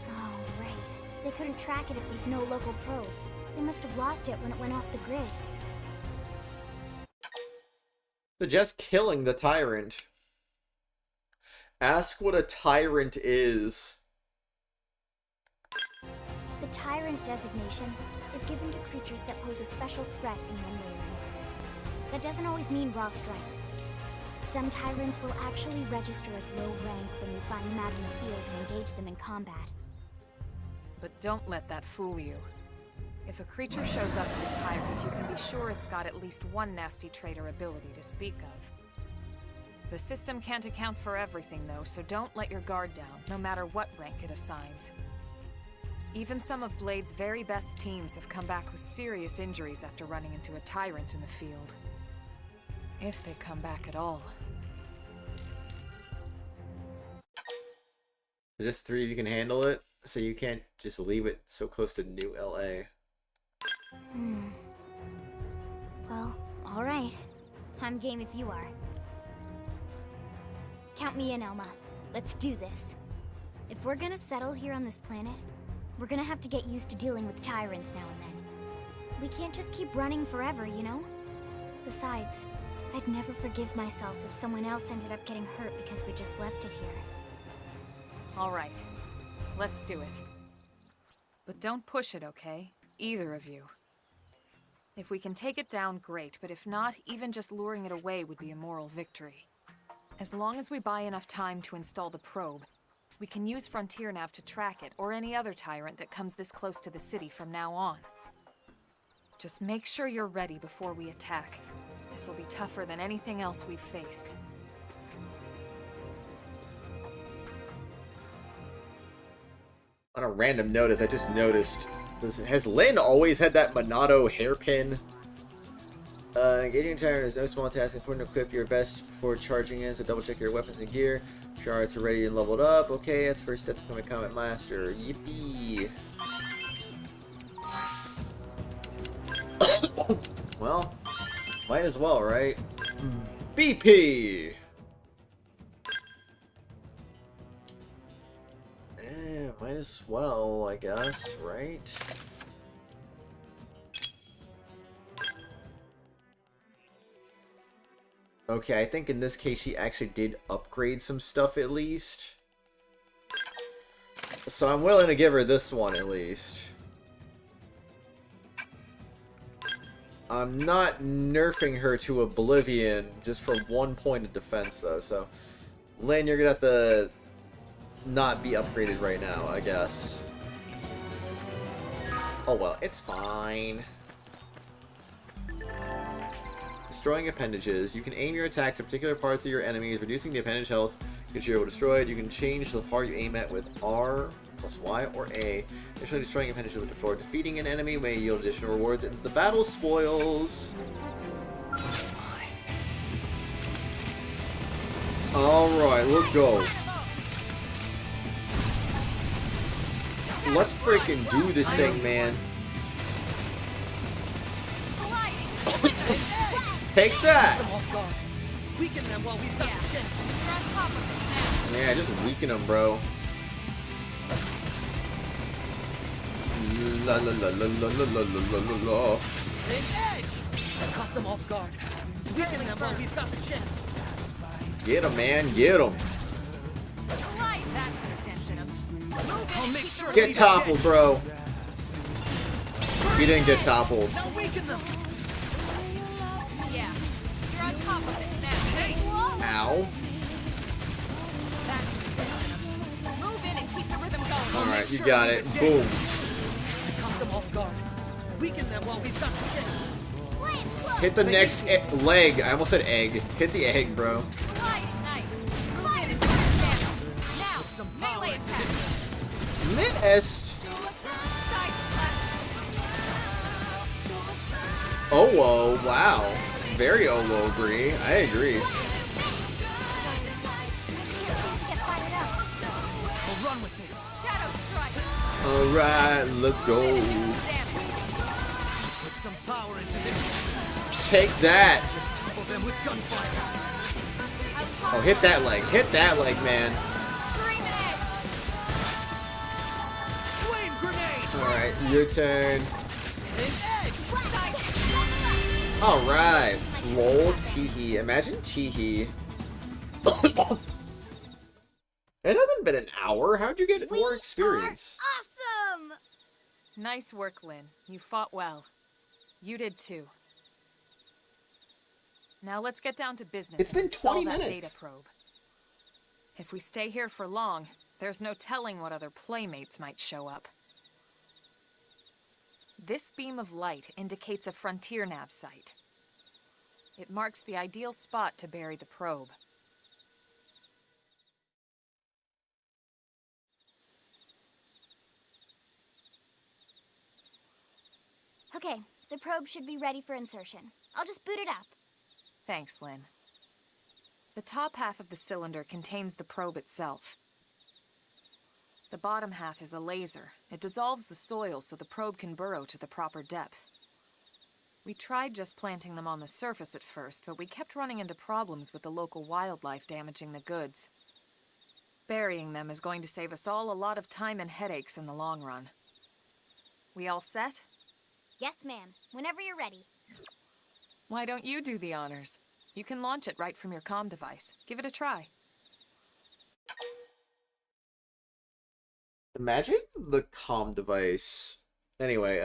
Oh, right. They couldn't track it if there's no local probe. They must have lost it when it went off the grid. So just killing the tyrant. Ask what a tyrant is. The tyrant designation is given to creatures that pose a special threat in one way or another. That doesn't always mean raw strength. Some tyrants will actually register as low rank when you find them out in the field and engage them in combat. But don't let that fool you. If a creature shows up as a tyrant, you can be sure it's got at least one nasty trait or ability to speak of. The system can't account for everything, though, so don't let your guard down, no matter what rank it assigns. Even some of Blade's very best teams have come back with serious injuries after running into a tyrant in the field. If they come back at all. Just 3 of you can handle it, so you can't just leave it so close to New LA. Well, alright. I'm game if you are. Count me in, Elma. Let's do this. If we're gonna settle here on this planet, we're gonna have to get used to dealing with tyrants now and then. We can't just keep running forever, you know? Besides, I'd never forgive myself if someone else ended up getting hurt because we just left it here. All right. Let's do it. But don't push it, okay? Either of you. If we can take it down, great, but if not, even just luring it away would be a moral victory. As long as we buy enough time to install the probe, we can use Frontier Nav to track it, or any other tyrant that comes this close to the city from now on. Just make sure you're ready before we attack. This will be tougher than anything else we've faced. On a random notice, I just noticed, has Lynn always had that Monado hairpin? Engaging your timer is no small task. Important to equip your best before charging in, so double check your weapons and gear. Shards are ready and leveled up. Okay, that's the first step to becoming a combat master. Yippee! Well, might as well, right? BP! Might as well, I guess, right? Okay, I think in this case she actually did upgrade some stuff at least. So I'm willing to give her this one at least. I'm not nerfing her to oblivion just for 1 point of defense though, so Lynn, you're gonna have to not be upgraded right now, I guess. Oh well, it's fine. Destroying appendages. You can aim your attacks at particular parts of your enemies, reducing the appendage health because you're able to destroy it. You can change the part you aim at with R plus Y or A. Additionally, destroying appendages before defeating an enemy may yield additional rewards in the battle spoils. Alright, let's go. Let's freaking do this thing, man. Take that! Weaken them while we've got the chance. Yeah, just weaken them, bro. La la la la la la la la la. An edge! I caught them off guard. Weaken them while we've got the chance. Get him, man, get him. I'll make sure Get toppled, bro. You didn't get toppled. Now weaken them. Yeah, you're on top of this now. Hey! Ow. Move in and keep the rhythm going. Alright, you got it. Boom. I caught them off guard. Weaken them while we've got the chance. Hit the next leg. I almost said egg. Hit the egg, bro. Nice. Move in and do some damage. Now, Some power melee into attack. this. Missed. Side slash. Oh, whoa. Wow. Very oh, Bree. I agree. We'll run with this. Shadow strike. Alright, let's go. Put some power into this. Take that. Just topple them with gunfire. Oh, hit that leg. Hit that leg, man. Screaming edge. Flame grenade. Alright, your turn. An edge. Alright. Lol, teehee. Imagine teehee. It hasn't been an hour. How'd you get more experience? Awesome! Nice work, Lynn. You fought well. You did too. Now let's get down to business. It's been and install 20 that minutes. data probe. If we stay here for long, there's no telling what other playmates might show up. This beam of light indicates a frontier nav site. It marks the ideal spot to bury the probe. Okay, the probe should be ready for insertion. I'll just boot it up. Thanks, Lynn. The top half of the cylinder contains the probe itself. The bottom half is a laser. It dissolves the soil so the probe can burrow to the proper depth. We tried just planting them on the surface at first, but we kept running into problems with the local wildlife damaging the goods. Burying them is going to save us all a lot of time and headaches in the long run. We all set? Yes, ma'am. Whenever you're ready. Why don't you do the honors? You can launch it right from your comm device. Give it a try. Imagine the comm device. Anyway,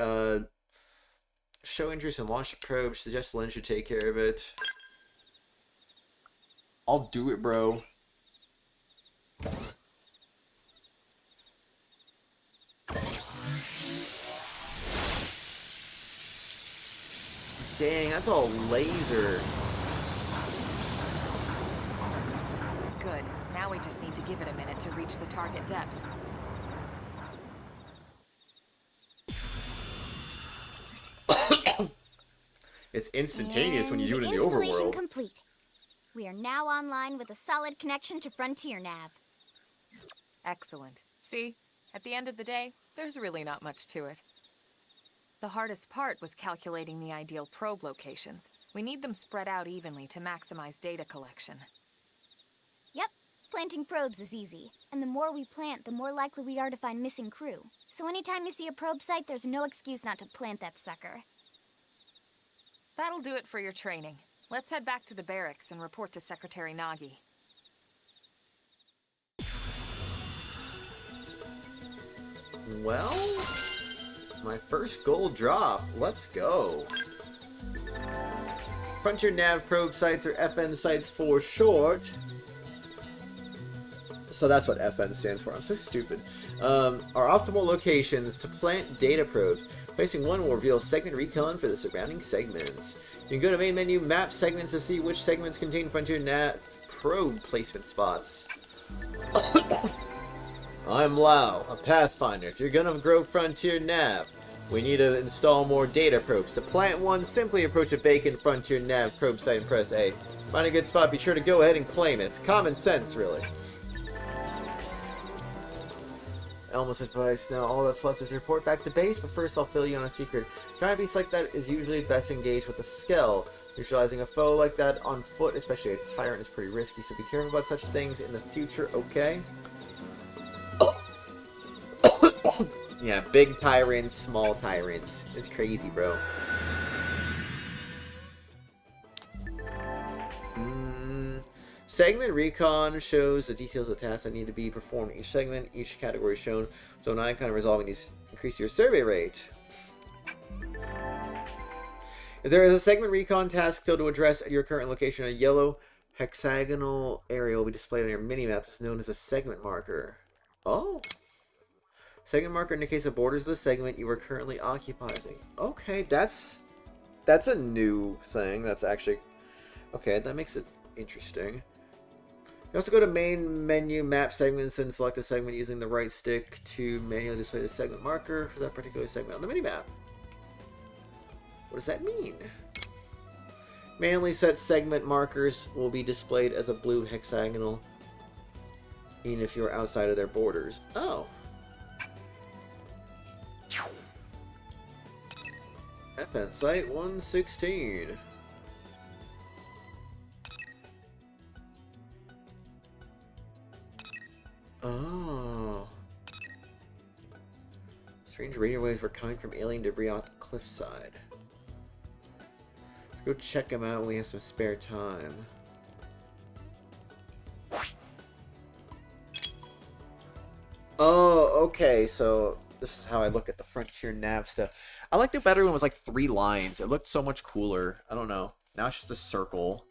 show interest in launch the probe. Suggest Lynn should take care of it. I'll do it, bro. Dang, that's all laser. Good. Now we just need to give it a minute to reach the target depth. It's instantaneous when you do it in the Installation overworld. complete. We are now online with a solid connection to Frontier Nav. Excellent. See? At the end of the day, there's really not much to it. The hardest part was calculating the ideal probe locations. We need them spread out evenly to maximize data collection. Yep, planting probes is easy. And the more we plant, the more likely we are to find missing crew. So anytime you see a probe site, there's no excuse not to plant that sucker. That'll do it for your training. Let's head back to the barracks and report to Secretary Nagi. Well, my first gold drop. Let's go. Frontier Nav probe sites, or FN sites for short. So that's what FN stands for. I'm so stupid. Are optimal locations to plant data probes. Placing one will reveal segment recon for the surrounding segments. You can go to main menu, map segments to see which segments contain Frontier Nav probe placement spots. I'm Lau, a Pathfinder. If you're gonna grow Frontier Nav, we need to install more data probes. To plant one, simply approach a vacant Frontier Nav probe site and press A. Find a good spot, be sure to go ahead and claim it. It's common sense, really. Elmo's advice. Now all that's left is to report back to base, but first I'll fill you on a secret. Giant beasts like that is usually best engaged with a Skell. Neutralizing a foe like that on foot, especially a tyrant, is pretty risky, so be careful about such things in the future, okay? Yeah, big tyrants, small tyrants. It's crazy, bro. Segment recon shows the details of the tasks that need to be performed in each segment. Each category is shown. So an icon resolving these increase your survey rate. If there is a segment recon task still to address at your current location, a yellow hexagonal area will be displayed on your minimap. It's known as a segment marker. Oh. Segment marker indicates the borders of the segment you are currently occupying. Okay, that's a new thing. That's actually... Okay, that makes it interesting. You also go to main menu, map segments, and select a segment using the right stick to manually display the segment marker for that particular segment on the minimap. What does that mean? Manually set segment markers will be displayed as a blue hexagonal, even if you're outside of their borders. Oh. FN Site 116. Oh. Strange radio waves were coming from alien debris off the cliffside. Let's go check them out when we have some spare time. Oh, okay, so this is how I look at the Frontier Nav stuff. I liked it better when it was like 3 lines. It looked so much cooler. I don't know. Now it's just a circle.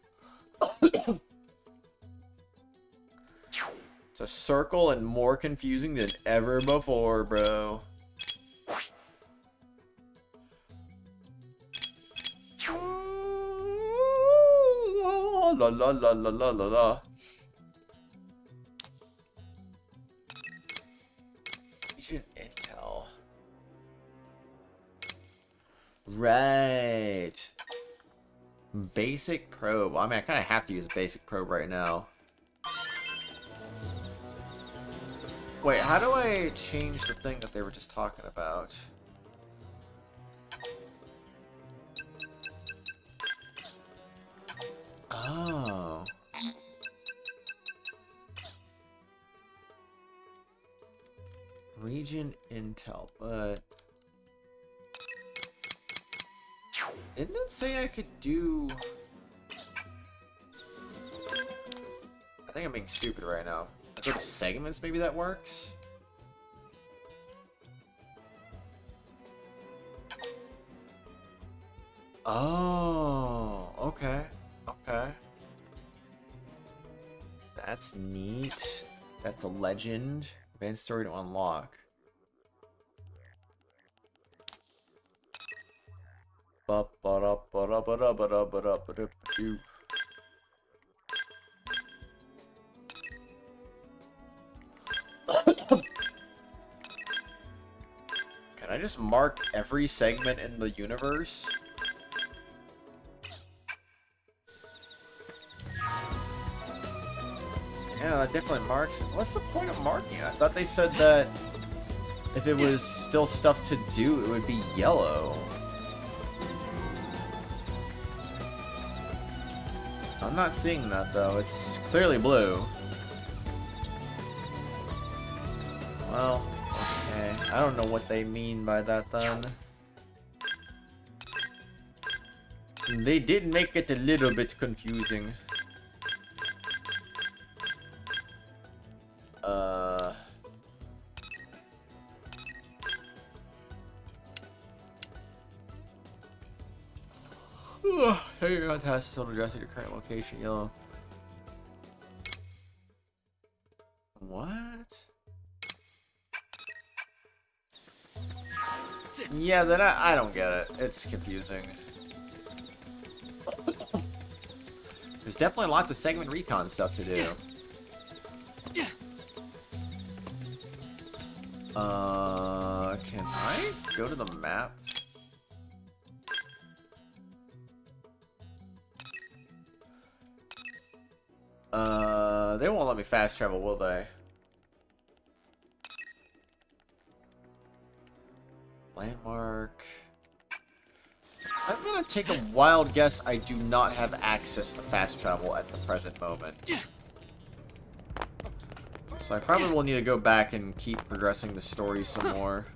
It's a circle and more confusing than ever before, bro. La la la la la la la. Agent intel. Right. Basic probe. I mean, I kind of have to use a basic probe right now. Wait, how do I change the thing that they were just talking about? Oh. Region intel, but... Didn't it say I could do... I think I'm being stupid right now. I go to segments, maybe that works? Oh, okay. Okay. That's neat. That's a legend. Advanced story to unlock. Can I just mark every segment in the universe? Yeah, that definitely marks it. What's the point of marking it? I thought they said that if it was still stuff to do, it would be yellow. I'm not seeing that, though. It's clearly blue. Well, okay. I don't know what they mean by that, then. They did make it a little bit confusing. Take your task total address at your current location, yellow. What? Yeah, then I don't get it. It's confusing. There's definitely lots of segment recon stuff to do. Can I go to the map? They won't let me fast travel, will they? Landmark. I'm gonna take a wild guess. I do not have access to fast travel at the present moment. So I probably will need to go back and keep progressing the story some more.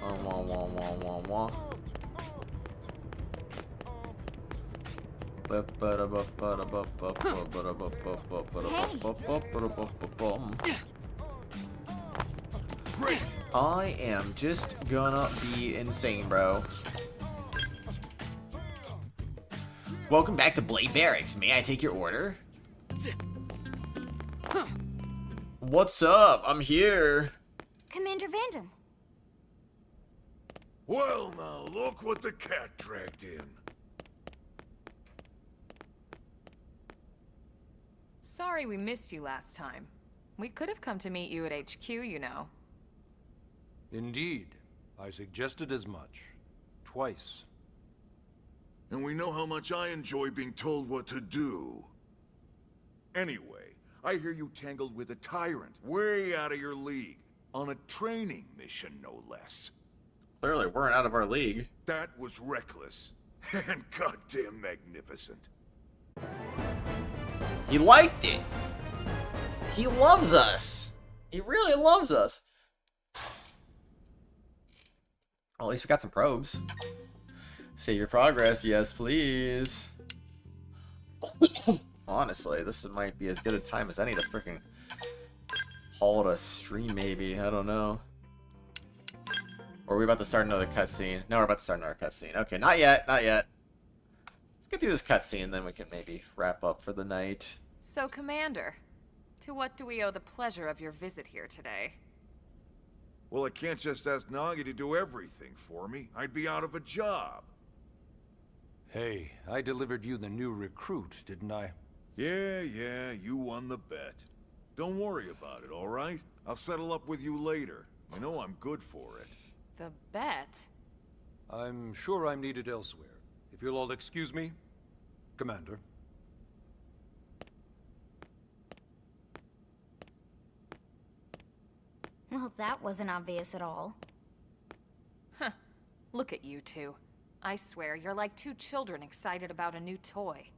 Wah, wah, wah, wah, wah. I am just gonna be insane, bro. Welcome back to Blade Barracks. May I take your order? What's up? I'm here. Commander Vandam. Well, now, look what the cat dragged in. Sorry we missed you last time. We could have come to meet you at HQ, you know. Indeed. I suggested as much. Twice. And we know how much I enjoy being told what to do. Anyway, I hear you tangled with a tyrant, way out of your league, on a training mission, no less. Clearly, we're out of our league. That was reckless, and goddamn magnificent. He liked it. He loves us. He really loves us. Well, at least we got some probes. Save your progress, yes, please. Honestly, this might be as good a time as any to freaking call it a stream, maybe. I don't know. Or are we about to start another cutscene? No, we're about to start another cutscene. Okay, not yet, not yet. Let's get through this cutscene, then we can maybe wrap up for the night. So, Commander, to what do we owe the pleasure of your visit here today? Well, I can't just ask Nagi to do everything for me. I'd be out of a job. Hey, I delivered you the new recruit, didn't I? Yeah, you won the bet. Don't worry about it, all right? I'll settle up with you later. You know I'm good for it. The bet? I'm sure I'm needed elsewhere. If you'll all excuse me, Commander. Well, that wasn't obvious at all. Huh. Look at you two. I swear, you're like two children excited about a new toy.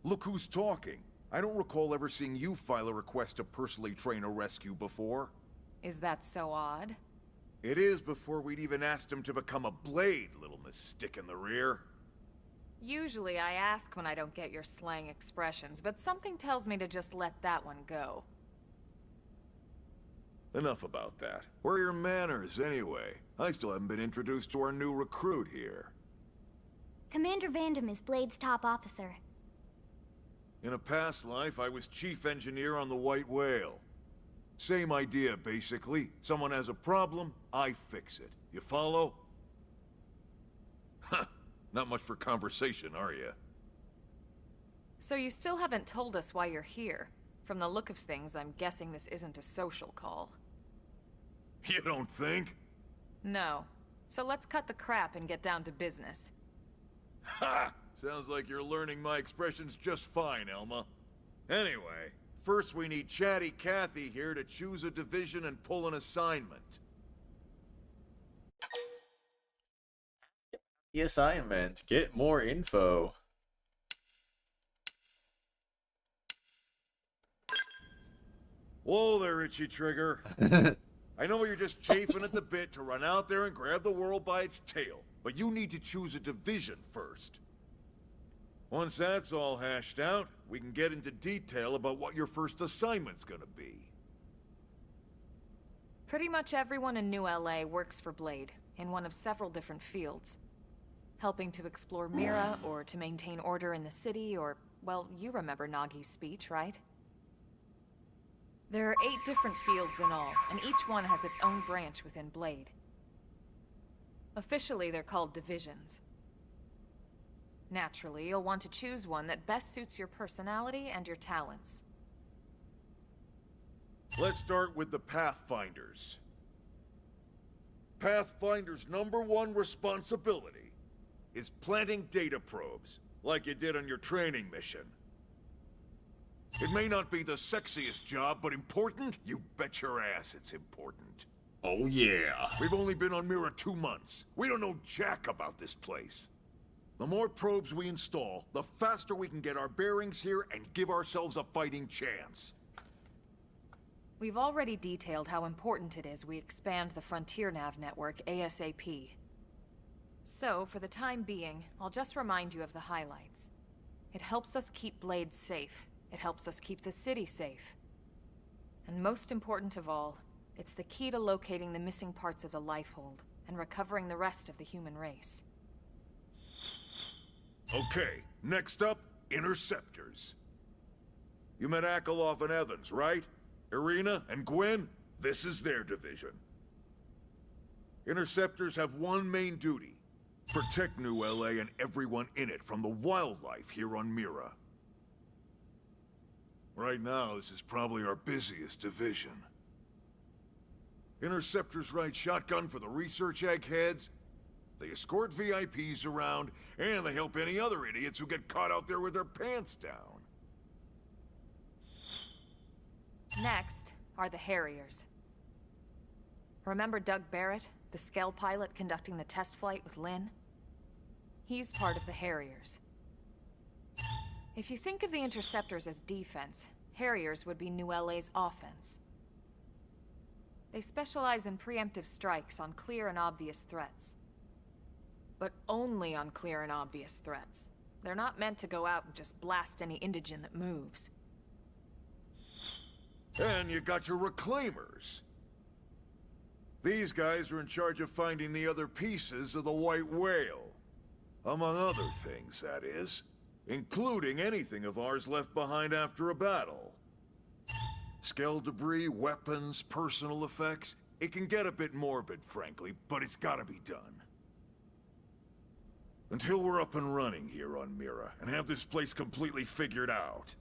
Look who's talking. I don't recall ever seeing you file a request to personally train a rescue before. Is that so odd? It is before we'd even asked him to become a blade, little miss stick in the rear. Usually I ask when I don't get your slang expressions, but something tells me to just let that one go. Enough about that. Where are your manners, anyway? I still haven't been introduced to our new recruit here. Commander Vandam is Blade's top officer. In a past life, I was chief engineer on the White Whale. Same idea, basically. Someone has a problem, I fix it. You follow? Huh. Not much for conversation, are you? So you still haven't told us why you're here. From the look of things, I'm guessing this isn't a social call. You don't think? No. So let's cut the crap and get down to business. Ha! Sounds like you're learning my expressions just fine, Elma. Anyway, first we need Chatty Cathy here to choose a division and pull an assignment. The assignment. Get more info. Whoa there, Itchy Trigger. I know you're just chafing at the bit to run out there and grab the world by its tail, but you need to choose a division first. Once that's all hashed out, we can get into detail about what your first assignment's gonna be. Pretty much everyone in New LA works for Blade, in one of several different fields. Helping to explore Mira, or to maintain order in the city, or, well, you remember Nagi's speech, right? There are 8 different fields in all, and each one has its own branch within Blade. Officially, they're called divisions. Naturally, you'll want to choose one that best suits your personality and your talents. Let's start with the Pathfinders. Pathfinder's #1 responsibility is planting data probes, like you did on your training mission. It may not be the sexiest job, but important? You bet your ass it's important. Oh yeah. We've only been on Mira 2 months. We don't know jack about this place. The more probes we install, the faster we can get our bearings here and give ourselves a fighting chance. We've already detailed how important it is we expand the Frontier Nav network ASAP. So, for the time being, I'll just remind you of the highlights. It helps us keep Blade safe. It helps us keep the city safe. And most important of all, it's the key to locating the missing parts of the Lifehold and recovering the rest of the human race. Okay, next up, Interceptors. You met Akalov and Evans, right? Irina and Gwen? This is their division. Interceptors have one main duty: protect New LA and everyone in it from the wildlife here on Mira. Right now, this is probably our busiest division. Interceptors ride shotgun for the research eggheads, they escort VIPs around, and they help any other idiots who get caught out there with their pants down. Next are the Harriers. Remember Doug Barrett, the Skell pilot conducting the test flight with Lynn? He's part of the Harriers. If you think of the Interceptors as defense, Harriers would be New LA's offense. They specialize in preemptive strikes on clear and obvious threats. But only on clear and obvious threats. They're not meant to go out and just blast any indigen that moves. And you got your Reclaimers. These guys are in charge of finding the other pieces of the White Whale. Among other things, that is. Including anything of ours left behind after a battle. Skell debris, weapons, personal effects. It can get a bit morbid, frankly, but it's gotta be done. Until we're up and running here on Mira, and have this place completely figured out,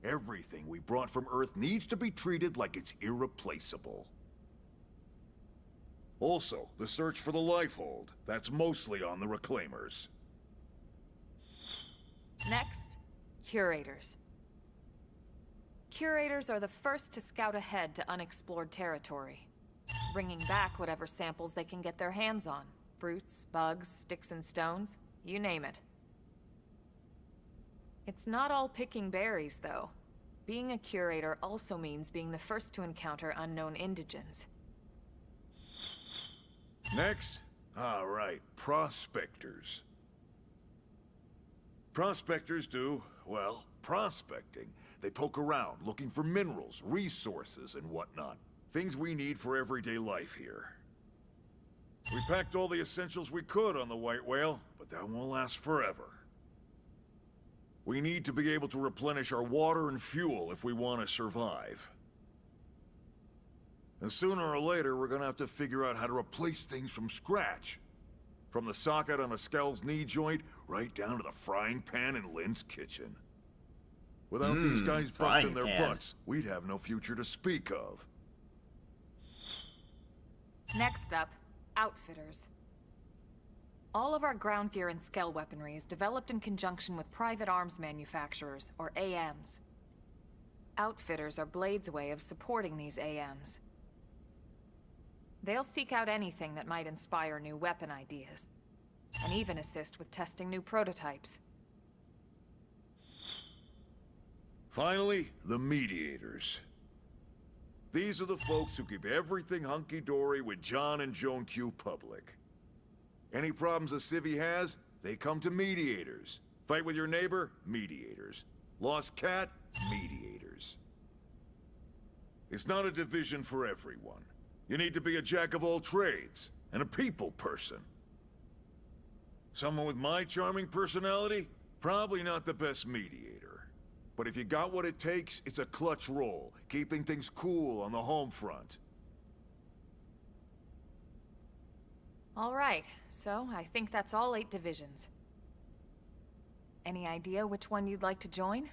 everything we brought from Earth needs to be treated like it's irreplaceable. Also, the search for the Lifehold. That's mostly on the Reclaimers. Next, Curators. Curators are the first to scout ahead to unexplored territory, bringing back whatever samples they can get their hands on. Fruits, bugs, sticks and stones, you name it. It's not all picking berries, though. Being a curator also means being the first to encounter unknown indigens. Next? All right, Prospectors. Prospectors do, well, prospecting. They poke around, looking for minerals, resources, and whatnot. Things we need for everyday life here. We packed all the essentials we could on the White Whale, but that won't last forever. We need to be able to replenish our water and fuel if we want to survive. And sooner or later, we're gonna have to figure out how to replace things from scratch. From the socket on a Skell's knee joint, right down to the frying pan in Lynn's kitchen. Without these guys busting their butts, we'd have no future to speak of. Next up, outfitters. All of our ground gear and Skell weaponry is developed in conjunction with private arms manufacturers, or AMs. Outfitters are Blade's way of supporting these AMs. They'll seek out anything that might inspire new weapon ideas, and even assist with testing new prototypes. Finally, the mediators. These are the folks who keep everything hunky-dory with John and Joan Q public. Any problems a civvy has, they come to mediators. Fight with your neighbor? Mediators. Lost cat? Mediators. It's not a division for everyone. You need to be a jack of all trades, and a people person. Someone with my charming personality? Probably not the best mediator. But if you got what it takes, it's a clutch role, keeping things cool on the home front. All right, so I think that's all 8 divisions. Any idea which one you'd like to join?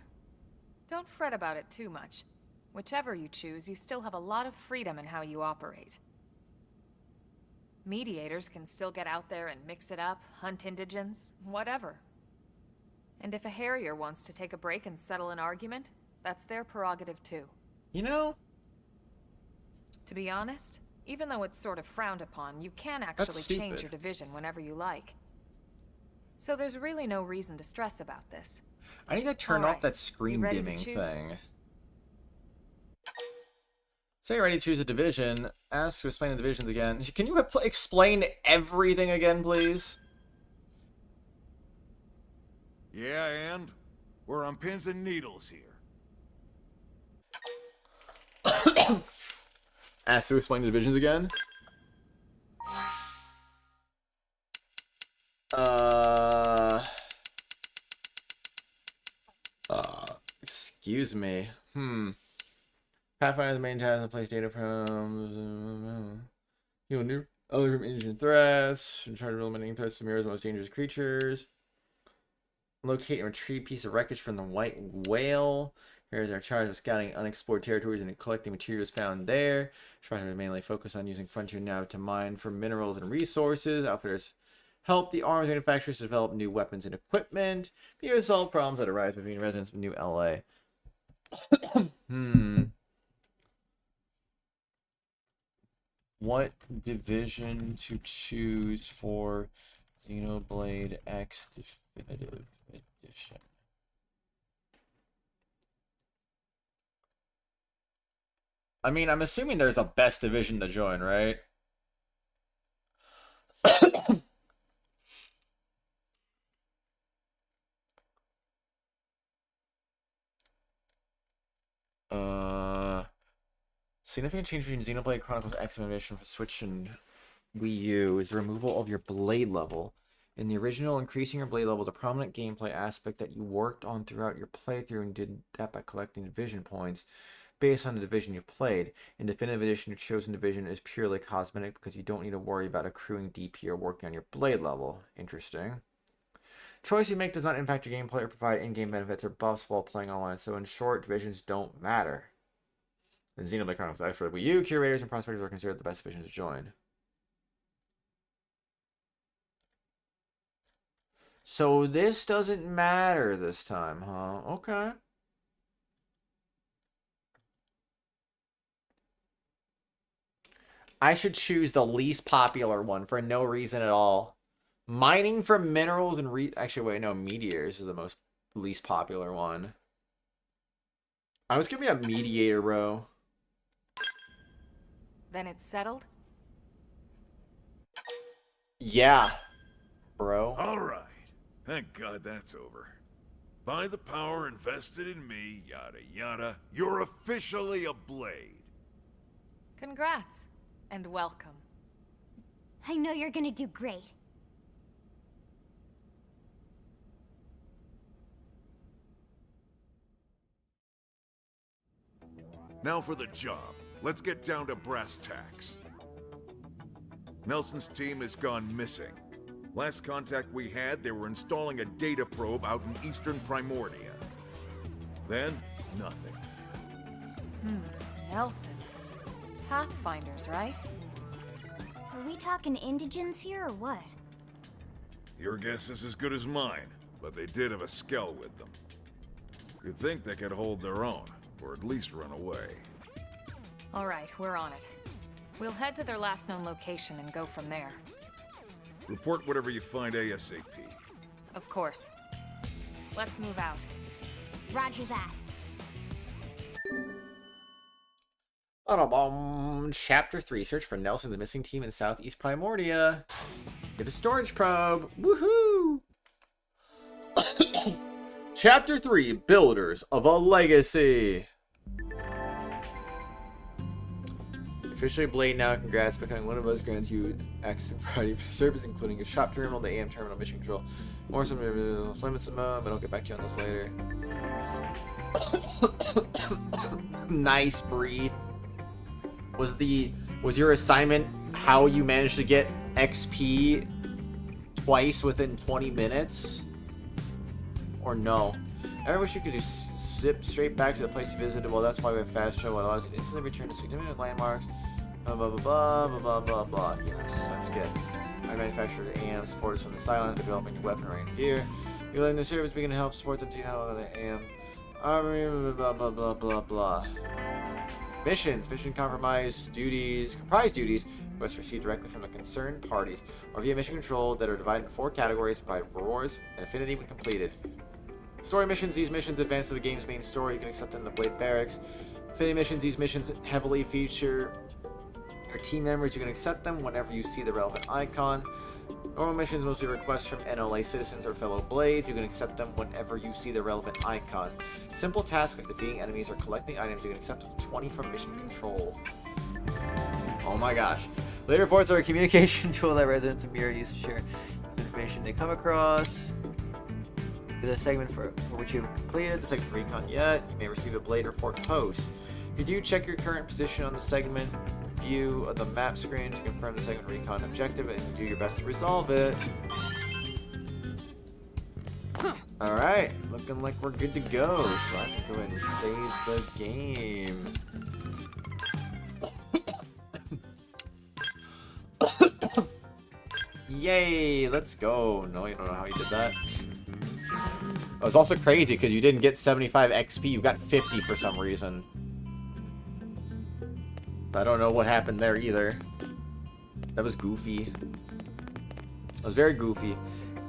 Don't fret about it too much. Whichever you choose, you still have a lot of freedom in how you operate. Mediators can still get out there and mix it up, hunt indigents, whatever. And if a Harrier wants to take a break and settle an argument, that's their prerogative too. You know? To be honest, even though it's sort of frowned upon, you can actually change your division whenever you like. So there's really no reason to stress about this. I need to turn off that screen dimming thing. Say you're ready to choose a division. Ask to explain the divisions again. Can you explain everything again, please? Yeah, and? We're on pins and needles here. Ask to explain the divisions again? Excuse me. Pathfinder, the main task, place data from... new other from engine threats. In charge of eliminating threats to Mira's most dangerous creatures. Locate and retrieve a piece of wreckage from the White Whale. Here's our charge of scouting unexplored territories and collecting materials found there. Trying mainly focus on using Frontier Nav to mine for minerals and resources. Outfitters help the arms manufacturers develop new weapons and equipment. Here to solve problems that arise between residents of New LA. What division to choose for Xenoblade X Definitive Edition? I mean, I'm assuming there's a best division to join, right? Significant change between Xenoblade Chronicles X edition for Switch and Wii U is the removal of your blade level. In the original, increasing your blade level is a prominent gameplay aspect that you worked on throughout your playthrough and did that by collecting division points based on the division you played. In Definitive Edition, your chosen division is purely cosmetic because you don't need to worry about accruing DP or working on your blade level. Interesting. Choice you make does not impact your gameplay or provide in-game benefits or buffs while playing online, so in short, divisions don't matter. In Xenoblade Chronicles X for the Wii U, curators and prospectors are considered the best divisions to join. So this doesn't matter this time, huh? Okay. I should choose the least popular one for no reason at all. Mining for minerals and actually, wait, no, meteors is the least popular one. I was gonna be a mediator, bro. Then it's settled? Yeah, bro. All right. Thank God that's over. By the power invested in me, yada yada, you're officially a Blade. Congrats, and welcome. I know you're gonna do great. Now for the job. let's get down to brass tacks. Nelson's team has gone missing. Last contact we had, they were installing a data probe out in eastern Primordia. Then, nothing. Nelson. Pathfinders, right? Are we talking indigents here or what? Your guess is as good as mine, but they did have a skell with them. You'd think they could hold their own, or at least run away. Alright, we're on it. We'll head to their last known location and go from there. Report whatever you find ASAP. Of course. Let's move out. Roger that. Chapter 3, search for Nelson, the missing team in Southeast Primordia. Get a storage probe. Woohoo! Chapter 3, Builders of a Legacy. Officially Blade now, congrats, becoming one of us grants you access to a variety of service, including a shop terminal, the AM terminal, mission control. More some employment but I'll get back to you on this later. Nice, Bree. Was your assignment how you managed to get XP twice within 20 minutes? Or no? I wish you could just zip straight back to the place you visited. Well, that's why we have fast travel. It allows you to instantly return to significant landmarks. Blah, blah, blah, blah, blah, blah, blah, blah. Yes, that's good. I manufactured AM supporters from the Silent, developing weaponry and gear. You're letting the service begin to help support them to how the AM armory, blah, blah, blah, blah, blah. Missions. Mission comprise duties. Requests received directly from the concerned parties or via mission control that are divided into 4 categories by rewards and affinity when completed. Story missions. These missions advance to the game's main story. You can accept them in the Blade Barracks. Affinity missions. These missions heavily feature our team members. You can accept them whenever you see the relevant icon. Normal missions mostly requests from NLA citizens or fellow Blades. You can accept them whenever you see the relevant icon. Simple tasks like defeating enemies or collecting items, you can accept up to 20 from mission control. Oh my gosh. Blade reports are a communication tool that residents of Mira use to share information they come across. With a segment for which you have completed the segment recon yet, you may receive a Blade report post. If you do, check your current position on the segment view of the map screen to confirm the segment recon objective and do your best to resolve it. Alright, looking like we're good to go, so I can go ahead and save the game. Yay, let's go. No, you don't know how you did that. It was also crazy because you didn't get 75 XP, you got 50 for some reason. I don't know what happened there either. That was goofy. That was very goofy.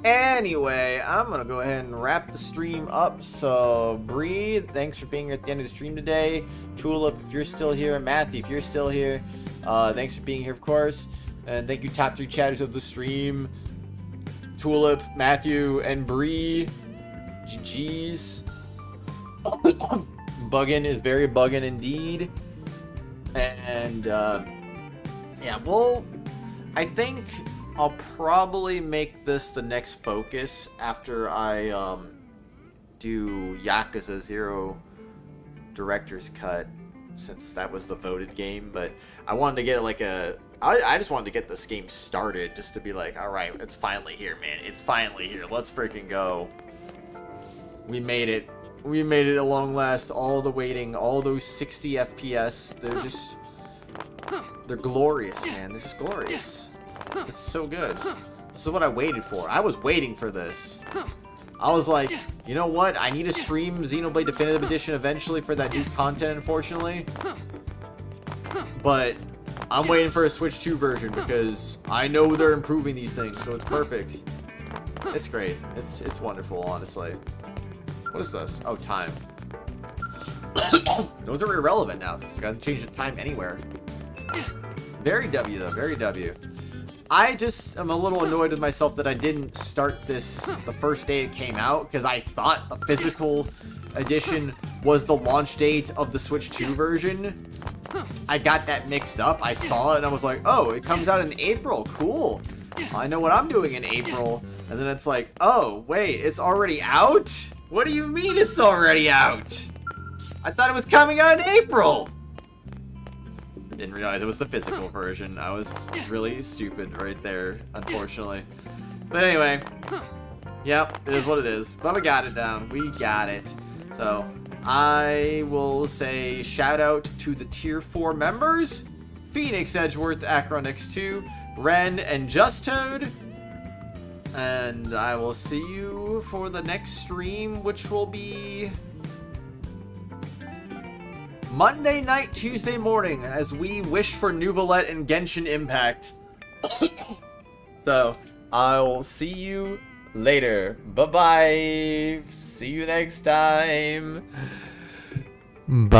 Anyway, I'm gonna go ahead and wrap the stream up. So, Bree, thanks for being here at the end of the stream today. Tulip, if you're still here, Matthew, if you're still here, thanks for being here, of course. And thank you, top 3 chatters of the stream. Tulip, Matthew, and Bree. GG's. Buggin' is very buggin' indeed. And, yeah, well, I think I'll probably make this the next focus after I, do Yakuza 0 Director's Cut, since that was the voted game, but I wanted to get, like, I just wanted to get this game started, just to be like, alright, it's finally here, man, it's finally here, let's freaking go. We made it. We made it at long last. All the waiting, all those 60 FPS, they're glorious, man. They're just glorious. It's so good. This is what I waited for. I was waiting for this. I was like, you know what? I need to stream Xenoblade Definitive Edition eventually for that new content, unfortunately. But I'm waiting for a Switch 2 version because I know they're improving these things, so it's perfect. It's great. It's wonderful, honestly. What is this? Oh, time. Those are irrelevant now, because I gotta change the time anywhere. Very W, though. Very W. I just am a little annoyed with myself that I didn't start this the first day it came out, because I thought the physical edition was the launch date of the Switch 2 version. I got that mixed up. I saw it, and I was like, oh, it comes out in April. Cool. I know what I'm doing in April. And then it's like, oh, wait, it's already out? What do you mean it's already out? I thought it was coming out in April. Didn't realize it was the physical version. I was really stupid right there, unfortunately. But anyway, yep, it is what it is. But we got it down. We got it. So I will say shout out to the Tier 4 members: Phoenix, Edgeworth, Akron X2, Ren, and Just Toad. And I will see you for the next stream, which will be Monday night, Tuesday morning, as we wish for Nuvolette and Genshin Impact. So, I'll see you later. Bye-bye. See you next time. Bye.